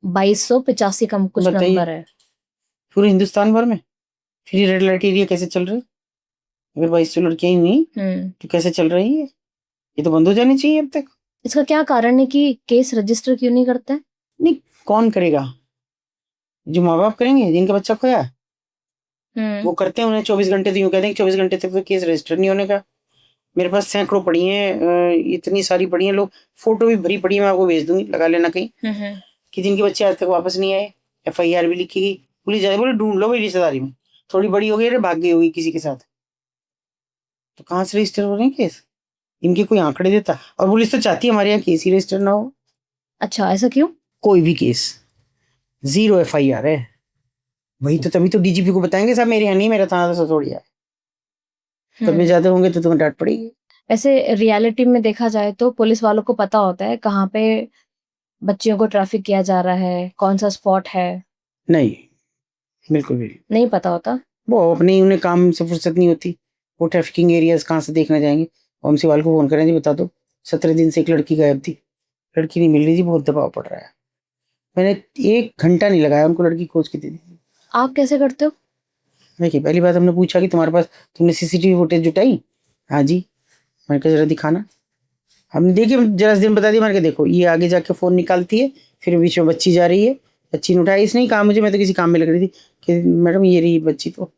2285 का कुछ बताइए, नंबर है। पूरे हिंदुस्तान भर में। फिर ये रेड लाइट एरिया कैसे चल रहे? अगर 2200 लड़कियां ही हुई तो कैसे चल रही है? ये तो बंद हो जानी चाहिए अब तक। इसका क्या कारण है कि केस रजिस्टर क्यों नहीं करते? नहीं, कौन करेगा? जो माँ बाप करेंगे जिनका बच्चा खोया, वो करते हैं। उन्हें 24 घंटे तो यूं कहते हैं कि 24 घंटे तक तो केस रजिस्टर नहीं होने का। मेरे पास सैकड़ों पड़ी हैं, इतनी सारी पड़ी हैं, लोग फोटो भी भरी पड़ी है, मैं आपको भेज दूंगी, लगा लेना कहीं, कि जिनके बच्चे आज तक वापस नहीं आए। FIR भी लिखी गई, पुलिस जाए बोले ढूंढ लो भाई रिश्तेदारी में, थोड़ी बड़ी हो गई अरे भाग गई होगी किसी के साथ, तो कहाँ से रजिस्टर हो रहे हैं केस? इनके कोई आंकड़े देता? और पुलिस तो चाहती है हमारे यहाँ केस ही रजिस्टर ना हो। अच्छा, ऐसा क्यों? कोई भी केस 0 FIR है। वही तो, तभी तो DGP को बताएंगे साहब मेरे यहाँ नहीं, मेरा थाना तो सतोड़िया है। तब में ज्यादा होंगे तो तुम्हें डांट पड़ेगी। वैसे रियलिटी में देखा जाए तो पुलिस वालों को पता होता है कहाँ पे बच्चियों को ट्रैफिक किया जा रहा है, कौन सा स्पॉट है? नहीं, बिल्कुल भी नहीं पता होता। वो अपने उन्हें काम से फुर्सत नहीं होती। वो ट्रैफिकिंग एरियाज कहाँ से देखने जाएंगे? OMC वाले को फोन करें जी बता दो 17 दिन से एक लड़की गायब थी, लड़की नहीं मिल रही थी, बहुत दबाव पड़ रहा है। मैंने 1 घंटा नहीं लगाया, उनको लड़की खोज के दे दी। आप कैसे करते हो? देखिए, पहली बात हमने पूछा कि तुम्हारे पास, तुमने CCTV फुटेज जुटाई? हाँ जी। मैंने कहा जरा दिखाना। हमने देखिए जरा दिन बता दिया, मैंने कहा देखो ये आगे जाके फोन निकालती है, फिर बीच में बच्ची जा रही है, बच्ची ने उठाई, इसने ही कहा मुझे, मैं तो किसी काम में लग रही थी, कि मैडम ये रही बच्ची, तो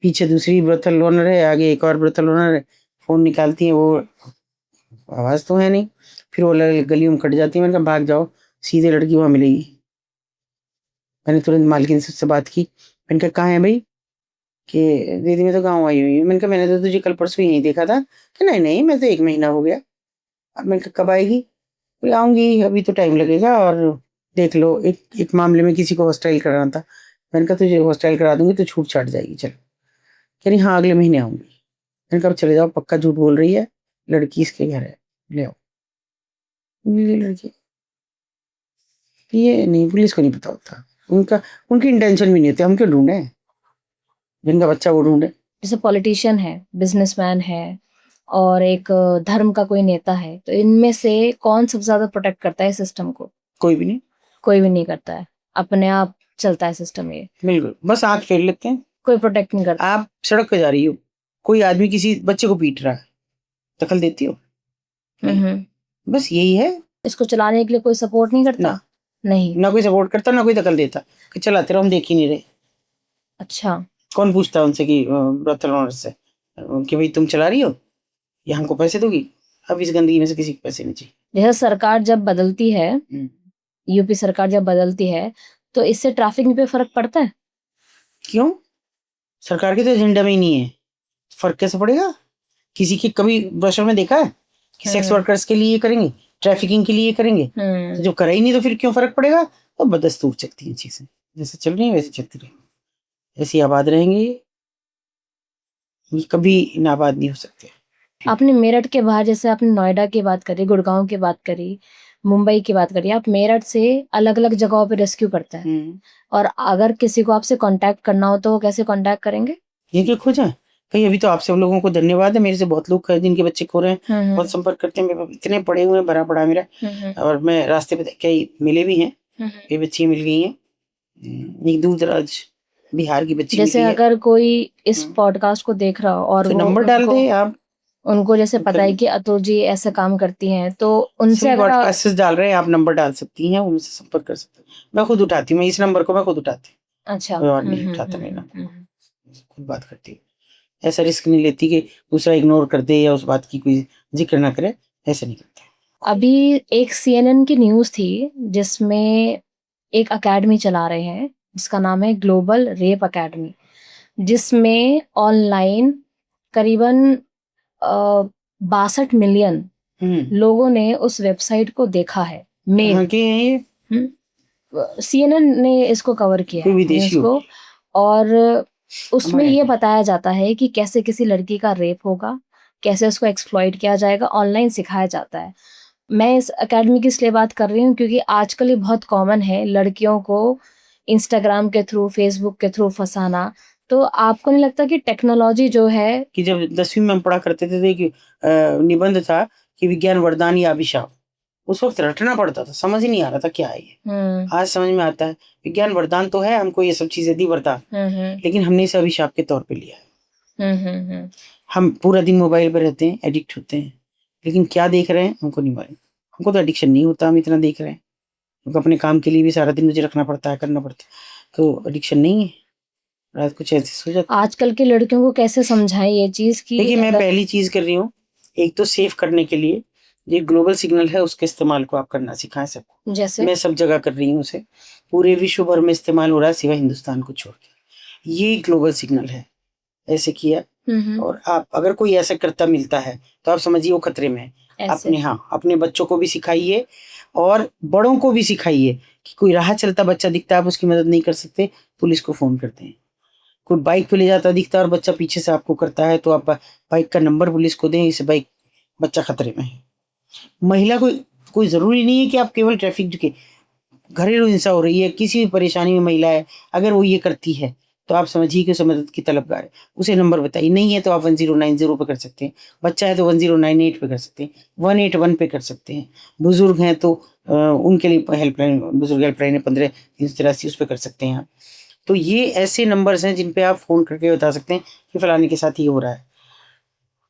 पीछे दूसरी ब्रोथल ओनर है, आगे एक और ब्रोथल ओनर है, फोन निकालती है, वो आवाज तो है नहीं, फिर वो गलियों में कट जाती है। मैंने कहा भाग जाओ, सीधे लड़की वहां मिलेगी। मैंने तुरंत मालकिन से उससे बात की, मैंने कहा कहाँ है भाई? कि दीदी मैं तो गाँव आई हुई हूँ। मैंने कहा मैंने तो तुझे कल परसों यहीं देखा था। कि नहीं नहीं, मैं तो 1 महीना हो गया। अब मैंने कहा कब आएगी? बोले आऊंगी, अभी तो टाइम लगेगा, और देख लो एक मामले में किसी को हॉस्टाइल कराना था। मैंने कहा तुझे हॉस्टाइल करा दूंगी तो छूट छाट जाएगी, चल। कह रही हाँ अगले महीने आऊंगी। मैंने कहा चले जाओ, पक्का झूठ बोल रही है, लड़की इसके घर है, ले आओ। मिली लड़की। ये नहीं, पुलिस को नहीं पता होता, उनकी इंटेंशन भी नहीं होती, हम क्यों ढूंढे? जिनका बच्चा वो ढूंढे। जैसे पॉलिटिशियन है, बिजनेसमैन है और एक धर्म का कोई नेता है, तो इनमें से कौन सबसे ज्यादा प्रोटेक्ट करता है सिस्टम को? कोई भी नहीं। कोई भी नहीं करता है, अपने आप चलता है सिस्टम। ये बिल्कुल, बस आंख फेर लेते हैं। कोई प्रोटेक्ट नहीं करता। आप सड़क पे जा रही हो, कोई आदमी किसी बच्चे को पीट रहा है, दखल देती हो? बस यही है। इसको चलाने के लिए कोई सपोर्ट नहीं करता? ना, नहीं। ना कोई सपोर्ट करता, ना कोई दखल देता, कि चलाते रहो हम देख ही नहीं रहे। अच्छा। कौन पूछता है उनसे कि ब्रोथल ओनर से कि भाई तुम चला रही हो या हमको पैसे दोगी? अब इस गंदगी में से किसी को पैसे नहीं चाहिए। जैसे सरकार जब बदलती है, यूपी सरकार जब बदलती है, तो इससे ट्रैफिक पे फर्क पड़ता है? क्यों? सरकार के तो एजेंडा में ही नहीं है, फर्क कैसे पड़ेगा? किसी की कभी ब्रोशर में देखा है कि सेक्स वर्कर्स के लिए करेंगे, ट्रैफिकिंग के लिए करेंगे? तो जब करा ही नहीं तो फिर क्यों फर्क पड़ेगा? तो बदस्तूर चलती हैं चीजें, जैसे चल रही है वैसे चलती रहेंगी, ऐसी आबाद रहेंगे, ये कभी नाबाद नहीं हो सकते। आपने मेरठ के बाहर, जैसे आपने नोएडा की बात करी, गुड़गांव की बात करी, मुंबई की बात करी, आप मेरठ से अलग अलग जगहों पे रेस्क्यू करते हैं, और अगर किसी को आपसे कांटेक्ट करना हो तो वो कैसे कांटेक्ट करेंगे? जिनके खोजा कहीं, अभी तो आप सब लोगों को धन्यवाद है, मेरे से बहुत लोग हैं जिनके बच्चे खो रहे हैं, बहुत संपर्क करते हैं, मेरे पास इतने पड़े हुए हैं, भरा पड़ा मेरा। और मैं रास्ते पे कई मिले भी हैं, कई बच्चियां मिल गई हैं, एक दूर दराज बिहार की बच्ची जैसे मिली अगर कोई इस पॉडकास्ट को देख रहा हो और तो वो नंबर डाल दे आप, उनको जैसे पता है कि अतुल जी ऐसा काम करती हैं, तो उनसे अगर पॉडकास्ट डाल रहे हैं आप, नंबर डाल सकती हैं, उनसे संपर्क कर सकते हैं। मैं खुद उठाती हूँ, मैं इस नंबर को मैं खुद उठाती हूँ। अच्छा। कोई और नहीं उठाता मेरा, खुद बात करती हूँ। ऐसा रिस्क नहीं लेती कि दूसरा इग्नोर कर दे या उस बात की कोई जिक्र ना करे, ऐसा नहीं करते। अभी एक CNN की न्यूज़ थी जिसमें एक एकेडमी चला रहे हैं जिसका नाम है ग्लोबल रेप एकेडमी, जिसमें ऑनलाइन करीबन 62 मिलियन लोगों ने उस वेबसाइट को देखा है। CNN ने इसको कवर किया है न्यूज़ को, और उसमें ये बताया जाता है कि कैसे किसी लड़की का रेप होगा, कैसे उसको एक्सप्लॉइट किया जाएगा, ऑनलाइन सिखाया जाता है। मैं इस अकेडमी की इसलिए बात कर रही हूँ क्योंकि आजकल ये बहुत कॉमन है लड़कियों को इंस्टाग्राम के थ्रू, फेसबुक के थ्रू फँसाना। तो आपको नहीं लगता कि टेक्नोलॉजी जो है कि जब 10वीं में हम पढ़ा करते थे तो एक निबंध था कि विज्ञान वरदान या अभिशाप। उस वक़्त रटना पड़ता था, समझ ही नहीं आ रहा था क्या है ये। हुँ, आज समझ में आता है, विज्ञान वरदान तो है, हमको ये सब चीज़ें दी वरदान, हुँ, हुँ, लेकिन हमने इसे अभिशाप के तौर पे लिया है। हुँ, हुँ, हुँ। हम पूरा दिन मोबाइल पे रहते हैं, एडिक्ट होते हैं, लेकिन क्या देख रहे हैं हमको नहीं मालूम। हमको तो एडिक्शन नहीं होता, हम इतना देख रहे हैं। क्योंकि अपने काम के लिए भी सारा दिन मुझे रखना पड़ता है, करना पड़ता है, तो एडिक्शन नहीं है। रात को चैन से सो जाते हैं। आजकल की लड़कियों को कैसे समझाएँ ये चीज़ कि देखिए, मैं अगर पहली चीज़ कर रही हूँ, एक तो सेव करने के लिए ये ग्लोबल सिग्नल है, उसके इस्तेमाल को आप करना सिखाएँ सबको। जैसे मैं सब जगह कर रही हूँ उसे। पूरे विश्व भर में इस्तेमाल हो रहा है सिवाय हिंदुस्तान को छोड़ के। ये ग्लोबल सिग्नल है। ऐसे किया हुँ, हुँ, और आप अगर कोई ऐसा करता मिलता है, तो आप समझिए वो खतरे में है। ऐसे। अपने बच्चों को भी सिखाइए और बड़ों को भी सिखाइए कि कोई राह चलता बच्चा दिखता है, आप उसकी मदद नहीं कर सकते, पुलिस को फ़ोन करते हैं। कोई बाइक पे ले जाता दिखता है और बच्चा पीछे से आपको करता है, तो आप बाइक का नंबर पुलिस को दें, इस बाइक बच्चा खतरे में है। महिला कोई ज़रूरी नहीं है कि आप केवल ट्रैफ़िक के घरेलू हिंसा हो रही है, किसी भी परेशानी में महिला है, अगर वो ये करती है, तो आप समझिए कि उसे मदद की तलबगार है। उसे नंबर बताइए, नहीं है तो आप 1090 पे कर सकते हैं, बच्चा है तो 1098 पे कर सकते हैं, 181 पे कर सकते हैं, बुज़ुर्ग हैं तो उनके लिए हेल्पलाइन बुज़ुर्ग हेल्पलाइन है 15 383 उस पे कर सकते हैं आप। तो ये ऐसे नंबर्स हैं जिन पे आप फ़ोन करके बता सकते हैं कि फलाने के साथ ये हो रहा है।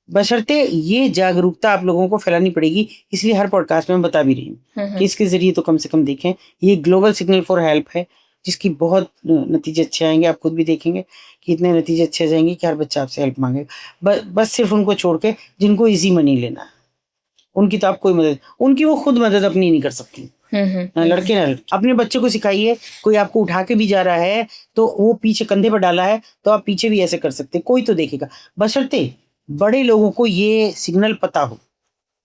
बशर्ते ये जागरूकता आप लोगों को फैलानी पड़ेगी, इसलिए हर पॉडकास्ट में मैं बता भी रही हूँ हुँ, कि हुँ। इसके ज़रिए तो कम से कम देखें। ये ग्लोबल सिग्नल फॉर हेल्प है, जिसकी बहुत नतीजे अच्छे आएँगे, आप खुद भी देखेंगे कि इतने नतीजे अच्छे आ जाएँगे कि हर बच्चा आपसे हेल्प माँगेगा। बस सिर्फ़ उनको छोड़ के जिनको ईज़ी मनी लेना है, उनकी तो आप कोई मदद उनकी वो खुद मदद अपनी नहीं कर सकती। हुँ, हुँ, ना हुँ, लड़के ना लड़की। अपने बच्चे को सिखाइए, कोई आपको उठा के भी जा रहा है, तो वो पीछे कंधे पर डाला है, तो आप पीछे भी ऐसे कर सकते हैं, कोई तो देखेगा। बशर्ते बड़े लोगों को ये सिग्नल पता हो,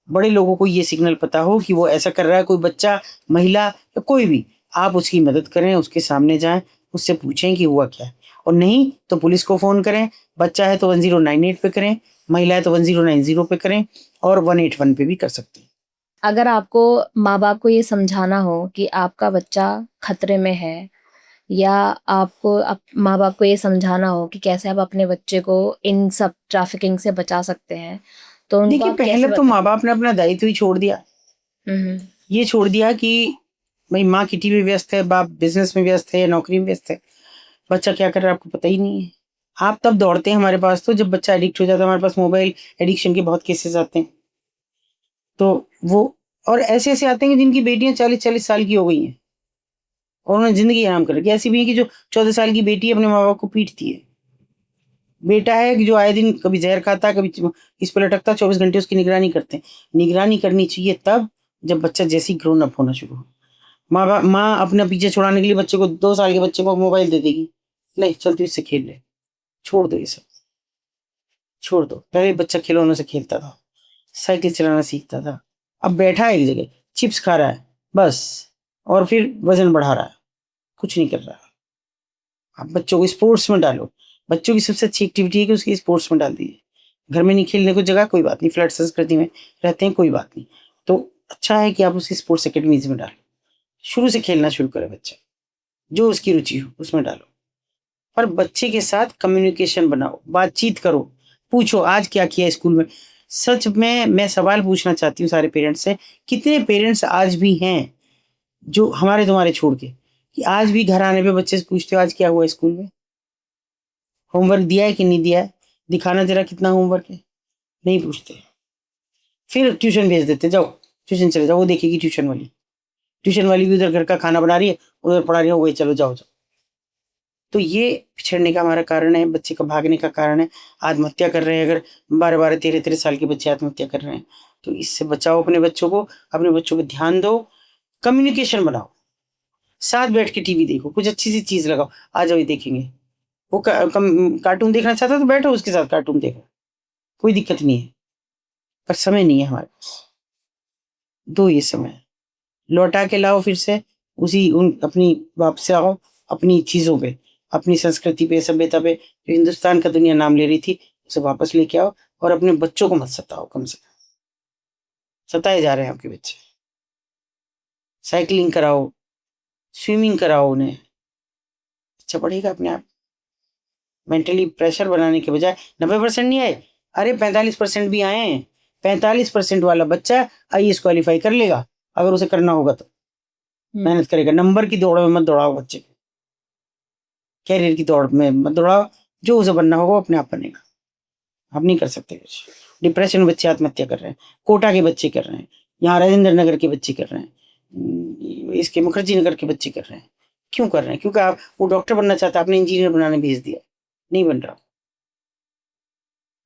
बड़े लोगों को ये सिग्नल पता हो कि वो ऐसा कर रहा है, कोई बच्चा, महिला या कोई भी, आप उसकी मदद करें, उसके सामने जाएँ, उससे पूछें कि हुआ क्या है? और नहीं तो पुलिस को फ़ोन करें, बच्चा है तो 1098 पे करें, महिला है तो 1090 पे करें और 181 पे भी कर सकते हैं। अगर आपको माँ-बाप को ये समझाना हो कि आपका बच्चा खतरे में है या आपको माँ-बाप को ये समझाना हो कि कैसे आप अपने बच्चे को इन सब ट्रैफिकिंग से बचा सकते हैं, तो उनको देखिए, आप पहले कैसे तो बताएँ? माँ-बाप ने अपना दायित्व ही छोड़ दिया। हुँ, हुँ। ये छोड़ दिया कि भई माँ किटी में व्यस्त है, बाप बिज़नेस में व्यस्त है, नौकरी में व्यस्त है। बच्चा क्या कर रहा है आपको पता ही नहीं है। आप तब दौड़ते हैं हमारे पास तो जब बच्चा एडिक्ट हो जाता है, हमारे पास मोबाइल एडिक्शन के बहुत केसेज़ आते हैं। तो वो और ऐसे-ऐसे आते हैं कि जिनकी बेटियाँ 40-40 साल की हो गई हैं और उन्होंने ज़िंदगी हराम कर रखी है। ऐसी भी हैं कि जो 14 साल की बेटी अपने माँ-बाप को पीटती है। बेटा है कि जो आए दिन कभी ज़हर खाता है, कभी इस पे लटकता है, 24 घंटे उसकी निगरानी करते हैं। निगरानी करनी चाहिए तब जब बच्चा जैसे ही ग्रोन अप होना शुरू हो। माँ अपना पीछे छुड़ाने के लिए बच्चे को 2 साल के बच्चे को मोबाइल दे देगी। ले चल तू इससे खेल ले। छोड़ दो ये सब, छोड़ दो। पहले बच्चा खिलौनों से खेलता था, साइकिल चलाना सीखता था। अब बैठा है एक जगह, चिप्स खा रहा है, बस और फिर वज़न बढ़ा रहा है, कुछ नहीं कर रहा। आप बच्चों को स्पोर्ट्स में डालो। बच्चों की सबसे अच्छी एक्टिविटी है कि उसकी स्पोर्ट्स में डाल दीजिए। घर में नहीं खेलने को जगह कोई बात नहीं, फ्लैट संस्कृति में रहते हैं कोई बात नहीं। तो अच्छा है कि आप उसे स्पोर्ट्स अकेडमीज़ में डालो। शुरू से खेलना शुरू करे बच्चा, जो उसकी रुचि हो उसमें डालो। पर बच्चे के साथ कम्युनिकेशन बनाओ, बातचीत करो, पूछो आज क्या किया स्कूल में? सच में मैं सवाल पूछना चाहती हूँ सारे पेरेंट्स से, कितने पेरेंट्स आज भी हैं जो हमारे तुम्हारे छोड़ के, कि आज भी घर आने पे बच्चे से पूछते हो आज क्या हुआ स्कूल में? होमवर्क दिया है कि नहीं दिया है? दिखाना ज़रा कितना होमवर्क है? नहीं पूछते। फिर ट्यूशन भेज देते, जाओ ट्यूशन चले जाओ, वो देखेगी ट्यूशन वाली। ट्यूशन वाली भी उधर घर का खाना बना रही है, उधर पढ़ा रही है, वही चलो जाओ, जाओ। तो ये पिछड़ने का हमारा कारण है, बच्चे का भागने का कारण है। आत्महत्या कर रहे हैं अगर 12-12, 13-13 साल के बच्चे आत्महत्या कर रहे हैं, तो इससे बचाओ अपने बच्चों पे ध्यान दो, कम्युनिकेशन बनाओ। साथ बैठ के टीवी देखो, कुछ अच्छी सी चीज़ लगाओ, आ जाओ ये देखेंगे। वो कार्टून देखना चाहता है तो बैठो उसके साथ कार्टून देखो, कोई दिक्कत नहीं है। पर समय नहीं है हमारे पास, दो ये समय। लौटा के लाओ फिर से उसी उन अपनी वापस आओ अपनी चीज़ों पे, अपनी संस्कृति पे, सभ्यता पे, जो हिंदुस्तान का दुनिया नाम ले रही थी, उसे वापस लेके आओ और अपने बच्चों को मत सताओ कम से कम। सताए जा रहे हैं आपके बच्चे। साइकिलिंग कराओ, स्विमिंग कराओ उन्हें, अच्छा पढ़ेगा अपने आप। मेंटली प्रेशर बनाने के बजाय 90% नहीं आए, अरे 45% भी आए हैं, 45% वाला बच्चा आईएएस क्वालिफाई कर लेगा अगर उसे करना होगा तो। मेहनत करेगा। नंबर की दौड़ में मत दौड़ाओ बच्चे को, कैरियर की दौड़ में मत दौड़ाओ। जो उसे बनना होगा वो अपने आप बनेगा। आप नहीं कर सकते कुछ। डिप्रेशन में बच्चे आत्महत्या कर रहे हैं, कोटा के बच्चे कर रहे हैं, यहाँ राजेंद्र नगर के बच्चे कर रहे हैं, इसके मुखर्जी नगर के बच्चे कर रहे हैं। क्यों कर रहे हैं? क्योंकि आप वो डॉक्टर बनना चाहता, आपने इंजीनियर बनाने भेज दिया, नहीं बन रहा।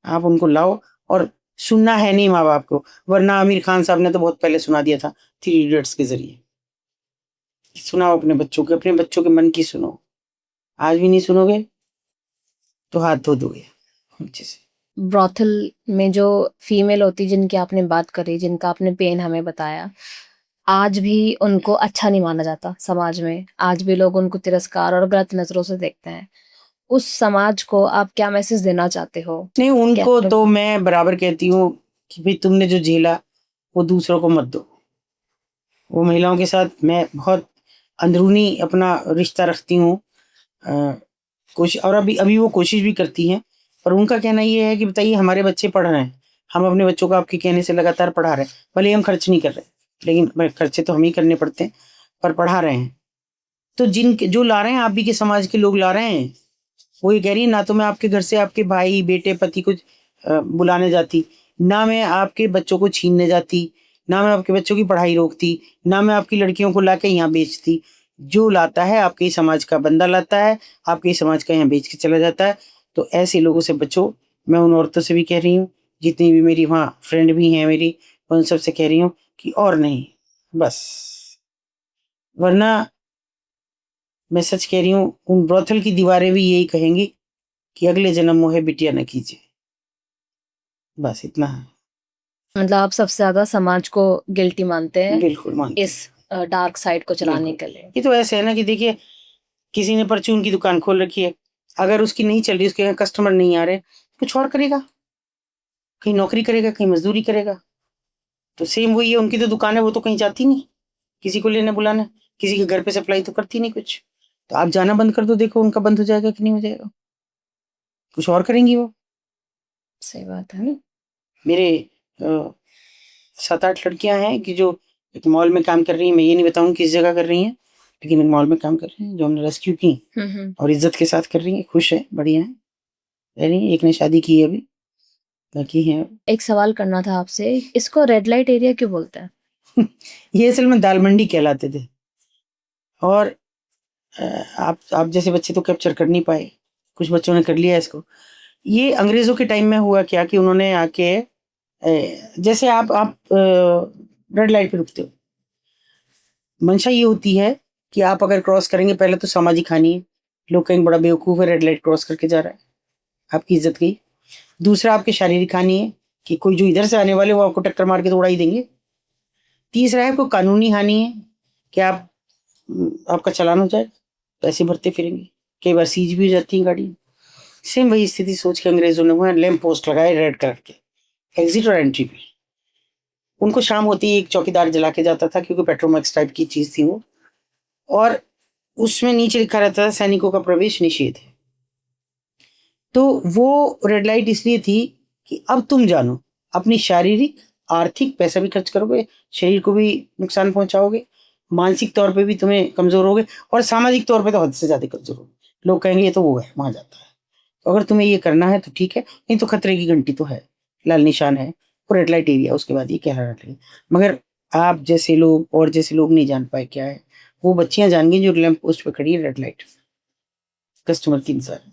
आप उनको लाओ, और सुनना है नहीं माँ बाप को, वरना आमिर खान साहब ने तो बहुत पहले सुना दिया था 3 इडियट्स के जरिए। सुनाओ अपने बच्चों के, अपने बच्चों के मन की सुनो। आज भी नहीं सुनोगे तो हाथ धो दोगे नीचे से। ब्रॉथल में जो फीमेल होती जिनकी आपने बात करी, जिनका आपने पेन हमें बताया, आज भी उनको अच्छा नहीं माना जाता समाज में। आज भी लोग उनको तिरस्कार और गलत नज़रों से देखते हैं। उस समाज को आप क्या मैसेज देना चाहते हो? नहीं, उनको क्या तो मैं बराबर कहती हूँ कि भाई तुमने जो झेला वो दूसरों को मत दो। वो महिलाओं के साथ मैं बहुत अंदरूनी अपना रिश्ता रखती हूँ। कोशिश, और अभी अभी वो कोशिश भी करती हैं, पर उनका कहना ये है कि बताइए हमारे बच्चे पढ़ रहे हैं, हम अपने बच्चों को आपके कहने से लगातार पढ़ा रहे हैं, भले हम खर्च नहीं कर रहे, लेकिन खर्चे तो हम ही करने पड़ते हैं, पर पढ़ा रहे हैं। तो जो ला रहे हैं, आप भी के समाज के लोग ला रहे हैं। वो ये कह रही है, ना तो मैं आपके घर से आपके भाई बेटे पति को बुलाने जाती, ना मैं आपके बच्चों को छीनने जाती, ना मैं आपके बच्चों की पढ़ाई रोकती, ना मैं आपकी लड़कियों को लाके यहाँ बेचती। जो लाता है आपके ही समाज का बंदा लाता है, आपके ही समाज का यहाँ बेच के चला जाता है। तो ऐसे लोगों से बचो। मैं उन औरतों से भी कह रही हूँ, जितनी भी मेरी वहाँ फ्रेंड भी हैं मेरी, उन सबसे कह रही हूँ कि और नहीं, बस। वरना मैं सच कह रही हूँ, उन ब्रोथल की दीवारें भी यही कहेंगी कि अगले जन्म मोहे बिटिया न कीजिए। बस इतना है। मतलब आप सबसे ज़्यादा समाज को गिल्टी मानते हैं बिल्कुल मानती इस डार्क साइड को चलाने बिल्कुल। के लिए। ये तो ऐसे है ना कि देखिए, किसी ने परचून की दुकान खोल रखी है, अगर उसकी नहीं चल रही, उसके यहाँ कस्टमर नहीं आ रहे, कुछ और करेगा, कहीं नौकरी करेगा, कहीं मजदूरी करेगा। तो सेम वही है, उनकी तो दुकान है, वो तो कहीं जाती नहीं किसी को लेने बुलाने, किसी के घर पे सप्लाई तो करती नहीं कुछ। तो आप जाना बंद कर दो, देखो उनका बंद हो जाएगा कि नहीं हो जाएगा। कुछ और करेंगी वो। सही बात है। है ना? मेरे 7-8 लड़कियां हैं कि जो एक मॉल में काम कर रही हैं। मैं ये नहीं बताऊँ किस जगह कर रही हैं, लेकिन एक मॉल में काम कर रही हैं, जो हमने रेस्क्यू की, और इज्जत के साथ कर रही हैं, खुश है, बढ़िया है, रह रही हैं। एक ने शादी की है अभी, बाकी हैं। एक सवाल करना था आपसे, इसको रेड लाइट एरिया क्यों बोलते हैं? ये असल में दाल मंडी कहलाते थे, और आप जैसे बच्चे तो कैप्चर कर नहीं पाए, कुछ बच्चों ने कर लिया इसको। ये अंग्रेजों के टाइम में हुआ क्या कि उन्होंने आके जैसे आप रेड लाइट पे रुकते हो, मंशा ये होती है कि आप अगर क्रॉस करेंगे, पहले तो सामाजिक हानि है, लोग कहेंगे बड़ा बेवकूफ़ है, रेड लाइट क्रॉस करके जा रहा है, आपकी इज्जत गई। दूसरा, आपकी शारीरिक हानि है कि कोई जो इधर से आने वाले वो आपको टक्कर मार के तो उड़ा ही देंगे। तीसरा है कोई कानूनी हानि है कि आपका चालान हो जाए, पैसे भरते फिरेंगे, कई बार सीज भी हो जाती है गाड़ी। सेम वही स्थिति सोच के अंग्रेजों ने वहाँ लैंप पोस्ट लगाए रेड कलर के, एग्जिट और एंट्री पे। उनको शाम होती ही एक चौकीदार जला के जाता था, क्योंकि पेट्रोमैक्स टाइप की चीज थी वो, और उसमें नीचे लिखा रहता था सैनिकों का प्रवेश निषेध है। तो वो रेड लाइट इसलिए थी कि अब तुम जानो, अपनी शारीरिक आर्थिक पैसा भी खर्च करोगे, शरीर को भी नुकसान पहुंचाओगे, मानसिक तौर पे भी तुम्हें कमजोर होगे, और सामाजिक तौर पे तो हद से ज्यादा कमजोर होगे। लोग कहेंगे ये तो वो है, वहां जाता है। तो अगर तुम्हें ये करना है तो ठीक है, नहीं तो खतरे की घंटी तो है, लाल निशान है, वो रेड लाइट एरिया, उसके बाद ये कह रहा है। मगर आप जैसे लोग और जैसे लोग नहीं जान पाए क्या है। वो बच्चियां जान गई जो लैंप पोस्ट पे खड़ी है, रेड लाइट, कस्टमर की इंतजार है।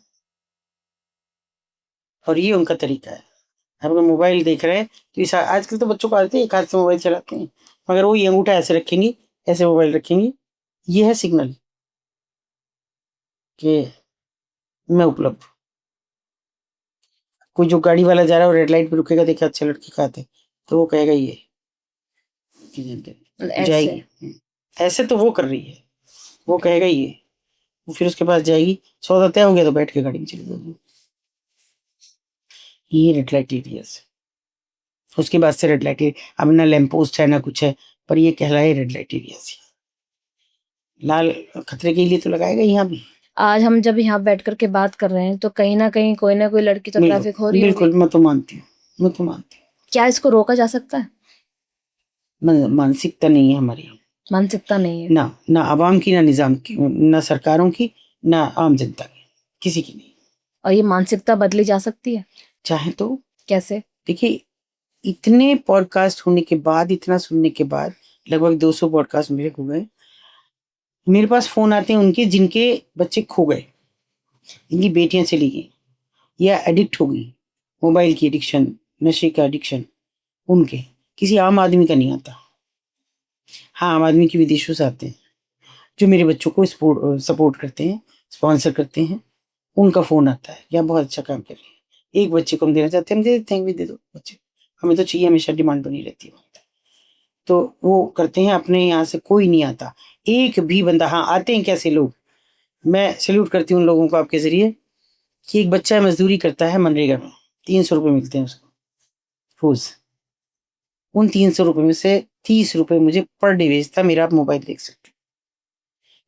और ये उनका तरीका है। आप अगर मोबाइल देख रहे हैं तो इस आजकल तो बच्चों को आते हैं, एक हाथ से मोबाइल चलाते हैं, मगर वो ये अंगूठा ऐसे रखेंगी, ऐसे मोबाइल रखेंगी, ये है सिग्नल कि मैं उपलब्ध हूँ। कोई जो गाड़ी वाला जा रहा है और रेड लाइट पे रुकेगा, देखा अच्छे लड़के का हाथ है, तो वो कहेगा ये की जानकारी ऐसे जाएगी। ऐसे तो वो कर रही है, वो कहेगा ये, वो फिर उसके पास जाएगी, सौदा तय हो गया तो बैठ के गाड़ी में चली जाएगी। ये रेड लाइट एरियाज। उसके बाद से रेड लाइट एरिया, अब ना लैंप पोस्ट है ना कुछ है, पर ये कहलाए रेड लाइट एरियाज। लाल खतरे के लिए तो लगाएगा यहाँ भी। आज हम जब यहाँ बैठ कर के बात कर रहे हैं तो कहीं ना कहीं कोई ना कोई लड़की तो ट्रैफिक हो रही होगी। बिल्कुल, मैं तो मानती हूँ। क्या इसको रोका जा सकता है? मानसिकता नहीं है हमारी, मानसिकता नहीं है। ना आवाम की, ना निजाम की, ना सरकारों की, ना आम जनता की, किसी की नहीं। और ये मानसिकता बदली जा सकती है चाहे तो। कैसे? देखिए, इतने पॉडकास्ट होने के बाद, इतना सुनने के बाद, लगभग 200 पॉडकास्ट मेरे हो गए। मेरे पास फोन आते हैं उनके जिनके बच्चे खो गए, जिनकी बेटियां चली गई या एडिक्ट हो गई, मोबाइल की एडिक्शन, नशे का एडिक्शन, उनके। किसी आम आदमी का नहीं आता। हाँ, आम आदमी के विदेशों से आते हैं जो मेरे बच्चों को सपोर्ट करते हैं, स्पॉन्सर करते हैं, उनका फोन आता है, या बहुत अच्छा काम कर रही है, एक बच्चे को हम देना चाहते हैं, हम दे देते हैं, भी दे दो बच्चे, हमें तो चाहिए, हमेशा डिमांड बनी रहती है। तो वो करते हैं। अपने यहाँ से कोई नहीं आता, एक भी बंदा। हाँ, आते हैं कैसे लोग, मैं सैल्यूट करती हूँ उन लोगों को आपके जरिए, कि एक बच्चा मजदूरी करता है मनरेगा में, 300 रुपये मिलते हैं उसको रोज। उन 300 रुपये में से 30 रुपये मुझे पर डे भेजता। मेरा आप मोबाइल देख सकते हो।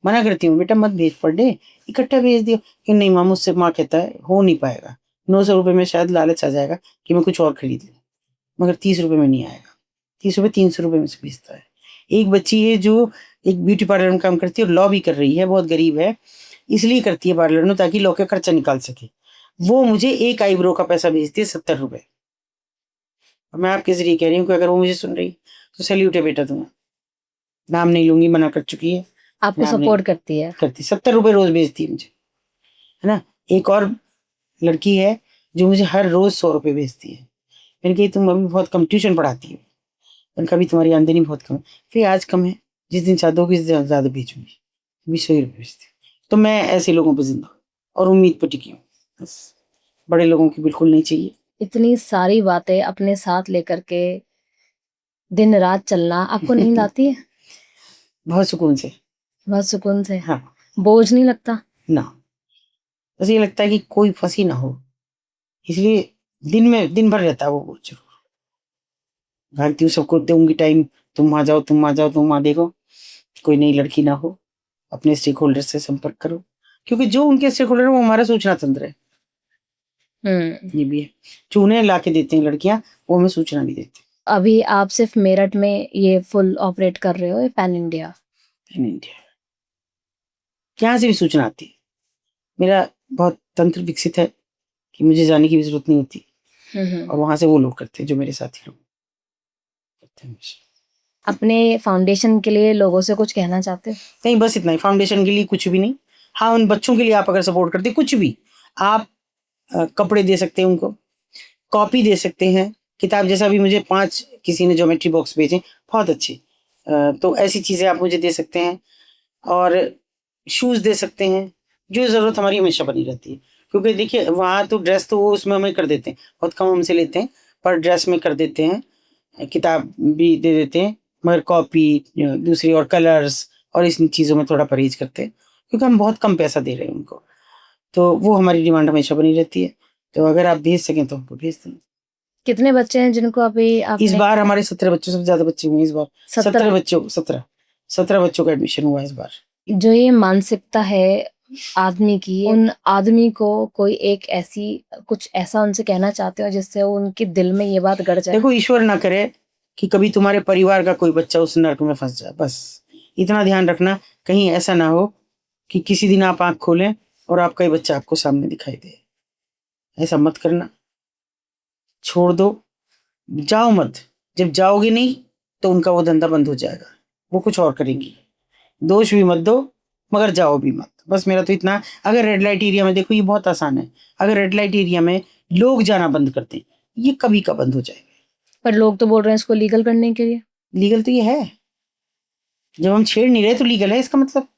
मना करती हूँ, बेटा मत भेज पर डे, इकट्ठा भेज दियो। कि नहीं माँ, मुझसे, माँ कहता है हो नहीं पाएगा, 900 रुपये में शायद लालच आ जाएगा कि मैं कुछ और खरीद लूँ, मगर 30 रुपये में नहीं आएगा। 30 रुपये 300 रुपये में से भेजता है। एक बच्ची है जो एक ब्यूटी पार्लर में काम करती है और लॉ भी कर रही है, बहुत गरीब है, इसलिए करती है पार्लर में ताकि लॉ का खर्चा निकाल सके। वो मुझे एक आईब्रो का पैसा भेजती है 70 रुपये। और मैं आपके जरिए कह रही हूँ कि अगर वो मुझे सुन रही तो सैल्यूट है बेटा तुम्हें। नाम नहीं लूंगी, मना कर चुकी है। आपको नाम नहीं सपोर्ट करती है? करती, 70 रुपये रोज भेजती है मुझे, है ना। एक और लड़की है जो मुझे हर रोज 100 रुपये भेजती है। मैंने कही तुम अभी बहुत कम ट्यूशन पढ़ाती हो, मैंने कहा तुम्हारी आमदनी बहुत कम है। फिर आज कम है, जिस दिन चाहते हो ज्यादा भेजूंगी, 20 रुपये भेजती हूँ। तो मैं ऐसे लोगों पर जिंदा हूँ और उम्मीद पर टिकी हूँ, बस। बड़े लोगों की बिल्कुल नहीं चाहिए। इतनी सारी बातें अपने साथ लेकर के दिन रात चलना, आपको नींद आती है? बहुत सुकून से। बहुत सुकून से? हाँ। बोझ नहीं लगता? ना, बस ये लगता है कि कोई फंसी ना हो, इसलिए दिन भर रहता है वो बोझ। जरूर भागती हूँ, सबको दूंगी टाइम, तुम आ जाओ, तुम आ जाओ, तुम आ देखो, कोई नई लड़की ना हो, अपने स्टेक होल्डर से संपर्क करो, क्योंकि जो उनके स्टेक होल्डर है वो हमारा सूचना तंत्र है। ये भी है, जो उन्हें ला के देते हैं लड़कियां, वो हमें सूचना भी देते हैं। अभी आप सिर्फ मेरठ में ये फुल ऑपरेट कर रहे हो या पैन इंडिया? इन इंडिया जहाँ से भी सूचना आती है। मेरा बहुत तंत्र विकसित है कि मुझे जाने की भी जरूरत नहीं होती, और वहां से वो लोग करते हैं जो मेरे साथी लोग करते हैं हमेशा। अपने फाउंडेशन के लिए लोगों से कुछ कहना चाहते हो? नहीं, बस इतना ही। फाउंडेशन के लिए कुछ भी नहीं। हाँ, उन बच्चों के लिए आप अगर सपोर्ट करते, कुछ भी, आप कपड़े दे सकते हैं उनको, कॉपी दे सकते हैं, किताब, जैसा भी मुझे 5 किसी ने ज्योमेट्री बॉक्स भेजे, बहुत अच्छे, तो ऐसी चीज़ें आप मुझे दे सकते हैं। और शूज़ दे सकते हैं, जो ज़रूरत हमारी हमेशा बनी रहती है। क्योंकि देखिए, वहाँ तो ड्रेस तो वो उसमें हमें कर देते हैं, बहुत कम हमसे लेते हैं, पर ड्रेस में कर देते हैं, किताब भी दे देते हैं, मगर कॉपी दूसरी और कलर्स और इन चीज़ों में थोड़ा परहेज करते हैं, क्योंकि हम बहुत कम पैसा दे रहे हैं उनको। तो वो हमारी डिमांड हमेशा बनी रहती है। तो अगर आप भेज सकें तो हमको भेज दें। कितने बच्चे हैं जिनको अभी इस आपने? बार हमारे 17 बच्चों से ज्यादा बच्चे हुए इस बार। 17 बच्चों 17 बच्चों का एडमिशन हुआ इस बार। जो ये मानसिकता है आदमी की, उन आदमी को कोई एक ऐसी कुछ ऐसा उनसे कहना चाहते हो जिससे उनके दिल में ये बात गड़ जाए? देखो, ईश्वर ना करे कि कभी तुम्हारे परिवार का कोई बच्चा उस नर्क में फंस जाए, बस इतना ध्यान रखना। कहीं ऐसा ना हो कि किसी दिन आप आंख खोलें और आपका ही बच्चा आपको सामने दिखाई दे। ऐसा मत करना, छोड़ दो, जाओ मत। जब जाओगे नहीं तो उनका वो धंधा बंद हो जाएगा, वो कुछ और करेंगी। दोष भी मत दो, मगर जाओ भी मत। बस मेरा तो इतना। अगर रेड लाइट एरिया में, देखो ये बहुत आसान है, अगर रेड लाइट एरिया में लोग जाना बंद करते हैं, ये कभी का बंद हो जाएगा। पर लोग तो बोल रहे हैं इसको लीगल करने के लिए। लीगल तो ये है, जब हम छेड़ नहीं रहे तो लीगल है, इसका मतलब।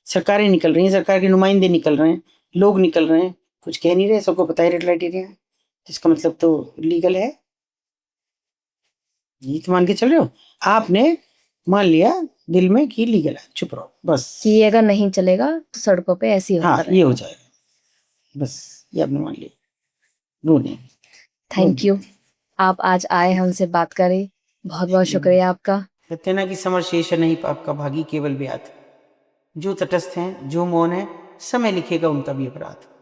सरकारें निकल रही हैं, सरकार के नुमाइंदे निकल रहे हैं, लोग निकल रहे हैं, कुछ कह नहीं रहे, सबको पता है रेड लाइट एरिया है, जिसका मतलब तो लीगल है। ये तो मान के चल रहे हो, आपने मान लिया दिल में कि लीगल है, चुप रहो बस। कि अगर नहीं चलेगा तो सड़कों पे ऐसी होता हाँ, ये हो जाएगा, बस ये आपने मान लिया। नो नहीं। थैंक यू, आप आज आए हमसे बात करें, बहुत बहुत शुक्रिया आपका। कहते ना कि समर शेष नहीं पाप का भागी केवल ब्यात। जो तटस्थ हैं, जो मौन है, समय लिखेगा उनका भी अपराध।